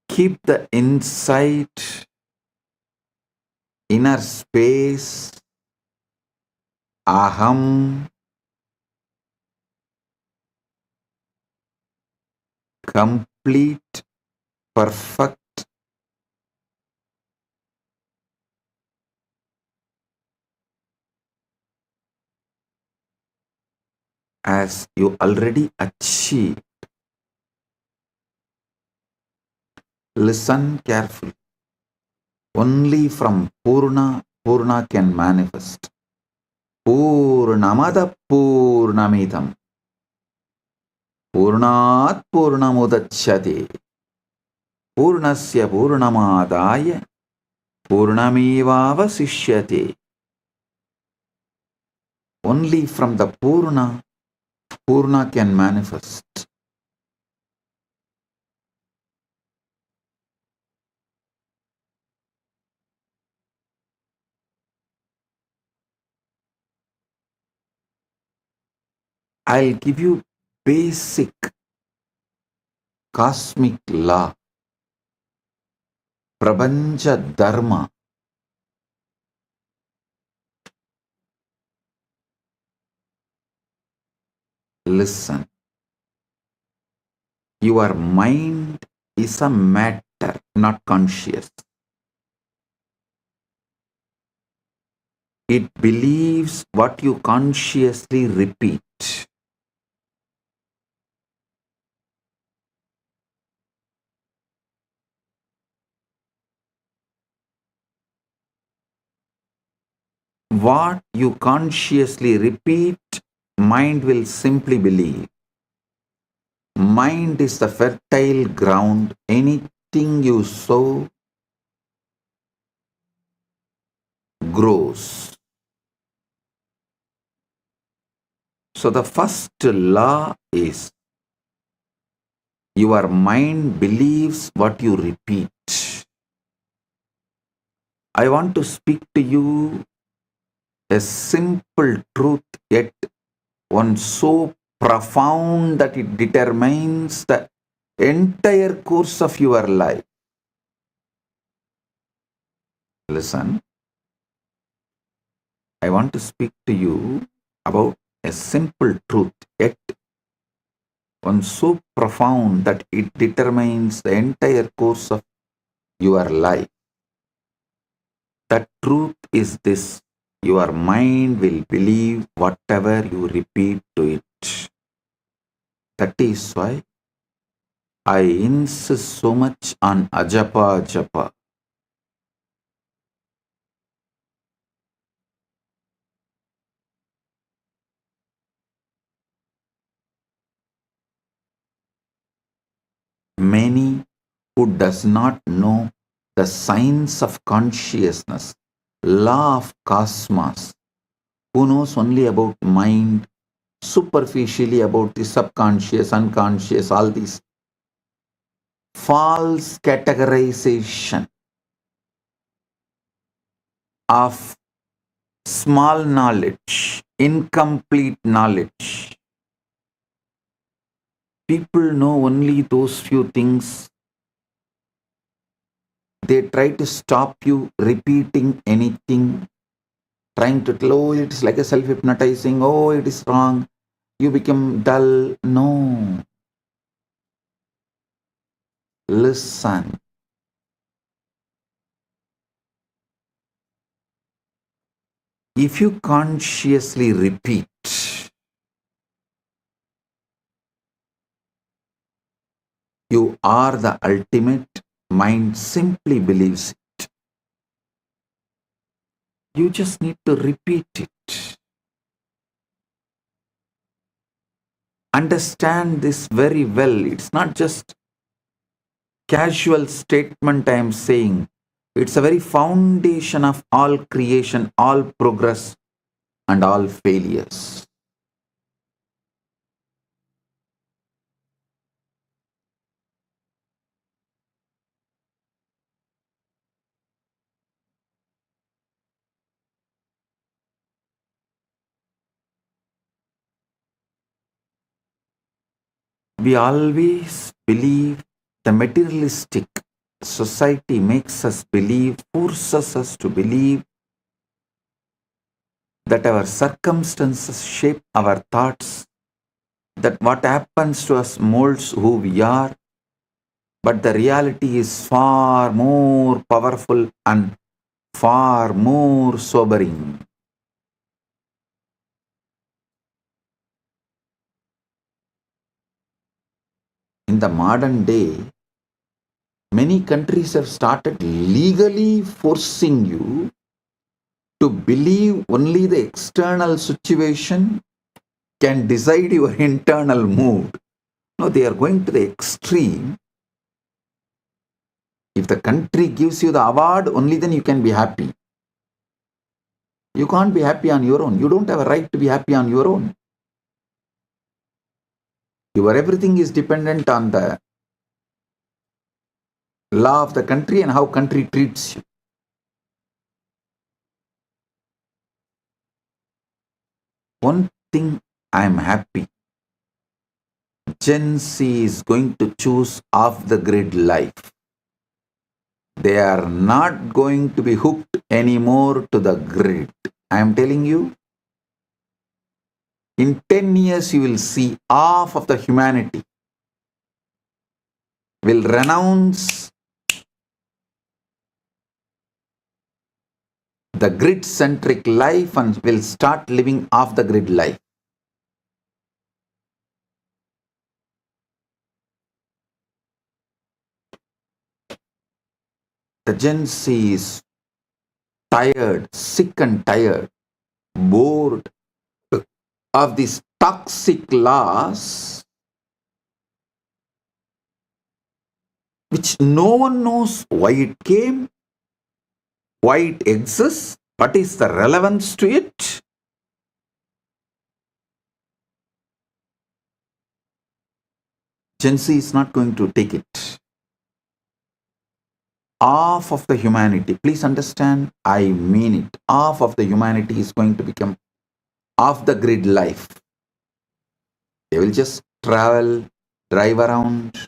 Keep the insight, inner space, aham, complete, perfect, as you already achieved. Listen carefully. Only from Purna, Purna can manifest. Purnamada Purnamidam. Purnat Purnamudachyate. Purnasya Purnamadaya. Purnamevavasishyate. Only from the Purna, Purna can manifest. I'll give you basic cosmic law, Prabanja Dharma. Listen. Your mind is a matter, not conscious. It believes what you consciously repeat. What you consciously repeat, mind will simply believe. Mind is the fertile ground. Anything you sow grows. So the first law is your mind believes what you repeat. I want to speak to you a simple truth, yet one so profound that it determines the entire course of your life. Listen, I want to speak to you about a simple truth, yet one so profound that it determines the entire course of your life. The truth is this: your mind will believe whatever you repeat to it. That is why I insist so much on ajapa japa. Many who does not know the science of consciousness, law of cosmos, who knows only about mind, superficially about the subconscious, unconscious, all these false categorization of small knowledge, incomplete knowledge. People know only those few things. They try to stop you repeating anything, trying to tell, oh, it's like a self-hypnotizing, oh, it is wrong, you become dull. No. Listen. If you consciously repeat, you are the ultimate, mind simply believes it. You just need to repeat it. Understand this very well. It's not just casual statement I am saying. It's a very foundation of all creation, all progress, and all failures. We always believe the materialistic society makes us believe, forces us to believe that our circumstances shape our thoughts, that what happens to us molds who we are, but the reality is far more powerful and far more sobering. in the modern day, many countries have started legally forcing you to believe only the external situation can decide your internal mood. No, they are going to the extreme. If the country gives you the award, only then you can be happy. You can't be happy on your own. You don't have a right to be happy on your own. Your everything is dependent on the law of the country and how country treats you. One thing I am happy. Gen Z is going to choose off the grid life. They are not going to be hooked anymore to the grid. I am telling you, in 10 years you will see half of the humanity will renounce the grid-centric life and will start living off the grid life. The Gen Z is tired, sick and tired, bored of these toxic laws which no one knows why it came, why it exists, what is the relevance to it. Gen Z is not going to take it. Half of the humanity, please understand, I mean it, half of the humanity is going to become off the grid life. They will just travel, drive around,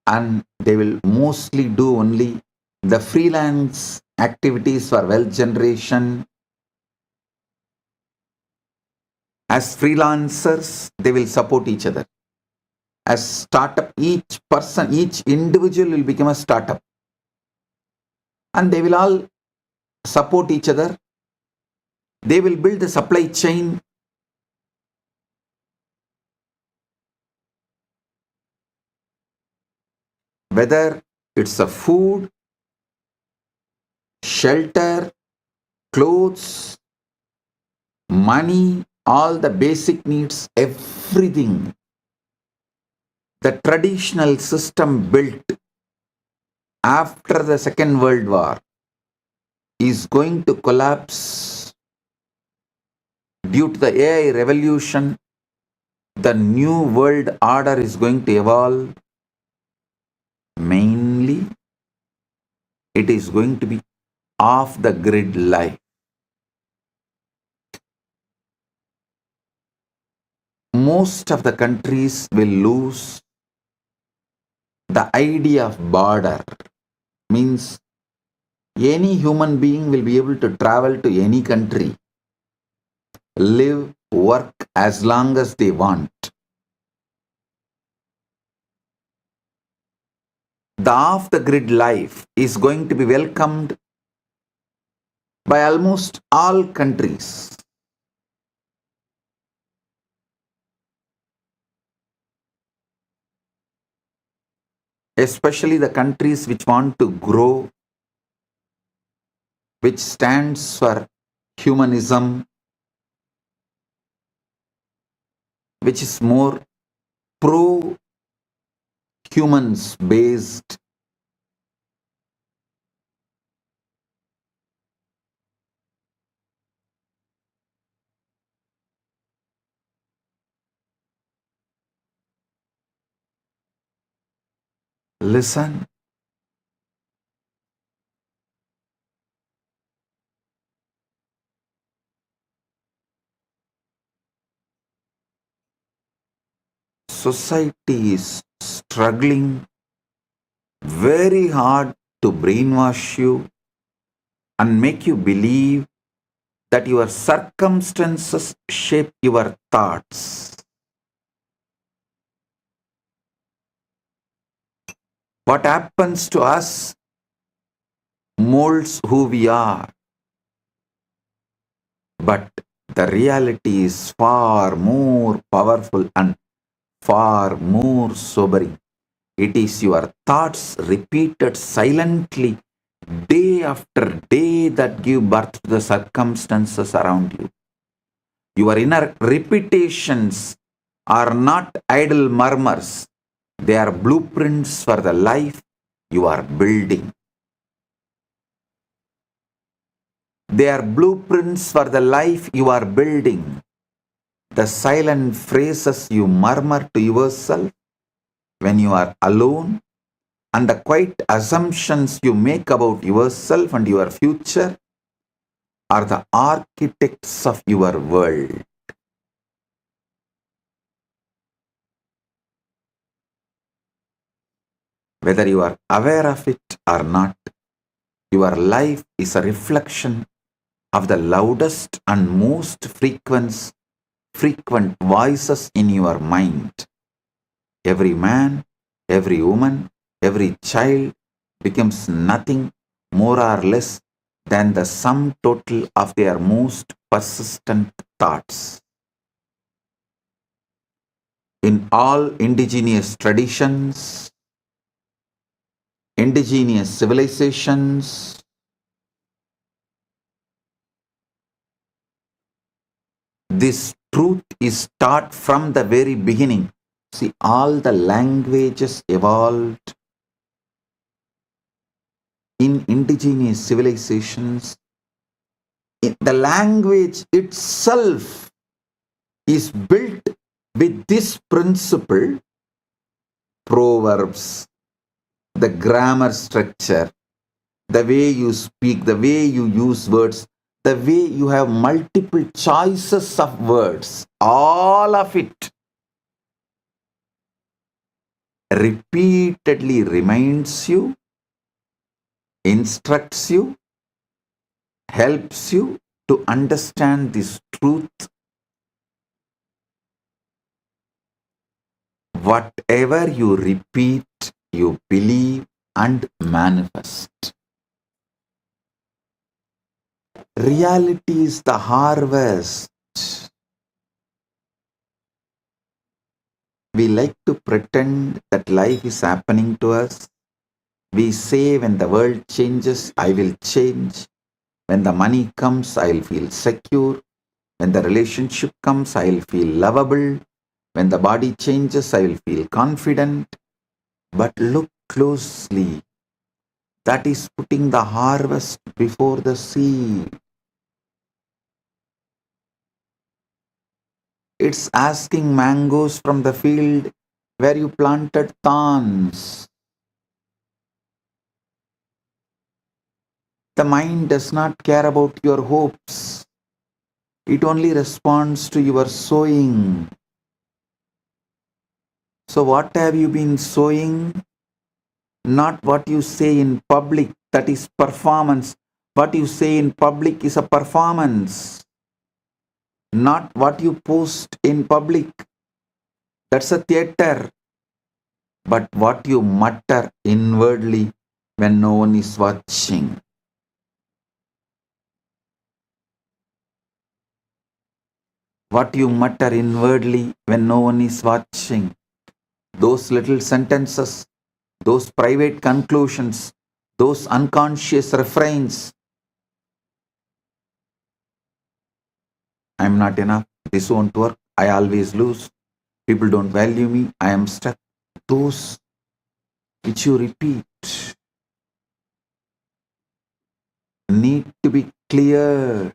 and they will mostly do only the freelance activities for wealth generation. As freelancers, they will support each other. As startup, each person, each individual will become a startup. And they will all support each other. They will build the supply chain. Whether it's a food, shelter, clothes, money, all the basic needs, everything. The traditional system built after the Second World War is going to collapse due to the AI revolution. The new world order is going to evolve. Mainly, it is going to be off the grid life. Most of the countries will lose the idea of border. Means any human being will be able to travel to any country, live, work as long as they want. The off-the-grid life is going to be welcomed by almost all countries. Especially the countries which want to grow, which stands for humanism, which is more pro-humans based. Listen. Society is struggling very hard to brainwash you and make you believe that your circumstances shape your thoughts. What happens to us molds who we are. But the reality is far more powerful and far more sobering. It is your thoughts repeated silently day after day that give birth to the circumstances around you. Your inner repetitions are not idle murmurs, they are blueprints for the life you are building. They are blueprints for the life you are building. The silent phrases you murmur to yourself when you are alone and the quiet assumptions you make about yourself and your future are the architects of your world. Whether you are aware of it or not, your life is a reflection of the loudest and most frequent voices in your mind. Every man, every woman, every child becomes nothing more or less than the sum total of their most persistent thoughts. In all indigenous traditions, indigenous civilizations, this truth is taught from the very beginning. See, all the languages evolved in indigenous civilizations. The language itself is built with this principle, proverbs, the grammar structure, the way you speak, the way you use words, the way you have multiple choices of words, all of it repeatedly reminds you, instructs you, helps you to understand this truth. Whatever you repeat, you believe and manifest. Reality is the harvest. We like to pretend that life is happening to us. We say, when the world changes, I will change. When the money comes, I'll feel secure. When the relationship comes, I'll feel lovable. When the body changes, I will feel confident. But look closely. That is putting the harvest before the seed. It's asking mangoes from the field where you planted thorns. The mind does not care about your hopes. It only responds to your sowing. So what have you been sowing? Not what you say in public, that is performance. What you say in public is a performance. Not what you post in public, that's a theater. But what you mutter inwardly when no one is watching. What you mutter inwardly when no one is watching. Those little sentences, those private conclusions, those unconscious refrains. I'm not enough. This won't work. I always lose. People don't value me. I am stuck. Those which you repeat need to be cleared.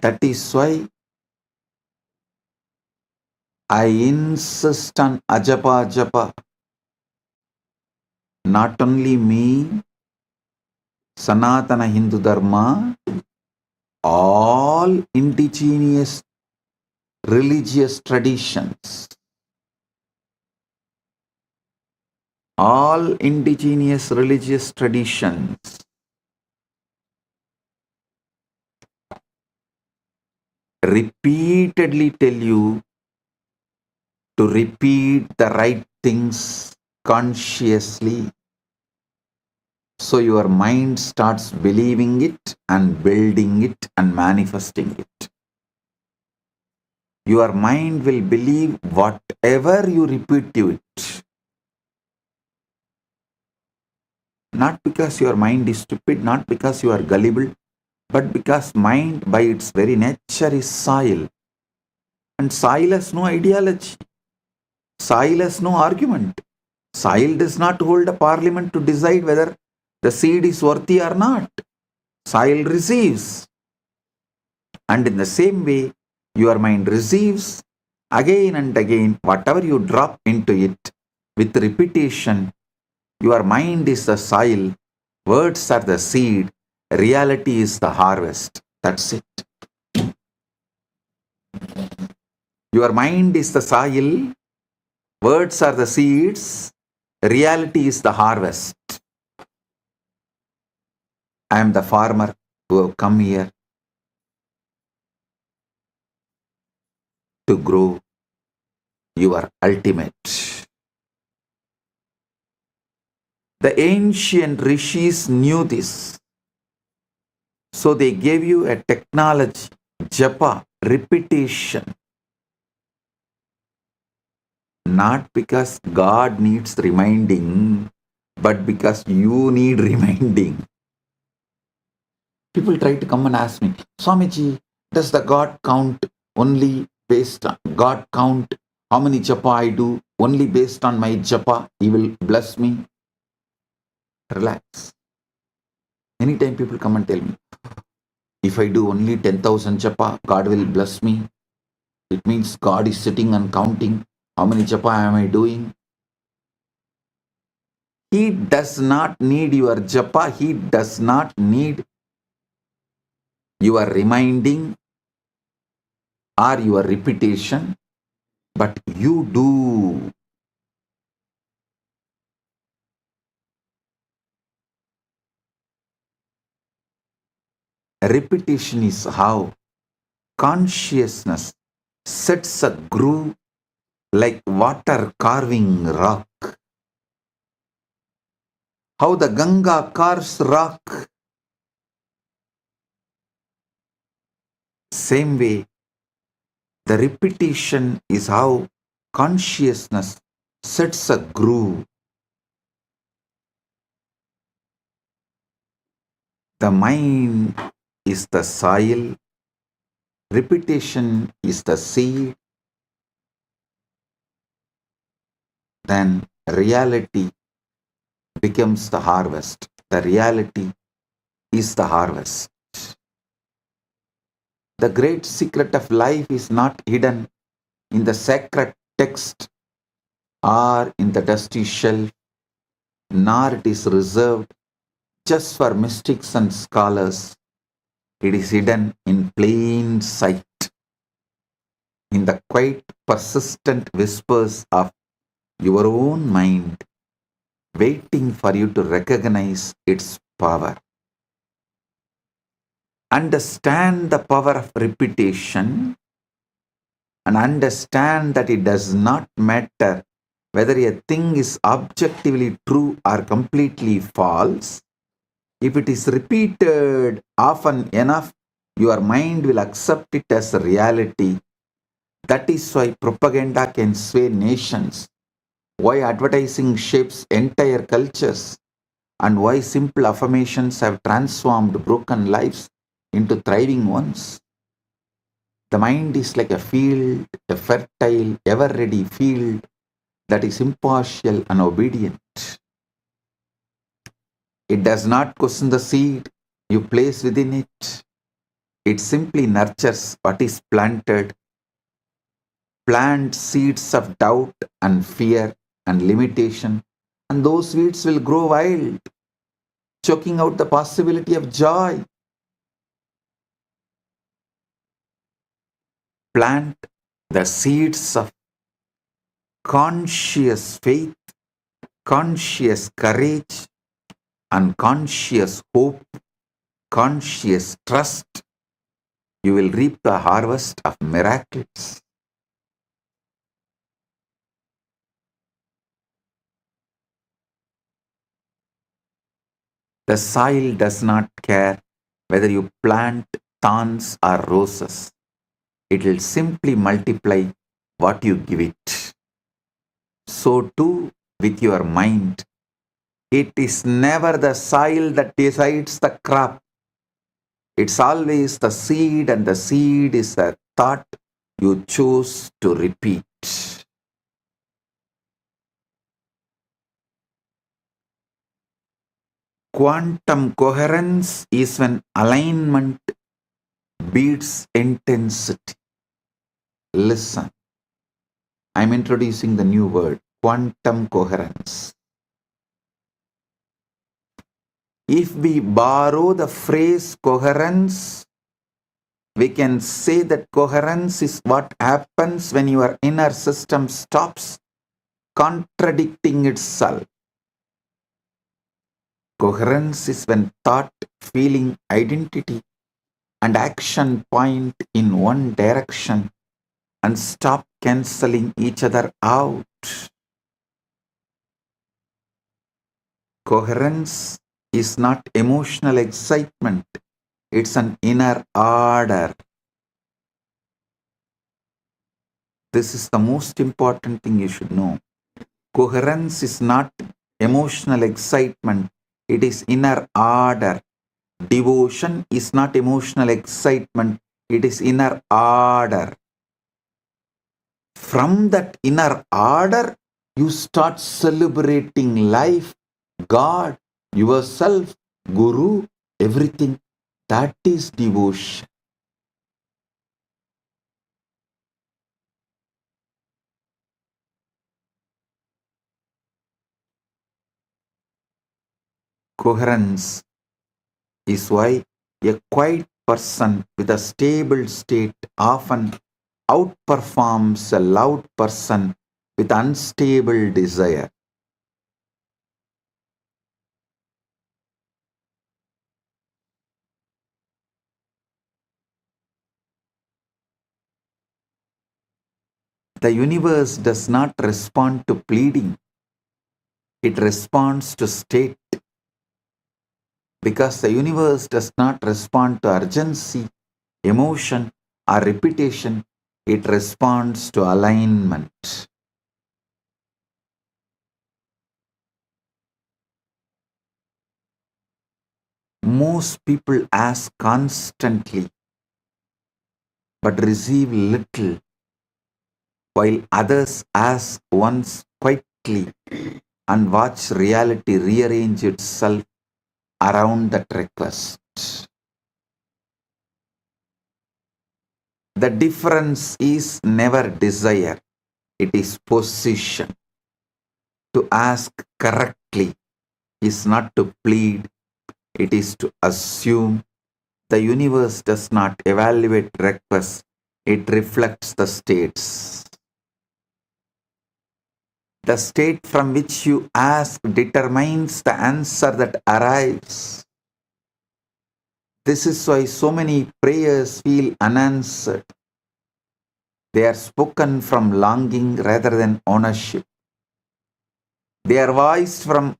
That is why I insist on ajapa japa. Not only me, Sanatana Hindu Dharma, all indigenous religious traditions, all indigenous religious traditions repeatedly tell you to repeat the right things consciously. So your mind starts believing it and building it and manifesting it. your mind will believe whatever you repeat to it. Not because your mind is stupid, not because you are gullible, but because mind by its very nature is soil. And soil has no ideology. Soil has no argument. Soil does not hold a parliament to decide whether the seed is worthy or not. Soil receives. And in the same way, your mind receives again and again whatever you drop into it with repetition. Your mind is the soil, words are the seed, reality is the harvest. That's it. Your mind is the soil, words are the seeds, reality is the harvest. I am the farmer who have come here to grow your ultimate. The ancient rishis knew this. So they gave you a technology, japa, repetition. Not because God needs reminding, but because you need reminding. People try to come and ask me, Swamiji, does the God count only based on God count how many japa I do? Only based on my japa, He will bless me. Relax. Anytime people come and tell me, if I do only 10,000 japa, God will bless me. It means God is sitting and counting how many japa am I doing. He does not need your japa. He does not need your reminding or your repetition, but you do. Repetition is how consciousness sets a groove like water carving rock. How the Ganga carves rock. Same way, the repetition is how consciousness sets a groove. The mind is the soil, repetition is the seed, then reality becomes the harvest. The reality is the harvest. The great secret of life is not hidden in the sacred text or in the dusty shelf, nor it is reserved just for mystics and scholars. It is hidden in plain sight, in the quiet, persistent whispers of your own mind, waiting for you to recognize its power. Understand the power of repetition and understand that it does not matter whether a thing is objectively true or completely false. If it is repeated often enough, your mind will accept it as a reality. That is why propaganda can sway nations, why advertising shapes entire cultures, and why simple affirmations have transformed broken lives into thriving ones. The mind is like a field, a fertile, ever-ready field that is impartial and obedient. It does not question the seed you place within it. It simply nurtures what is planted. Plant seeds of doubt and fear and limitation, and those weeds will grow wild, choking out the possibility of joy. Plant the seeds of conscious faith, conscious courage, and conscious hope, conscious trust. You will reap the harvest of miracles. The soil does not care whether you plant thorns or roses. it will simply multiply what you give it. So too with your mind. It is never the soil that decides the crop. It's always the seed, and the seed is a thought you choose to repeat. Quantum coherence is when alignment beats intensity. Listen, I'm introducing the new word, quantum coherence. If we borrow the phrase coherence, we can say that coherence is what happens when your inner system stops contradicting itself. Coherence is when thought, feeling, identity, and action point in one direction and stop cancelling each other out. Coherence is not emotional excitement, it's an inner order. This is the most important thing you should know. Coherence is not emotional excitement, it is inner order. Devotion is not emotional excitement, it is inner order. From that inner order, you start celebrating life, God, yourself, Guru, everything. That is devotion. Coherence is why a quiet person with a stable state often outperforms a loud person with unstable desire. The universe does not respond to pleading, it responds to state. Because the universe does not respond to urgency, emotion, or repetition, it responds to alignment. Most people ask constantly but receive little, while others ask once quietly and watch reality rearrange itself around that request. The difference is never desire, it is position. To ask correctly is not to plead, it is to assume. The universe does not evaluate requests, it reflects the states. The state from which you ask determines the answer that arrives. This is why so many prayers feel unanswered. They are spoken from longing rather than ownership. They are voiced from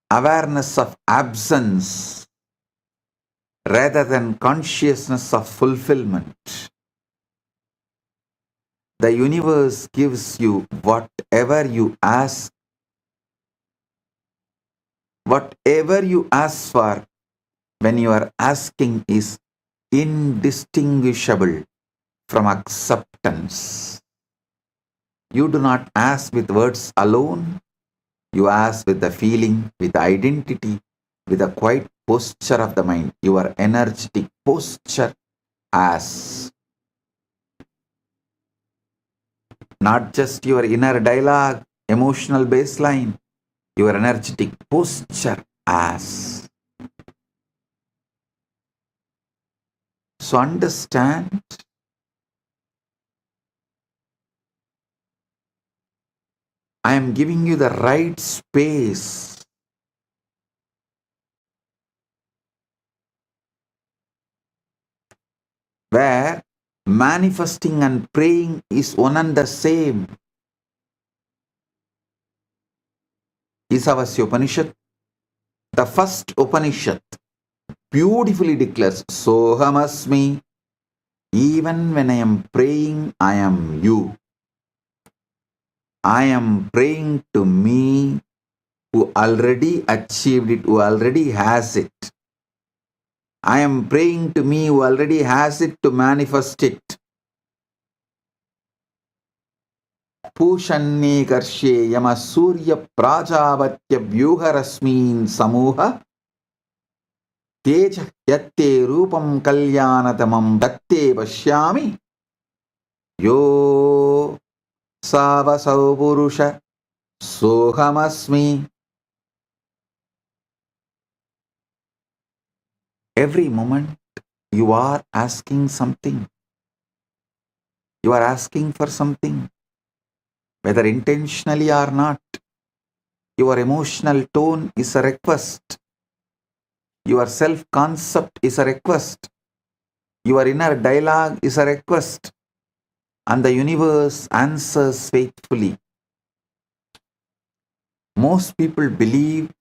awareness of absence rather than consciousness of fulfillment. The universe gives you whatever you ask. Whatever you ask for when you are asking is indistinguishable from acceptance. You do not ask with words alone. You ask with the feeling, with the identity, with the quiet posture of the mind. Your energetic posture as not just your inner dialogue, emotional baseline, your energetic posture as. So understand, I am giving you the right space. Where manifesting and praying is one and the same. Isavasya Upanishad, the first Upanishad, beautifully declares, Sohamasmi Even when I am praying, I am you. I am praying to me who already achieved it, who already has it. I am praying to me who already has it to manifest it. Pushanye karshe yama surya prajavatya vyuharasmin samuha teja yatte rupam kalyanatamam datte pashyami yo savasau purusha sohamasmi. Every moment you are asking something. You are asking for something, whether intentionally or not. Your emotional tone is a request. Your self-concept is a request. Your inner dialogue is a request. And the universe answers faithfully. Most people believe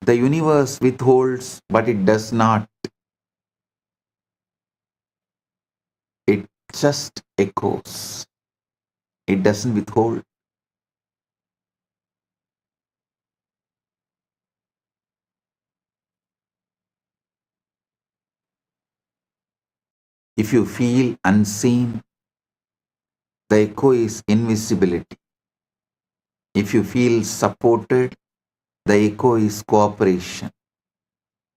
the universe withholds, but it does not. It just echoes. It doesn't withhold. If you feel unseen, the echo is invisibility. If you feel supported, the echo is cooperation.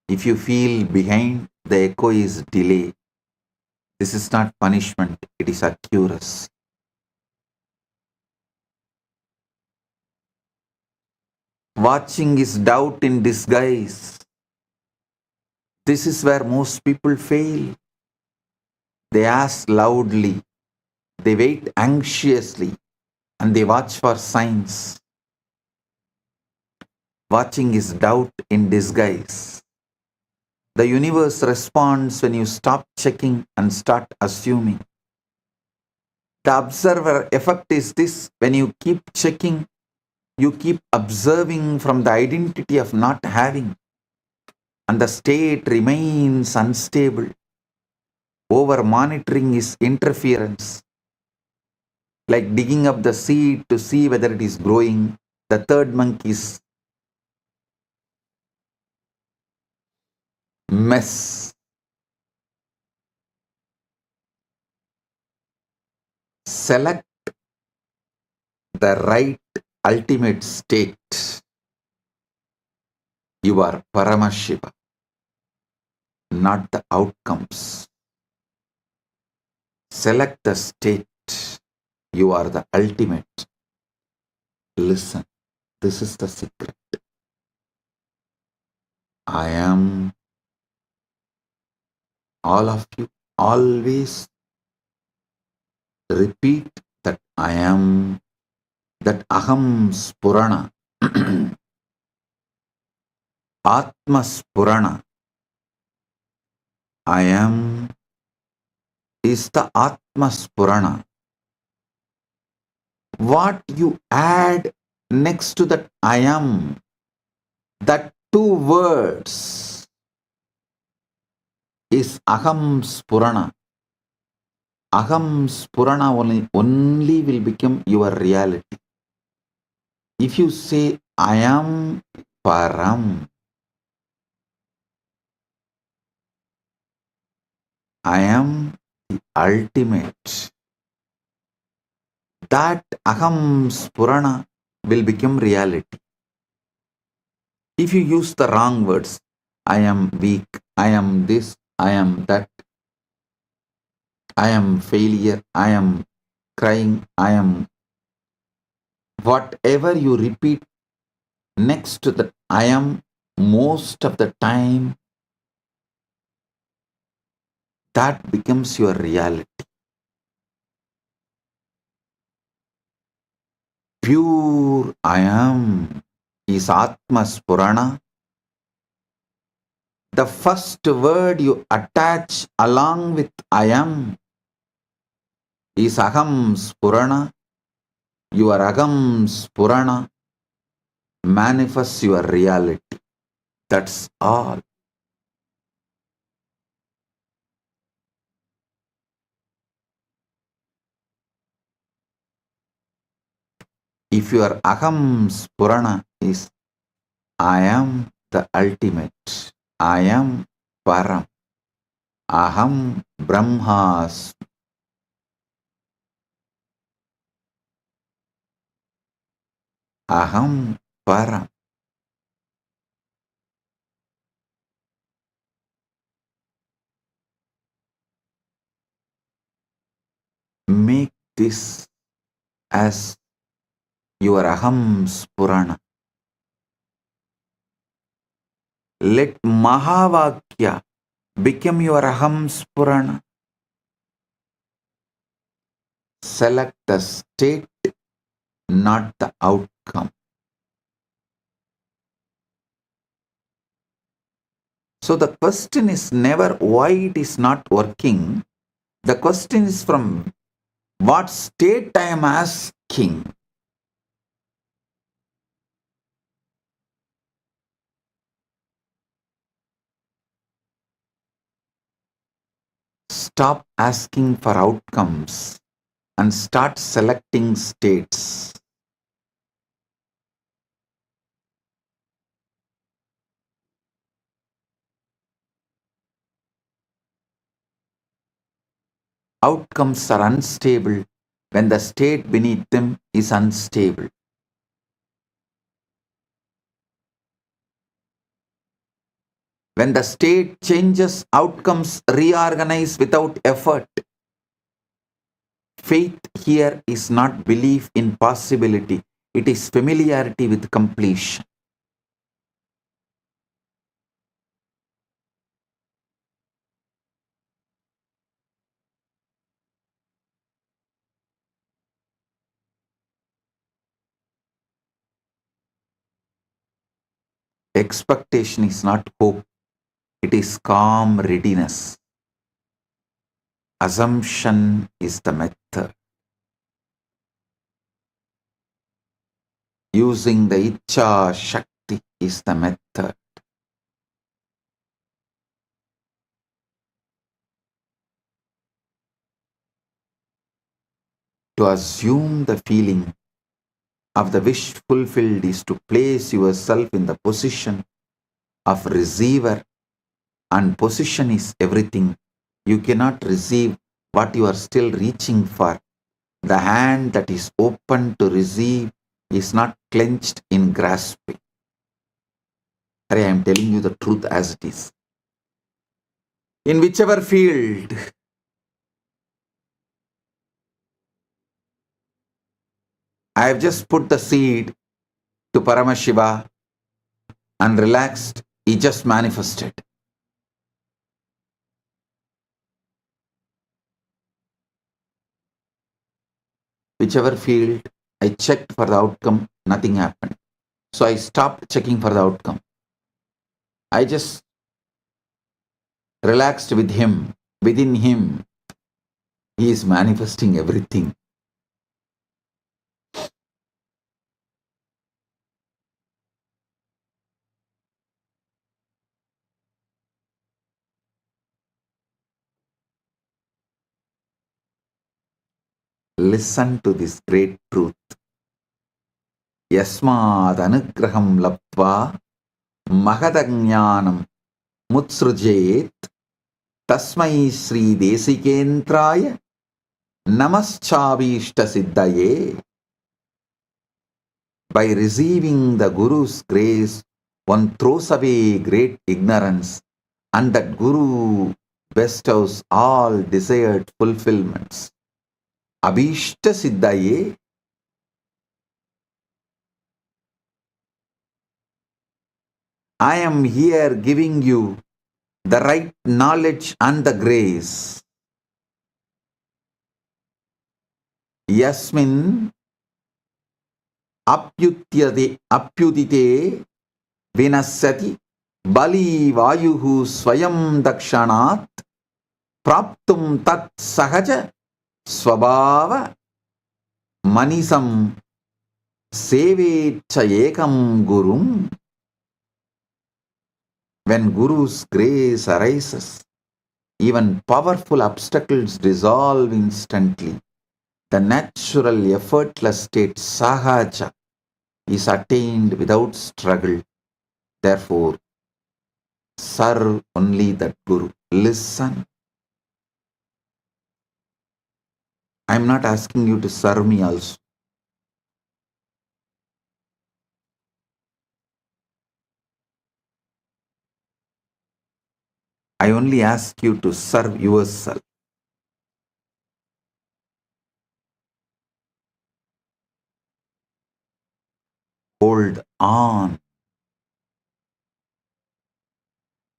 If you feel behind, the echo is delay. This is not punishment, it is accuracy. Watching is doubt in disguise. This is where most people fail. They ask loudly, they wait anxiously, and they watch for signs. Watching is doubt in disguise. The universe responds when you stop checking and start assuming. The observer effect is this: when you keep checking, you keep observing from the identity of not having, and the state remains unstable. Over monitoring is interference, like digging up the seed to see whether it is growing. The third monkey's mess. Select the right ultimate state. You are Paramashiva, not the outcomes. Select the state. You are the ultimate. Listen, this is the secret. I am. All of you always repeat that I am, that Aham Spurana, Atma Spurana. I am is the Atma Spurana. What you add next to that I am, that two words is Aham Spurana. Aham Spurana only will become your reality. If you say I am Param, I am the ultimate, that Aham Spurana will become reality. If you use the wrong words, I am weak, I am this, I am that, I am failure, I am crying, I am, whatever you repeat next to that I am, most of the time, that becomes your reality. Pure I am is Atma Spurana. The first word you attach along with I am is Aham Spurana. Your Aham Spurana manifests your reality. That's all. If your aham spurana is I am the ultimate, I am param, aham brahmas, aham param. Make this as your aham spurana. Let Mahavakya become your aham spurana. Select the state, not the outcome. So the question is never why it is not working. The question is from what state I am asking. Stop asking for outcomes and start selecting states. Outcomes are unstable when the state beneath them is unstable. When the state changes, outcomes reorganize without effort. Faith here is not belief in possibility, it is familiarity with completion. Expectation is not hope, it is calm readiness. Assumption is the method. Using the Icha Shakti is the method. To assume the feeling of the wish fulfilled is to place yourself in the position of receiver, and position is everything. You cannot receive what you are still reaching for. The hand that is open to receive is not clenched in grasping. I am telling you the truth as it is. In whichever field, I have just put the seed to Paramashiva and relaxed, he just manifested. Whichever field, I checked for the outcome, nothing happened. So I stopped checking for the outcome. I just relaxed with him. Within him, he is manifesting everything. Listen to this great truth. Yasmad anugraham labdva mahadajnanam mutsrujet tasmai Sri Desikentraya namaschavishta siddhaye. By receiving the Guru's grace, one throws away great ignorance, and that Guru bestows all desired fulfillments. Abhishta siddhaye. I am here giving you the right knowledge and the grace. Yasmin apyudite vinasati bali vayuhu swayam dakshanat praptum tat sahaja swabhava manisam sevecha ekam gurum. When Guru's grace arises, even powerful obstacles dissolve instantly. The natural, effortless state, sahaja, is attained without struggle. Therefore, serve only that Guru. Listen. I am not asking you to serve me also. I only ask you to serve yourself. Hold on.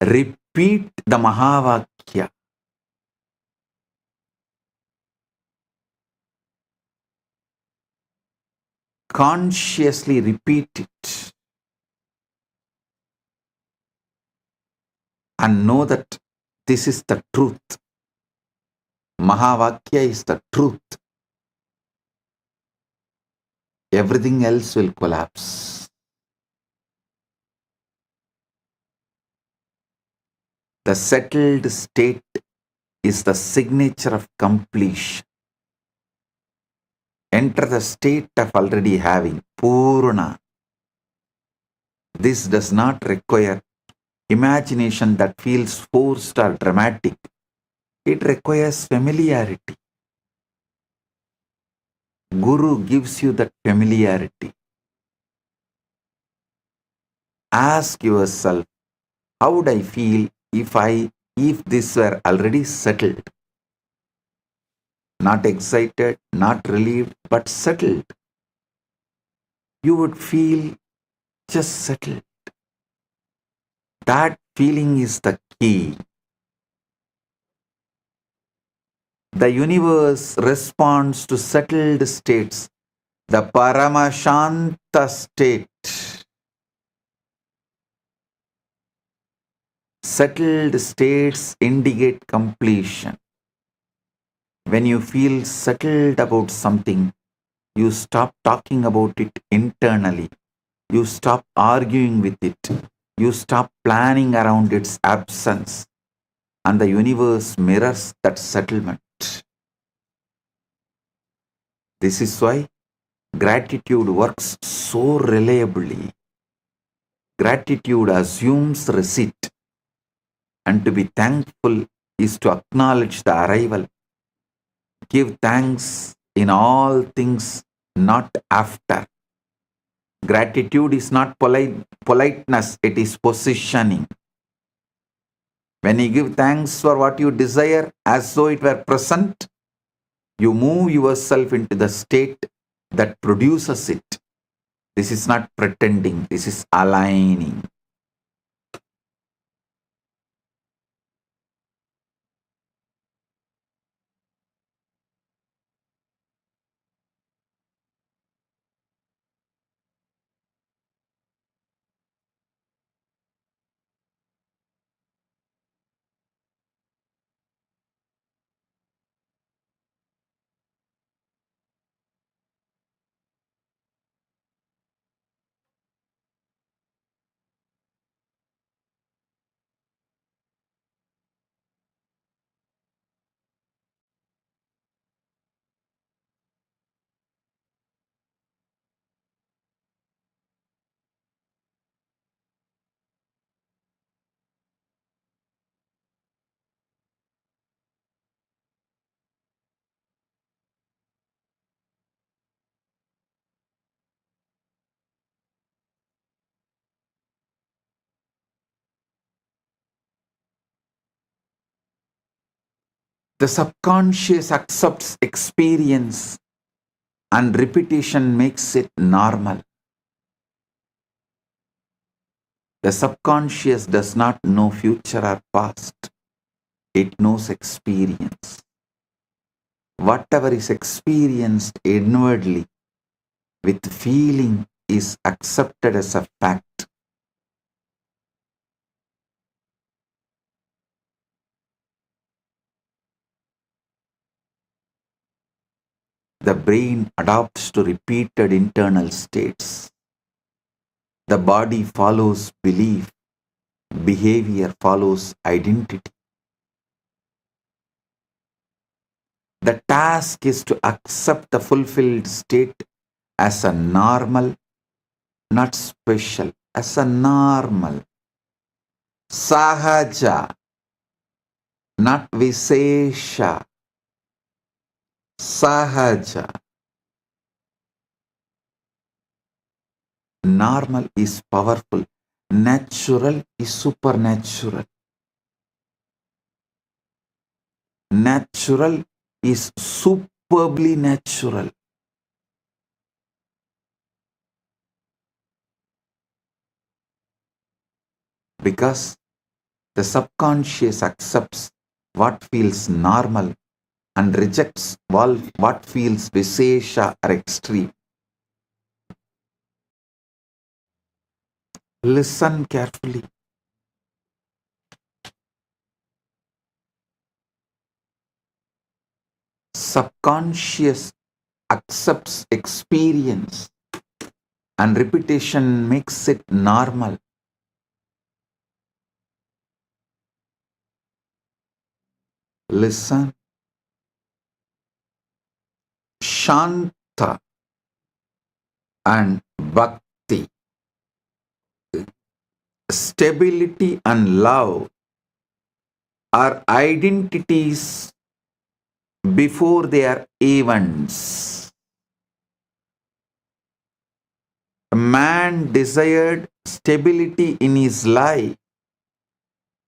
Repeat the Mahavakya. Consciously repeat it. And know that this is the truth. Mahavakya is the truth. Everything else will collapse. The settled state is the signature of completion. Enter the state of already having, Purna. This does not require imagination that feels forced or dramatic. It requires familiarity. Guru gives you that familiarity. Ask yourself, how would I feel if this were already settled? Not excited, not relieved, but settled. You would feel just settled. That feeling is the key. The universe responds to settled states, the Paramashanta state. Settled states indicate completion. When you feel settled about something, you stop talking about it internally. You stop arguing with it. You stop planning around its absence. And the universe mirrors that settlement. This is why gratitude works so reliably. Gratitude assumes receipt. And to be thankful is to acknowledge the arrival. Give thanks in all things, not after. Gratitude is not politeness, it is positioning. When you give thanks for what you desire as though it were present, you move yourself into the state that produces it. This is not pretending, this is aligning. The subconscious accepts experience and repetition makes it normal. The subconscious does not know future or past. It knows experience. Whatever is experienced inwardly with feeling is accepted as a fact. The brain adapts to repeated internal states. The body follows belief. Behavior follows identity. The task is to accept the fulfilled state as a normal, not special, as a normal. Sahaja, not Visesha. Sahaja. Normal is powerful. Natural is supernatural. Natural is superbly natural. Because the subconscious accepts what feels normal and rejects what feels Visesha or extreme. Listen carefully. Subconscious accepts experience and repetition makes it normal. Listen. Shanta and Bhakti. Stability and love are identities before they are events. A man desired stability in his life,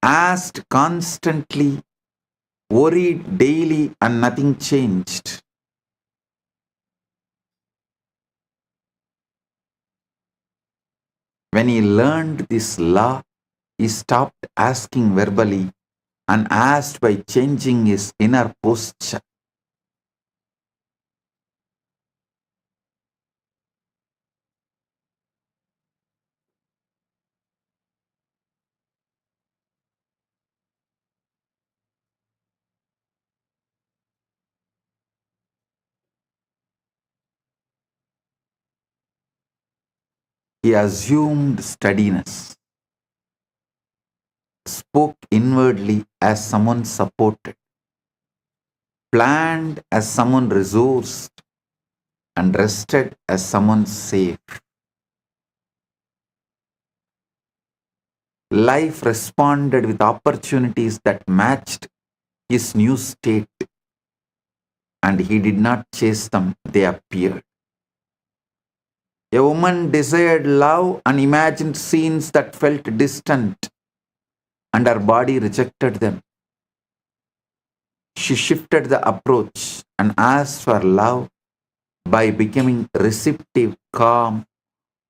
asked constantly, worried daily, and nothing changed. When he learned this law, he stopped asking verbally and asked by changing his inner posture. He assumed steadiness, spoke inwardly as someone supported, planned as someone resourced, and rested as someone safe. Life responded with opportunities that matched his new state, and he did not chase them, they appeared. A woman desired love and imagined scenes that felt distant, and her body rejected them. She shifted the approach and asked for love by becoming receptive, calm,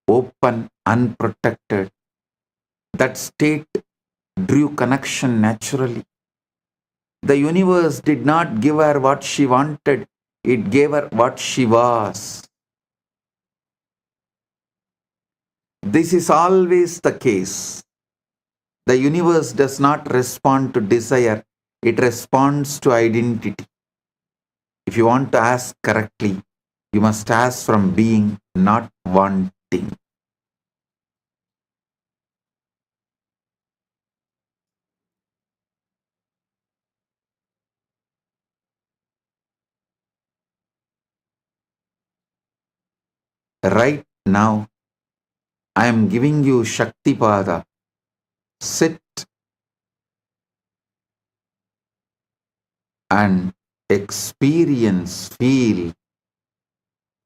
open, unprotected. That state drew connection naturally. The universe did not give her what she wanted, it gave her what she was. This is always the case. The universe does not respond to desire, it responds to identity. If you want to ask correctly, you must ask from being, not wanting. Right now, I am giving you Shaktipada. Sit and experience, feel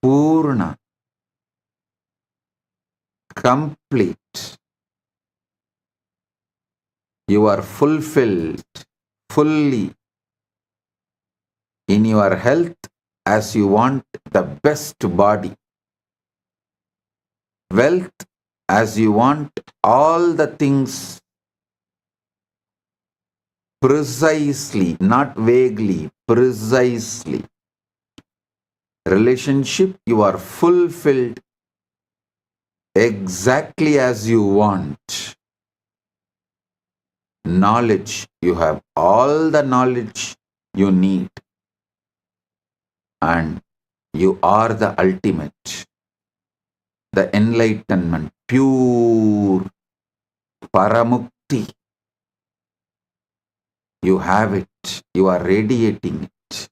Purna, complete. You are fulfilled fully in your health as you want the best body, wealth as you want all the things precisely, not vaguely, precisely. Relationship, you are fulfilled exactly as you want. Knowledge, you have all the knowledge you need. And you are the ultimate, the enlightenment, pure paramukti. You have it, you are radiating it.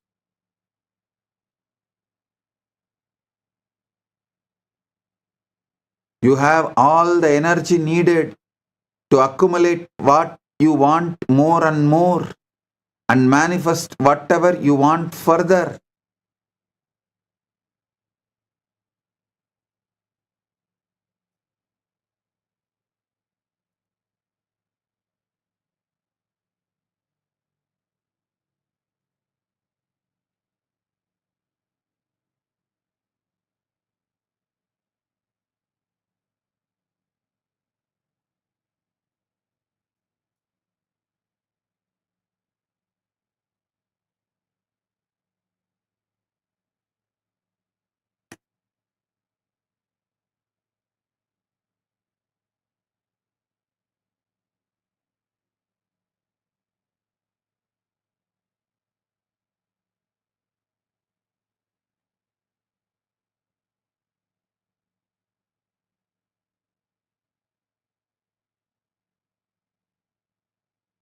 You have all the energy needed to accumulate what you want more and more and manifest whatever you want further.